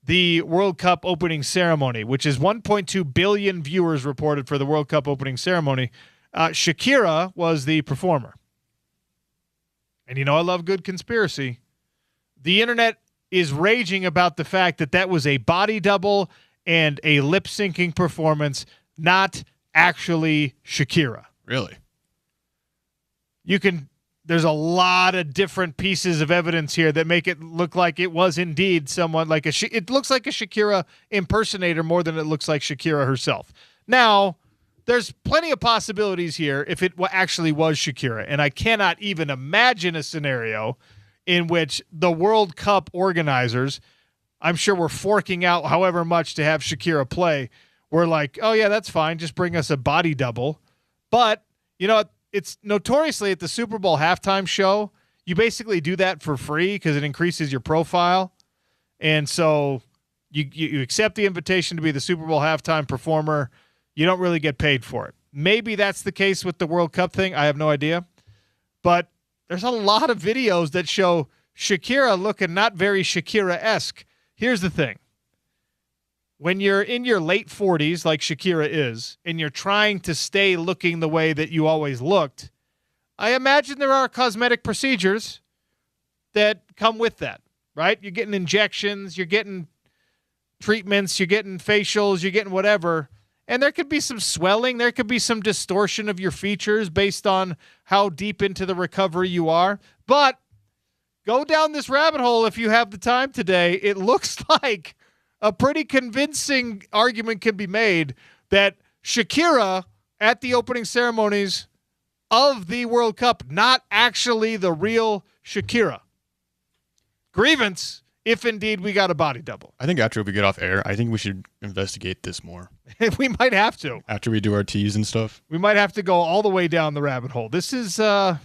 the World Cup opening ceremony, which is 1.2 billion viewers reported for the World Cup opening ceremony. Shakira was the performer. And I love good conspiracy. The internet is raging about the fact that was a body double and a lip-syncing performance, not actually Shakira. Really? There's a lot of different pieces of evidence here that make it look like it was indeed someone it looks like a Shakira impersonator more than it looks like Shakira herself. Now, there's plenty of possibilities here if it actually was Shakira, and I cannot even imagine a scenario in which the World Cup organizers, I'm sure we're forking out however much to have Shakira play. We're like, oh, yeah, that's fine. Just bring us a body double. But, it's notoriously at the Super Bowl halftime show, you basically do that for free because it increases your profile. And so you accept the invitation to be the Super Bowl halftime performer. You don't really get paid for it. Maybe that's the case with the World Cup thing. I have no idea. But there's a lot of videos that show Shakira looking not very Shakira-esque. Here's the thing. When you're in your late 40s, like Shakira is, and you're trying to stay looking the way that you always looked, I imagine there are cosmetic procedures that come with that, right? You're getting injections, you're getting treatments, you're getting facials, you're getting whatever. And there could be some swelling. There could be some distortion of your features based on how deep into the recovery you are. But go down this rabbit hole if you have the time today. It looks like a pretty convincing argument can be made that Shakira at the opening ceremonies of the World Cup, not actually the real Shakira. Grievance, if indeed we got a body double. I think after we get off air, I think we should investigate this more. We might have to. After we do our teas and stuff. We might have to go all the way down the rabbit hole. This is a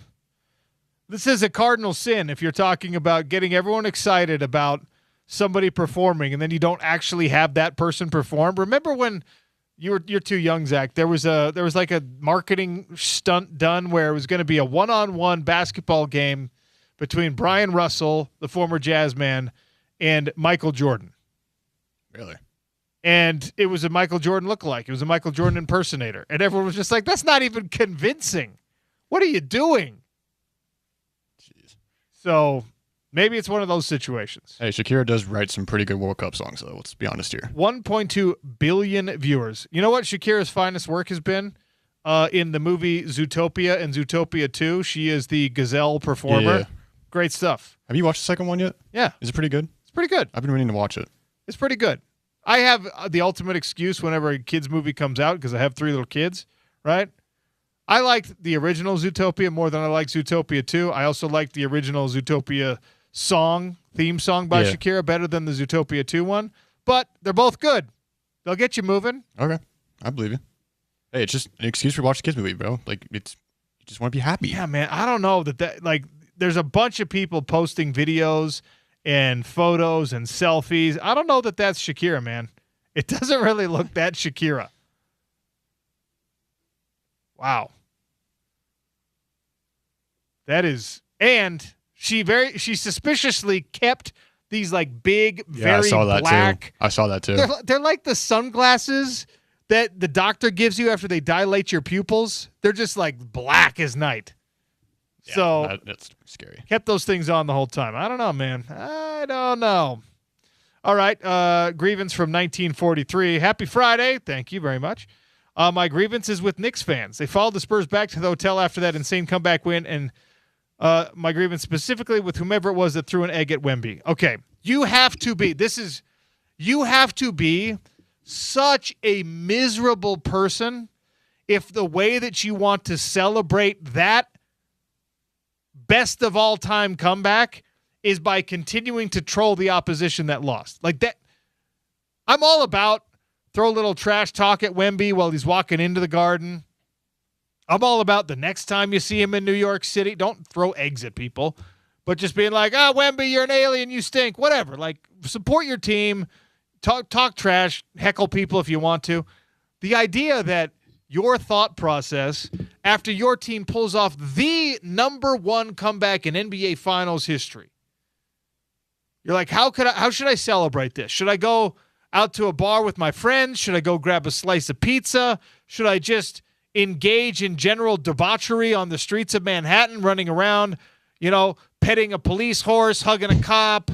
cardinal sin if you're talking about getting everyone excited about somebody performing and then you don't actually have that person perform. Remember when you're too young, Zach, there was like a marketing stunt done where it was going to be a one-on-one basketball game between Brian Russell, the former Jazz man, and Michael Jordan. Really? And it was a Michael Jordan lookalike. It was a Michael Jordan impersonator. And everyone was just like, that's not even convincing. What are you doing? Jeez. So Maybe it's one of those situations. Hey, Shakira does write some pretty good World Cup songs, though. Let's be honest here. 1.2 billion viewers. You know what Shakira's finest work has been? In the movie Zootopia and Zootopia 2. She is the gazelle performer. Yeah. Great stuff. Have you watched the second one yet? Yeah. Is it pretty good? It's pretty good. I've been meaning to watch it. It's pretty good. I have the ultimate excuse whenever a kid's movie comes out because I have 3 little kids, right? I liked the original Zootopia more than I like Zootopia 2. I also like the original Zootopia theme song by Shakira better than the Zootopia 2 one. But they're both good. They'll get you moving. Okay. I believe you. Hey, it's just an excuse for watching a kids movie, bro. Like, you just want to be happy. Yeah, man. I don't know that like, there's a bunch of people posting videos and photos and selfies. I don't know that that's Shakira, man. It doesn't really look that Shakira. Wow. That is, and she suspiciously kept these like big, very I saw that black. too. I saw that too. They're like the sunglasses that the doctor gives you after they dilate your pupils. They're just like black as night. Yeah, so that's scary. Kept those things on the whole time. I don't know, man. I don't know. All right. Grievance from 1943. Happy Friday. Thank you very much. My grievance is with Knicks fans. They followed the Spurs back to the hotel after that insane comeback win, and my grievance specifically with whomever it was that threw an egg at Wemby. Okay. You have to be such a miserable person if the way that you want to celebrate that best of all time comeback is by continuing to troll the opposition that lost. Like that, I'm all about throw a little trash talk at Wemby while he's walking into the Garden. I'm all about the next time you see him in New York City, don't throw eggs at people, but just being like, Wemby, you're an alien, you stink, whatever. Like, support your team, talk trash, heckle people if you want to. The idea that your thought process after your team pulls off the number 1 comeback in NBA Finals history, you're like, how should I celebrate this? Should I go out to a bar with my friends? Should I go grab a slice of pizza? Should I just engage in general debauchery on the streets of Manhattan, running around, petting a police horse, hugging a cop,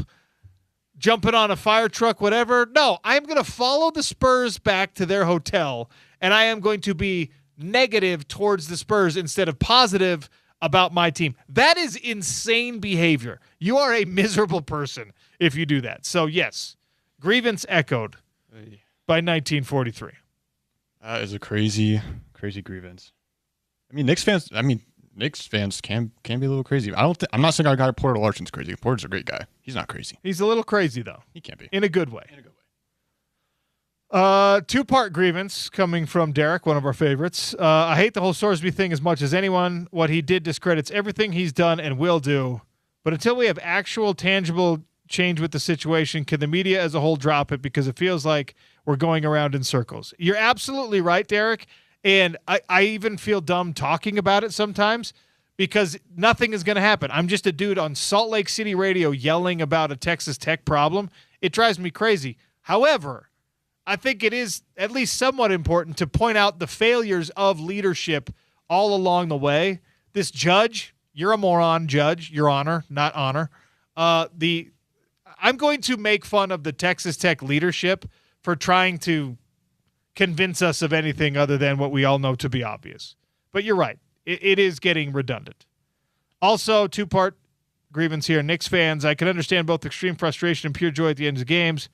jumping on a fire truck, whatever? No, I'm going to follow the Spurs back to their hotel, and I am going to be negative towards the Spurs instead of positive about my team. That is insane behavior. You are a miserable person if you do that. So, yes, grievance echoed by 1943. That is a crazy, crazy grievance. Knicks fans can be a little crazy. I'm not saying our guy Porter Larson's crazy. Porter's a great guy. He's not crazy. He's a little crazy, though. He can't be. In a good way. 2-part grievance coming from Derek, one of our favorites. I hate the whole Sorsby thing as much as anyone. What he did discredits everything he's done and will do. But until we have actual tangible change with the situation, can the media as a whole drop it? Because it feels like we're going around in circles. You're absolutely right, Derek. And I even feel dumb talking about it sometimes because nothing is going to happen. I'm just a dude on Salt Lake City radio yelling about a Texas Tech problem. It drives me crazy. However, I think it is at least somewhat important to point out the failures of leadership all along the way. This judge, you're a moron, Judge, Your Honor, not honor. I'm going to make fun of the Texas Tech leadership for trying to convince us of anything other than what we all know to be obvious. But you're right. It is getting redundant. Also, 2-part grievance here. Knicks fans, I can understand both extreme frustration and pure joy at the end of games,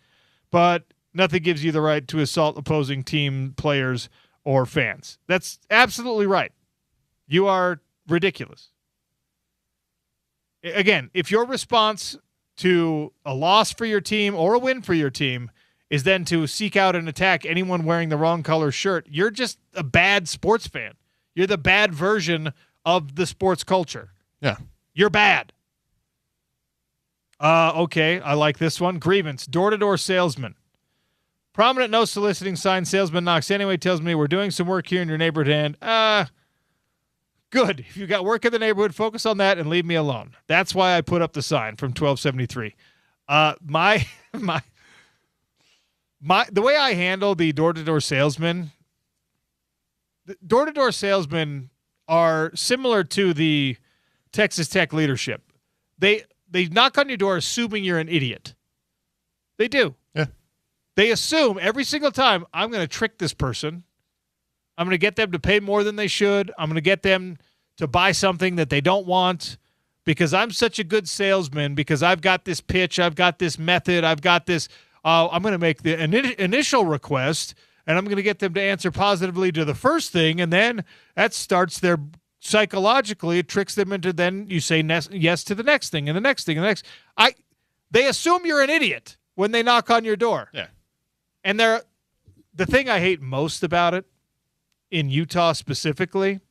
but nothing gives you the right to assault opposing team players or fans. That's absolutely right. You are ridiculous. Again, if your response to a loss for your team or a win for your team is then to seek out and attack anyone wearing the wrong color shirt, you're just a bad sports fan. You're the bad version of the sports culture. Yeah. You're bad. Okay, I like this one. Grievance, door-to-door salesman. Prominent no soliciting sign, salesman knocks anyway, tells me we're doing some work here in your neighborhood. And good. If you got work in the neighborhood, focus on that and leave me alone. That's why I put up the sign from 1273. The way I handle the door-to-door salesman, the door-to-door salesmen are similar to the Texas Tech leadership. they knock on your door assuming you're an idiot. They do. Yeah. They assume every single time, I'm going to trick this person. I'm going to get them to pay more than they should. I'm going to get them to buy something that they don't want because I'm such a good salesman, because I've got this pitch, I've got this method, I've got this. I'm going to make the initial request, and I'm going to get them to answer positively to the first thing, and then that starts their psychologically, it tricks them into then you say yes to the next thing and the next thing and the next. They assume you're an idiot when they knock on your door. Yeah. And the thing I hate most about it, in Utah specifically,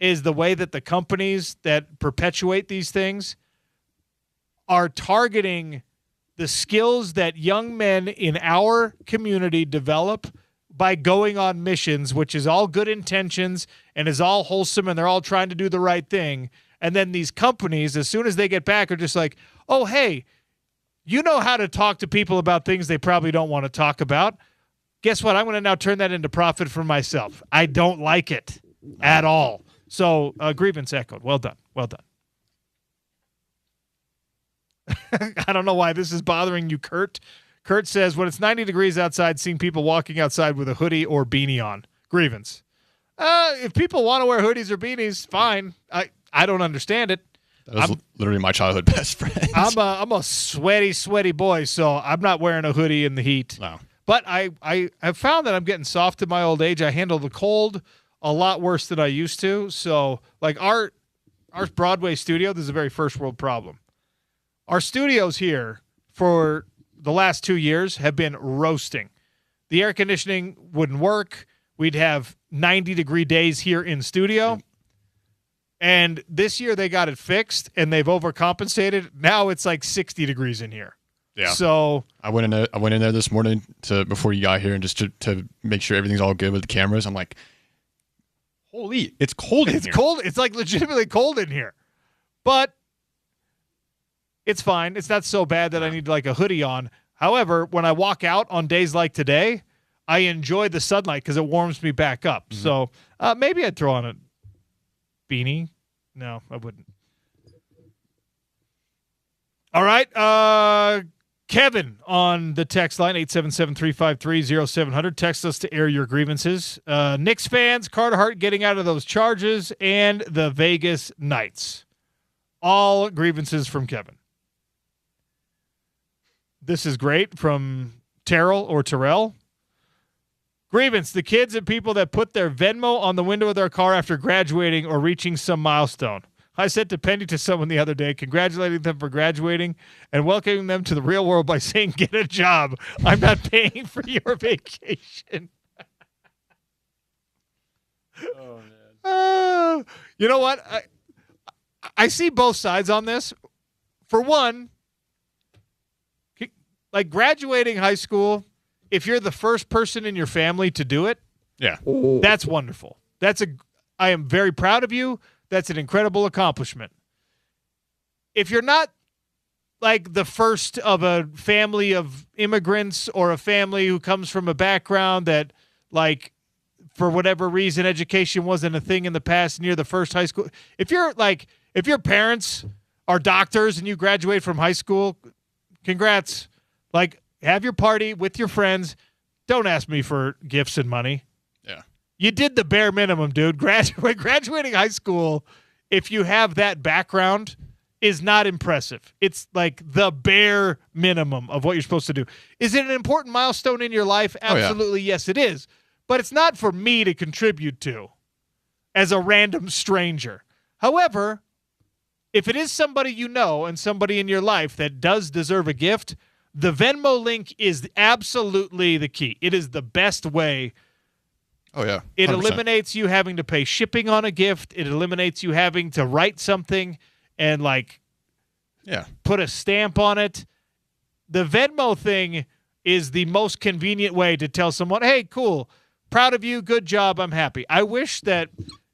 is the way that the companies that perpetuate these things are targeting the skills that young men in our community develop by going on missions, which is all good intentions and is all wholesome, and they're all trying to do the right thing. And then these companies, as soon as they get back, are just like, oh, hey, you know how to talk to people about things they probably don't want to talk about. Guess what? I'm going to now turn that into profit for myself. I don't like it at all. So grievance echoed. Well done. Well done. I don't know why this is bothering you, Kurt. Kurt says, when it's 90 degrees outside, seeing people walking outside with a hoodie or beanie on. Grievance. If people want to wear hoodies or beanies, fine. I don't understand it. That was literally my childhood best friend. I'm a sweaty boy, so I'm not wearing a hoodie in the heat. No. But I have found that I'm getting soft in my old age. I handle the cold a lot worse than I used to. So, like our Broadway studio, this is a very first world problem. Our studios here for the last 2 years have been roasting. The air conditioning wouldn't work. We'd have 90-degree days here in studio. And this year they got it fixed, and they've overcompensated. Now it's like 60 degrees in here. Yeah. So I went in there this morning before you got here, and just to make sure everything's all good with the cameras. I'm like, holy, it's cold in here. It's cold. It's like legitimately cold in here. But it's fine. It's not so bad that I need like a hoodie on. However, when I walk out on days like today, I enjoy the sunlight because it warms me back up. Mm-hmm. So maybe I'd throw on a beanie. No, I wouldn't. All right. Kevin on the text line, 877-353-0700. Text us to air your grievances. Knicks fans, Carter Hart getting out of those charges, and the Vegas Knights. All grievances from Kevin. This is great from Terrell. Grievance, the kids and people that put their Venmo on the window of their car after graduating or reaching some milestone. I sent a penny to someone the other day, congratulating them for graduating and welcoming them to the real world by saying, get a job. I'm not paying for your vacation. Oh, man. You know what? I see both sides on this. For one, like graduating high school, if you're the first person in your family to do it, yeah, that's wonderful. I am very proud of you. That's an incredible accomplishment. If you're not like the first of a family of immigrants or a family who comes from a background that, like, for whatever reason, education wasn't a thing in the past and you're the first high school. If your parents are doctors and you graduate from high school, congrats. Like, have your party with your friends. Don't ask me for gifts and money. Yeah. You did the bare minimum, dude. Graduating high school, if you have that background, is not impressive. It's like the bare minimum of what you're supposed to do. Is it an important milestone in your life? Absolutely, yes, it is. But it's not for me to contribute to as a random stranger. However, if it is somebody you know and somebody in your life that does deserve a gift, the Venmo link is absolutely the key. It is the best way. Oh, yeah. 100%. It eliminates you having to pay shipping on a gift. It eliminates you having to write something and, like, put a stamp on it. The Venmo thing is the most convenient way to tell someone, hey, cool, proud of you, good job, I'm happy. I wish that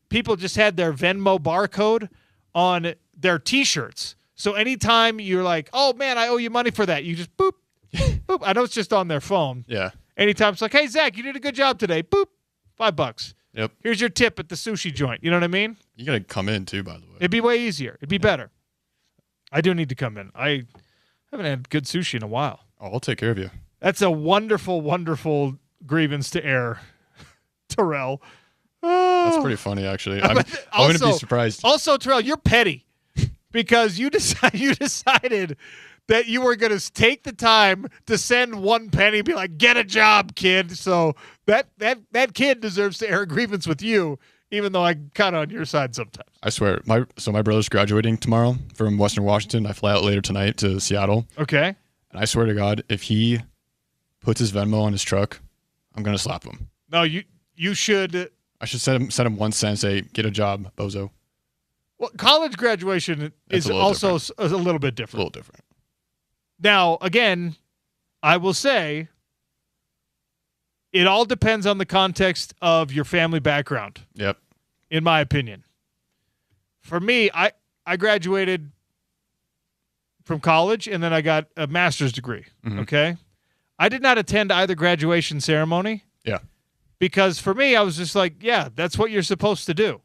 people just had their Venmo barcode on their T-shirts. So anytime you're like, oh, man, I owe you money for that, you just boop, boop. I know it's just on their phone. Yeah. Anytime it's like, hey, Zach, you did a good job today. Boop, $5. Yep. Here's your tip at the sushi joint. You know what I mean? You got to come in, too, by the way. It'd be way easier. It'd be better. I do need to come in. I haven't had good sushi in a while. Oh, I'll take care of you. That's a wonderful, wonderful grievance to air, Terrell. That's Oh. pretty funny, actually. But I wouldn't be surprised. Also, Terrell, you're petty because you decided that you were going to take the time to send one penny and be like, get a job, kid. So that kid deserves to air a grievance with you, even though I'm kind of on your side sometimes. I swear. My brother's graduating tomorrow from Western Washington. I fly out later tonight to Seattle. Okay. And I swear to God, if he puts his Venmo on his truck, I'm going to slap him. No, you should. I should send him 1 cent and say, get a job, bozo. Well, college graduation is also a little bit different. A little different. Now, again, I will say it all depends on the context of your family background. Yep. In my opinion. For me, I graduated from college and then I got a master's degree. Mm-hmm. Okay? I did not attend either graduation ceremony. Yeah. Because for me, I was just like, yeah, that's what you're supposed to do.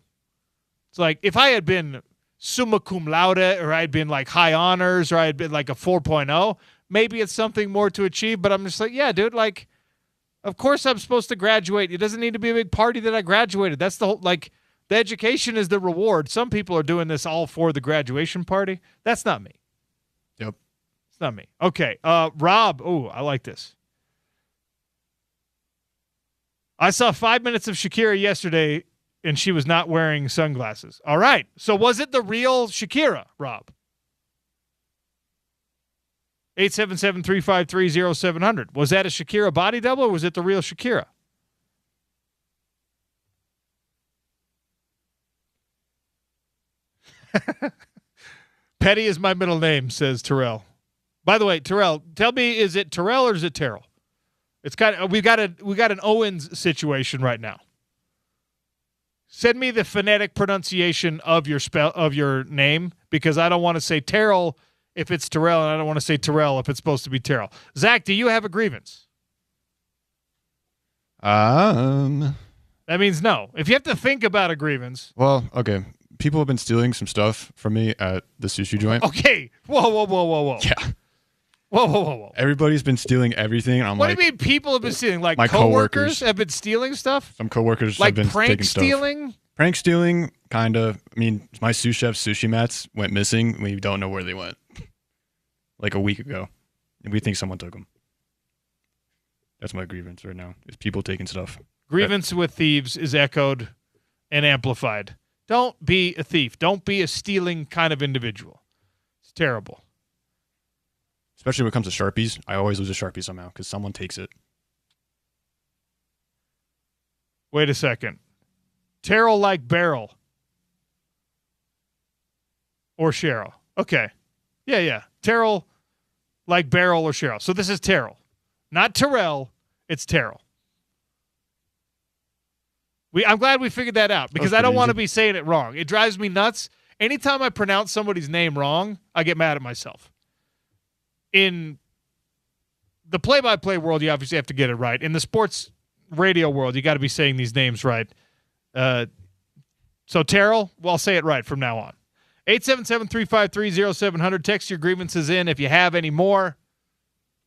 It's like if I had been summa cum laude or I had been like high honors or I had been like a 4.0, maybe it's something more to achieve. But I'm just like, yeah, dude, like, of course I'm supposed to graduate. It doesn't need to be a big party that I graduated. That's the whole, like, the education is the reward. Some people are doing this all for the graduation party. That's not me. Yep. It's not me. Okay. Rob. Oh, I like this. I saw 5 minutes of Shakira yesterday, and she was not wearing sunglasses. All right. So was it the real Shakira, Rob? 877-353-0700. Was that a Shakira body double, or was it the real Shakira? Petty is my middle name, says Terrell. By the way, Terrell, tell me, is it Terrell or is it Terrell? It's kind of we got an Owens situation right now. Send me the phonetic pronunciation of your name because I don't want to say Terrell if it's Terrell and I don't want to say Terrell if it's supposed to be Terrell. Zach, do you have a grievance? That means no. If you have to think about a grievance. Well, okay. People have been stealing some stuff from me at the sushi joint. Okay. Whoa. Yeah. Whoa. Everybody's been stealing everything. And What do you mean people have been stealing? Like my coworkers have been stealing stuff? Some coworkers like have been prank taking stealing? Stuff. Prank stealing, kind of. I mean, my sous chef's sushi mats went missing. We don't know where they went. Like a week ago. And we think someone took them. That's my grievance right now, is people taking stuff. Grievance with thieves is echoed and amplified. Don't be a thief. Don't be a stealing kind of individual. It's terrible. Especially when it comes to Sharpies. I always lose a Sharpie somehow because someone takes it. Wait a second. Terrell like barrel. Or Cheryl. Okay. Yeah. Terrell like barrel or Cheryl. So this is Terrell. Not Terrell. It's Terrell. I'm glad we figured that out because I don't want to be saying it wrong. It drives me nuts. Anytime I pronounce somebody's name wrong, I get mad at myself. In the play-by-play world, you obviously have to get it right. In the sports radio world, you got to be saying these names right. So Terrell, well, I'll say it right from now on. 877-353-0700. Text your grievances in if you have any more.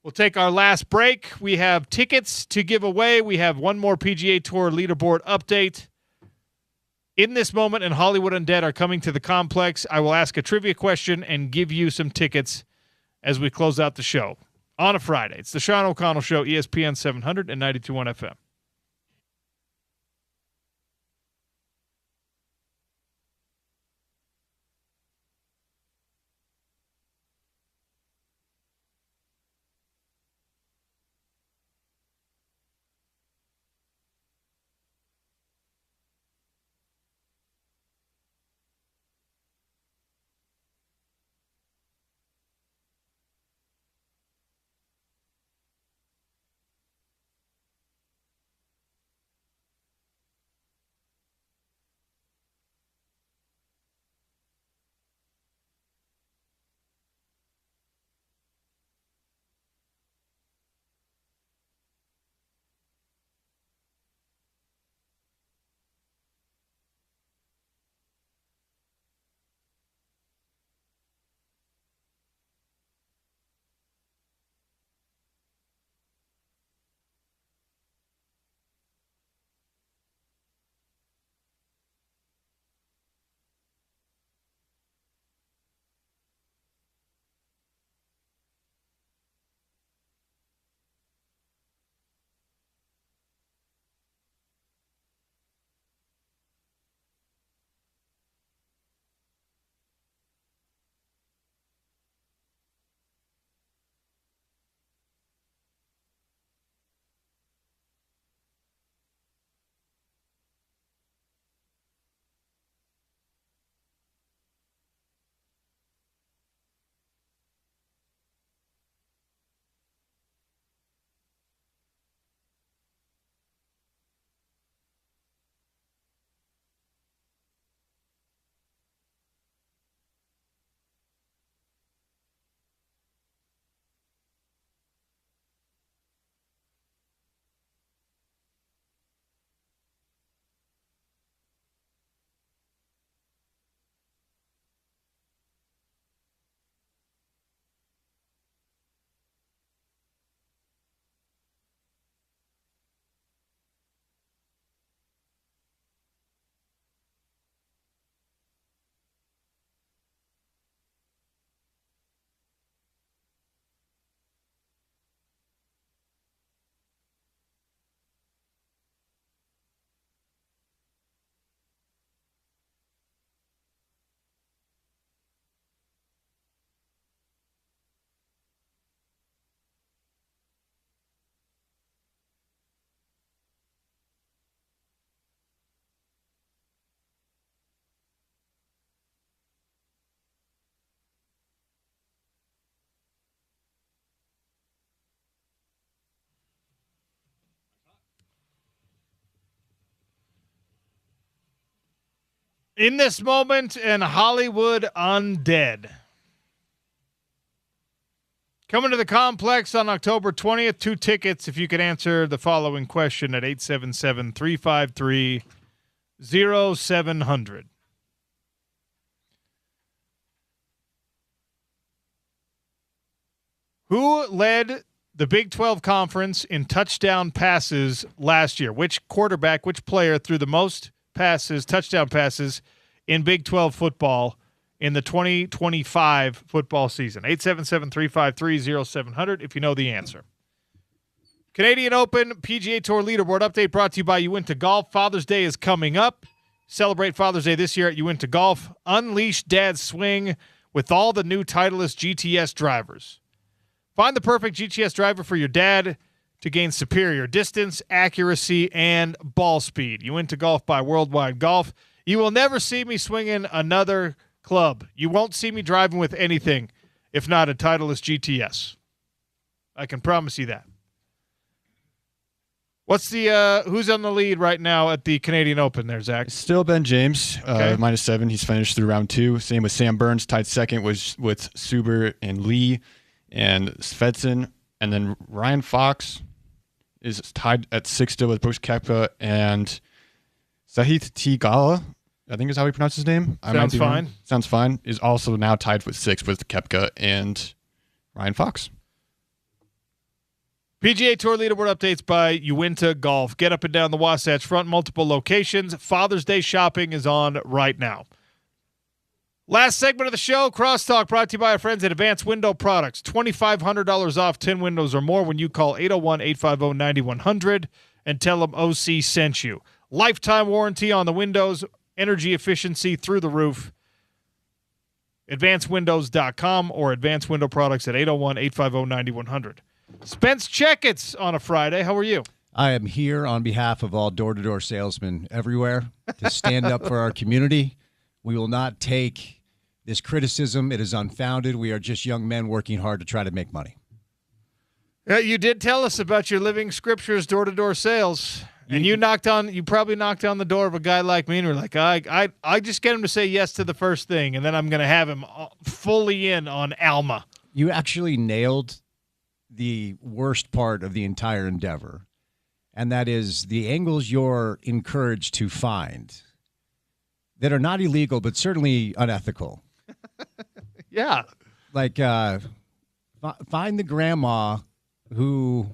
We'll take our last break. We have tickets to give away. We have one more PGA Tour leaderboard update. In this moment, and Hollywood Undead are coming to the complex. I will ask a trivia question and give you some tickets as we close out the show on a Friday. It's the Sean O'Connell Show, ESPN 700 and 92.1 FM. In this moment in Hollywood Undead. Coming to the complex on October 20th, 2 tickets if you could answer the following question at 877-353-0700. Who led the Big 12 Conference in touchdown passes last year? Which quarterback, which player threw the most passes, touchdown passes in Big 12 football in the 2025 football season? 877-353-0700 if you know the answer. Canadian Open PGA Tour leaderboard update brought to you by Uinta Golf. Father's Day is coming up. Celebrate Father's Day this year at Uinta Golf. Unleash Dad's swing with all the new Titleist GTS drivers. Find the perfect GTS driver for your dad to gain superior distance, accuracy, and ball speed. Uinta Golf by Worldwide Golf. You will never see me swinging another club. You won't see me driving with anything if not a Titleist GTS. I can promise you that. What's the who's on the lead right now at the Canadian Open there, Zach? Still Ben James, Okay. -7. He's finished through round 2. Same with Sam Burns, tied second with Suber and Lee and Svensson. And then Ryan Fox is tied at 6 still with Brooks Koepka and Sahith Tigala, I think is how he pronounced his name. Sounds fine. Sounds fine. Is also now tied with 6 with Koepka and Ryan Fox. PGA Tour leaderboard updates by Uinta Golf. Get up and down the Wasatch Front, multiple locations. Father's Day shopping is on right now. Last segment of the show, Crosstalk, brought to you by our friends at Advanced Window Products. $2,500 off 10 windows or more when you call 801-850-9100 and tell them OC sent you. Lifetime warranty on the windows, energy efficiency through the roof. AdvancedWindows.com or Advanced Window Products at 801-850-9100. Spence Checketts on a Friday. How are you? I am here on behalf of all door-to-door salesmen everywhere to stand up for our community. We will not take this criticism. It is unfounded. We are just young men working hard to try to make money. You did tell us about your Living Scriptures door-to-door sales, and you probably knocked on the door of a guy like me, and were like, I just get him to say yes to the first thing, and then I'm going to have him fully in on Alma. You actually nailed the worst part of the entire endeavor, and that is the angles you're encouraged to find that are not illegal, but certainly unethical. Yeah. Like, find the grandma who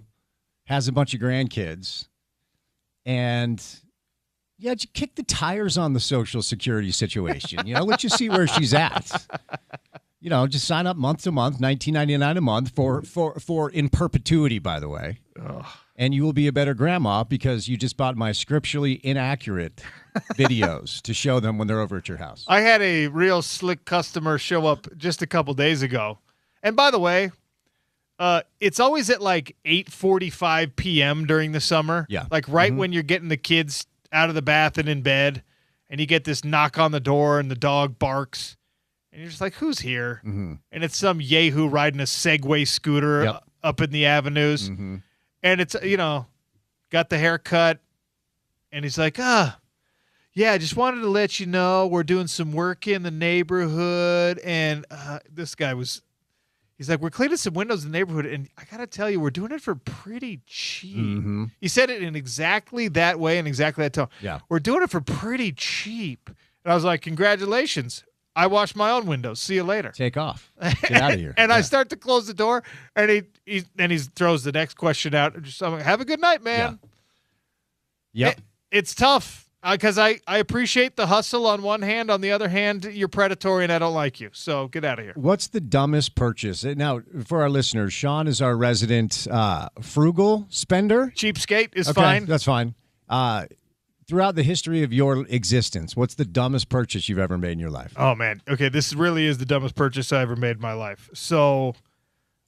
has a bunch of grandkids and, yeah, just kick the tires on the Social Security situation. Let you see where she's at. Just sign up month to month, $19.99 a month for in perpetuity, by the way. Ugh. And you will be a better grandma because you just bought my scripturally inaccurate videos to show them when they're over at your house. I had a real slick customer show up just a couple days ago. And by the way, it's always at like 8:45 p.m. during the summer. Yeah. Like right when you're getting the kids out of the bath and in bed, and you get this knock on the door and the dog barks. And you're just like, who's here? Mm-hmm. And it's some yahoo riding a Segway scooter up in the avenues. Mm-hmm. And it's, got the haircut. And he's like, yeah, I just wanted to let you know we're doing some work in the neighborhood. And this guy he's like, we're cleaning some windows in the neighborhood. And I got to tell you, we're doing it for pretty cheap. Mm-hmm. He said it in exactly that way and exactly that tone. Yeah. We're doing it for pretty cheap. And I was like, congratulations. I wash my own windows. See you later. Take off. Get out of here. And I start to close the door, and he throws the next question out. I'm like, have a good night, man. Yeah. Yep. It's tough because I appreciate the hustle on one hand. On the other hand, you're predatory, and I don't like you. So get out of here. What's the dumbest purchase? Now, for our listeners, Sean is our resident frugal spender. Cheapskate is Okay, fine. That's fine. Throughout the history of your existence, what's the dumbest purchase you've ever made in your life? Oh, man. Okay, this really is the dumbest purchase I ever made in my life. So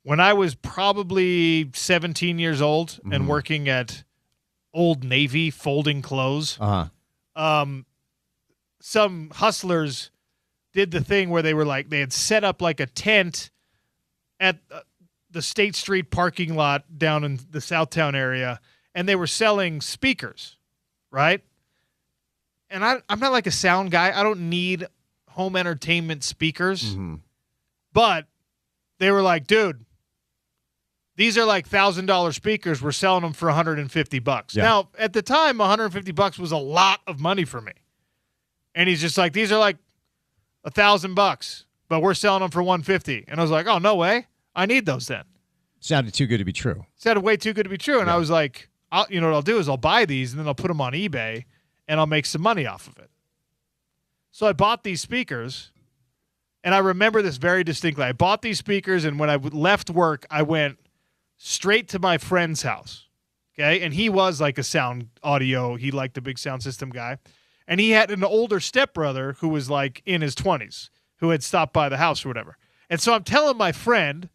when I was probably 17 years old and working at Old Navy folding clothes, some hustlers did the thing where they had set up like a tent at the State Street parking lot down in the Southtown area, and they were selling speakers, right? and I'm not like a sound guy. I don't need home entertainment speakers. Mm-hmm. But they were like, dude, these are like $1,000 speakers. We're selling them for $150. Yeah. Now, at the time, $150 was a lot of money for me. And he's just like, these are like $1,000, but we're selling them for $150. And I was like, oh, no way. I need those then. Sounded too good to be true. Sounded way too good to be true. And I was like, you know what I'll do is I'll buy these and then I'll put them on eBay and I'll make some money off of it. So I bought these speakers, and I remember this very distinctly. I bought these speakers, and when I left work, I went straight to my friend's house, okay? And he was like a sound audio. He liked the big sound system guy. And he had an older stepbrother who was like in his 20s who had stopped by the house or whatever. And so I'm telling my friend,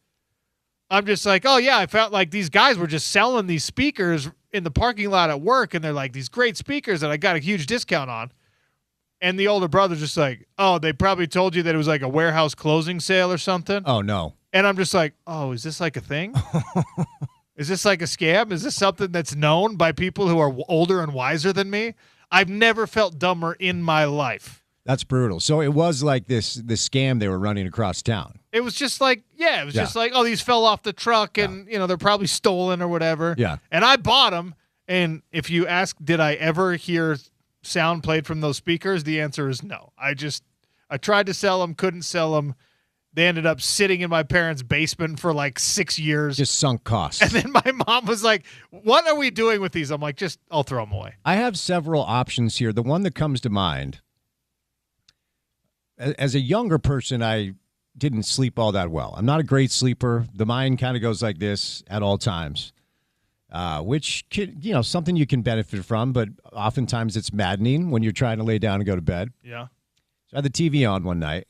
I'm just like, oh, yeah, I felt like these guys were just selling these speakers in the parking lot at work, and they're like these great speakers that I got a huge discount on. And the older brother's just like, oh, they probably told you that it was like a warehouse closing sale or something. Oh, no. And I'm just like, oh, is this like a thing? Is this like a scam? Is this something that's known by people who are older and wiser than me? I've never felt dumber in my life. That's brutal. So it was like this scam they were running across town. It was just like, yeah, it was just like, oh, these fell off the truck and, you know, they're probably stolen or whatever. Yeah. And I bought them. And if you ask, did I ever hear sound played from those speakers? The answer is no. I tried to sell them, couldn't sell them. They ended up sitting in my parents' basement for like 6 years. Just sunk costs. And then my mom was like, what are we doing with these? I'm like, I'll throw them away. I have several options here. The one that comes to mind, as a younger person, I didn't sleep all that well. I'm not a great sleeper. The mind kind of goes like this at all times, which could, something you can benefit from, but oftentimes it's maddening when you're trying to lay down and go to bed. Yeah. So I had the TV on one night,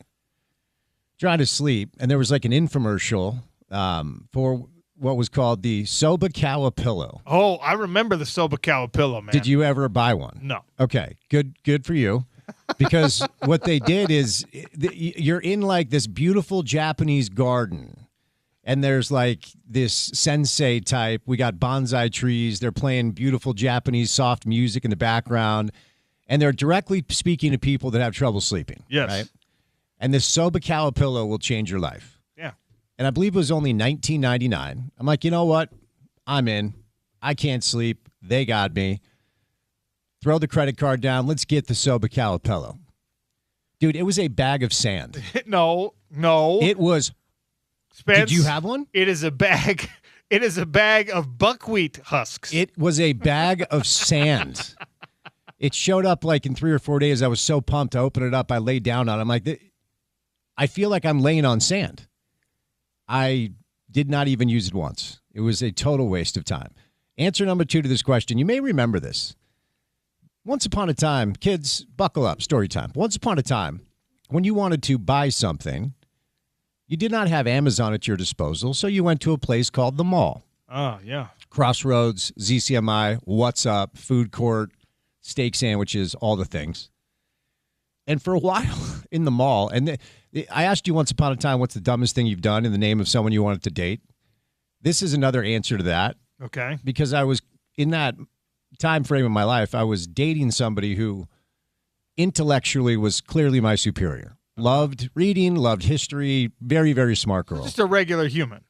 trying to sleep, and there was like an infomercial for what was called the Sobacawa pillow. Oh, I remember the Sobacawa pillow, man. Did you ever buy one? No. Okay, good for you. Because what they did is you're in like this beautiful Japanese garden, and there's like this sensei type. We got bonsai trees. They're playing beautiful Japanese soft music in the background, and they're directly speaking to people that have trouble sleeping. Yes. Right? And this Sobacawa pillow will change your life. Yeah. And I believe it was only $19.99. I'm like, you know what? I'm in. I can't sleep. They got me. Throw the credit card down. Let's get the Sobacawa pillow. Dude, it was a bag of sand. No. It was. Spence, did you have one? It is a bag. It is a bag of buckwheat husks. It was a bag of sand. It showed up like in 3 or 4 days. I was so pumped to open it up. I laid down on it. I'm like, I feel like I'm laying on sand. I did not even use it once. It was a total waste of time. Answer number 2 to this question. You may remember this. Once upon a time, kids, buckle up, story time. Once upon a time, when you wanted to buy something, you did not have Amazon at your disposal, so you went to a place called the mall. Oh, yeah. Crossroads, ZCMI, What's Up, food court, steak sandwiches, all the things. And for a while in the mall, and I asked you once upon a time, what's the dumbest thing you've done in the name of someone you wanted to date? This is another answer to that. Okay. Because I was in that time frame in my life, I was dating somebody who intellectually was clearly my superior. Loved reading, loved history, very, very smart girl. Just a regular human.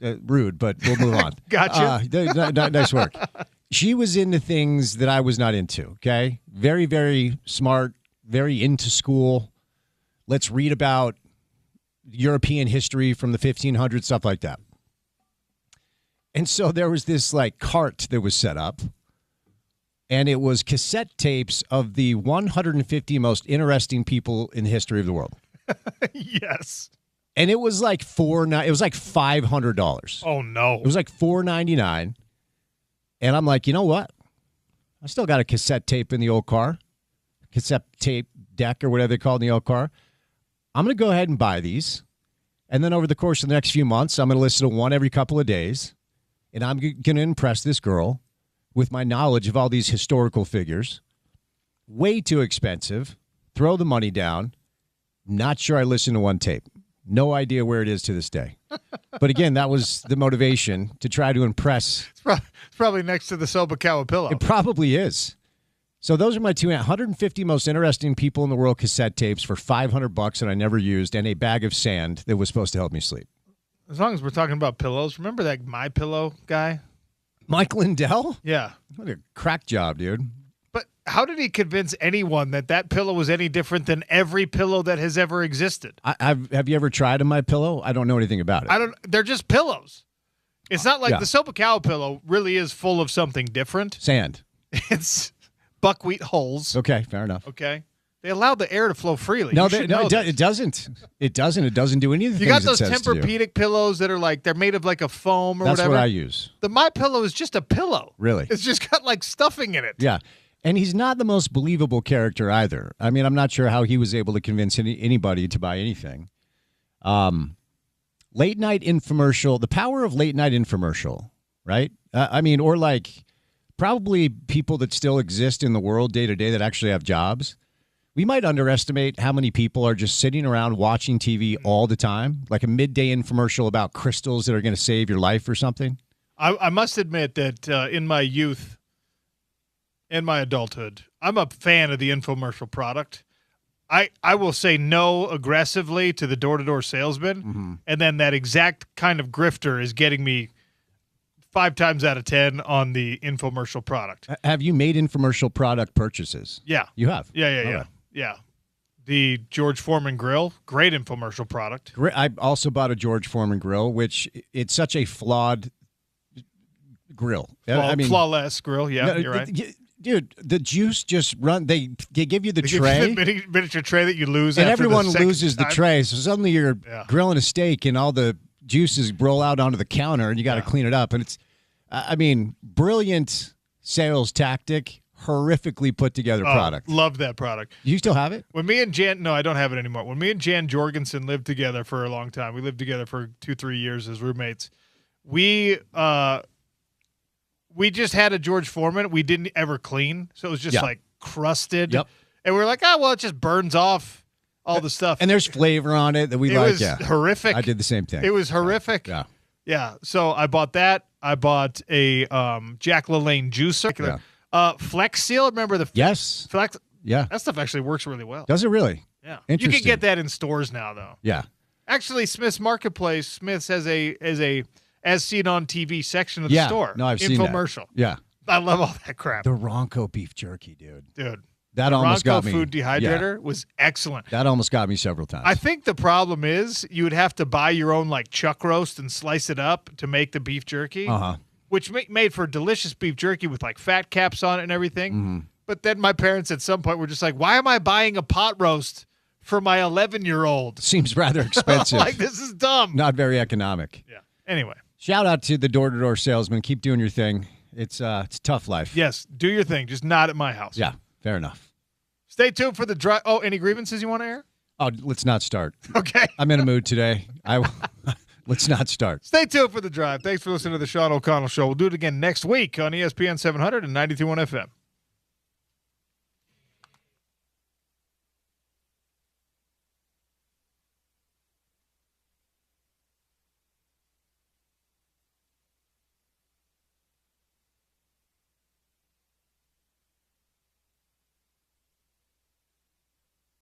Rude, but we'll move on. Gotcha. Nice work. She was into things that I was not into, okay? Very, very smart, very into school. Let's read about European history from the 1500s, stuff like that. And so there was this like cart that was set up, and it was cassette tapes of the 150 most interesting people in the history of the world. Yes. And it was like $500. Oh no. It was like $4.99. And I'm like, you know what? I still got a cassette tape in the old car, cassette tape deck or whatever they call it in the old car. I'm going to go ahead and buy these. And then over the course of the next few months, I'm going to listen to one every couple of days. And I'm going to impress this girl with my knowledge of all these historical figures. Way too expensive. Throw the money down. Not sure I listened to one tape. No idea where it is to this day. But again, that was the motivation to try to impress. It's probably next to the Sobacawa pillow. It probably is. So those are my 150 most interesting people in the world cassette tapes for $500 that I never used, and a bag of sand that was supposed to help me sleep. As long as we're talking about pillows, remember that My Pillow guy? Mike Lindell? Yeah. What a crack job, dude. But how did he convince anyone that pillow was any different than every pillow that has ever existed? Have you ever tried a My Pillow? I don't know anything about it. They're just pillows. It's not like the Sopacal pillow really is full of something different. Sand. It's buckwheat holes. Okay, fair enough. Okay. They allow the air to flow freely. No, it doesn't. It doesn't. It doesn't do any of the You things got those it says to do. Tempur-Pedic pillows that are like, they're made of like a foam or That's whatever. what I use. The My Pillow is just a pillow. Really? It's just got like stuffing in it. Yeah. And he's not the most believable character either. I mean, I'm not sure how he was able to convince anybody to buy anything. Late night infomercial, the power of late night infomercial, right? Or like probably people that still exist in the world day to day that actually have jobs. We might underestimate how many people are just sitting around watching TV all the time, like a midday infomercial about crystals that are going to save your life or something. I must admit that in my youth and my adulthood, I'm a fan of the infomercial product. I will say no aggressively to the door-to-door salesman, and then that exact kind of grifter is getting me 5 times out of 10 on the infomercial product. Have you made infomercial product purchases? Yeah. You have? Yeah. The George Foreman grill, great infomercial product. I also bought a George Foreman grill, which it's such a flawed grill. Flawless grill, yeah, you're right. Dude, the juice just run. They give you the tray, the miniature tray that you lose, and after everyone the loses the time. tray. So suddenly you're grilling a steak, and all the juices roll out onto the counter, and you got to clean it up. And it's, brilliant sales tactic, horrifically put together product. Love that product. Do you still have it? When me and Jan, no, I don't have it anymore. When me and Jan Jorgensen lived together for a long time, we lived together for 2-3 years as roommates. We just had a George Foreman. We didn't ever clean, so it was just like crusted. Yep. And we were like, it just burns off all the stuff. And there's flavor on it that we it like. Was yeah, horrific. I did the same thing. It was horrific. Yeah. So I bought that. I bought a Jack LaLanne juicer. Flex Seal. Remember the Flex? Yeah. That stuff actually works really well. Does it really? Yeah. Interesting. You can get that in stores now, though. Yeah. Actually, Smith's Marketplace. Smith's has a as seen on TV section of the store. No, I've seen that. Infomercial. Yeah. I love all that crap. The Ronco beef jerky, dude. That the almost Ronco got me. food dehydrator was excellent. That almost got me several times. I think the problem is you would have to buy your own like chuck roast and slice it up to make the beef jerky, which made for delicious beef jerky with like fat caps on it and everything. Mm-hmm. But then my parents at some point were just like, why am I buying a pot roast for my 11-year-old? Seems rather expensive. Like, this is dumb. Not very economic. Yeah. Anyway. Shout out to the door-to-door salesman. Keep doing your thing. It's tough life. Yes, do your thing. Just not at my house. Yeah, fair enough. Stay tuned for the drive. Oh, any grievances you want to air? Oh, let's not start. Okay. I'm in a mood today. Let's not start. Stay tuned for the drive. Thanks for listening to the Sean O'Connell Show. We'll do it again next week on ESPN 700 and 92.1 FM.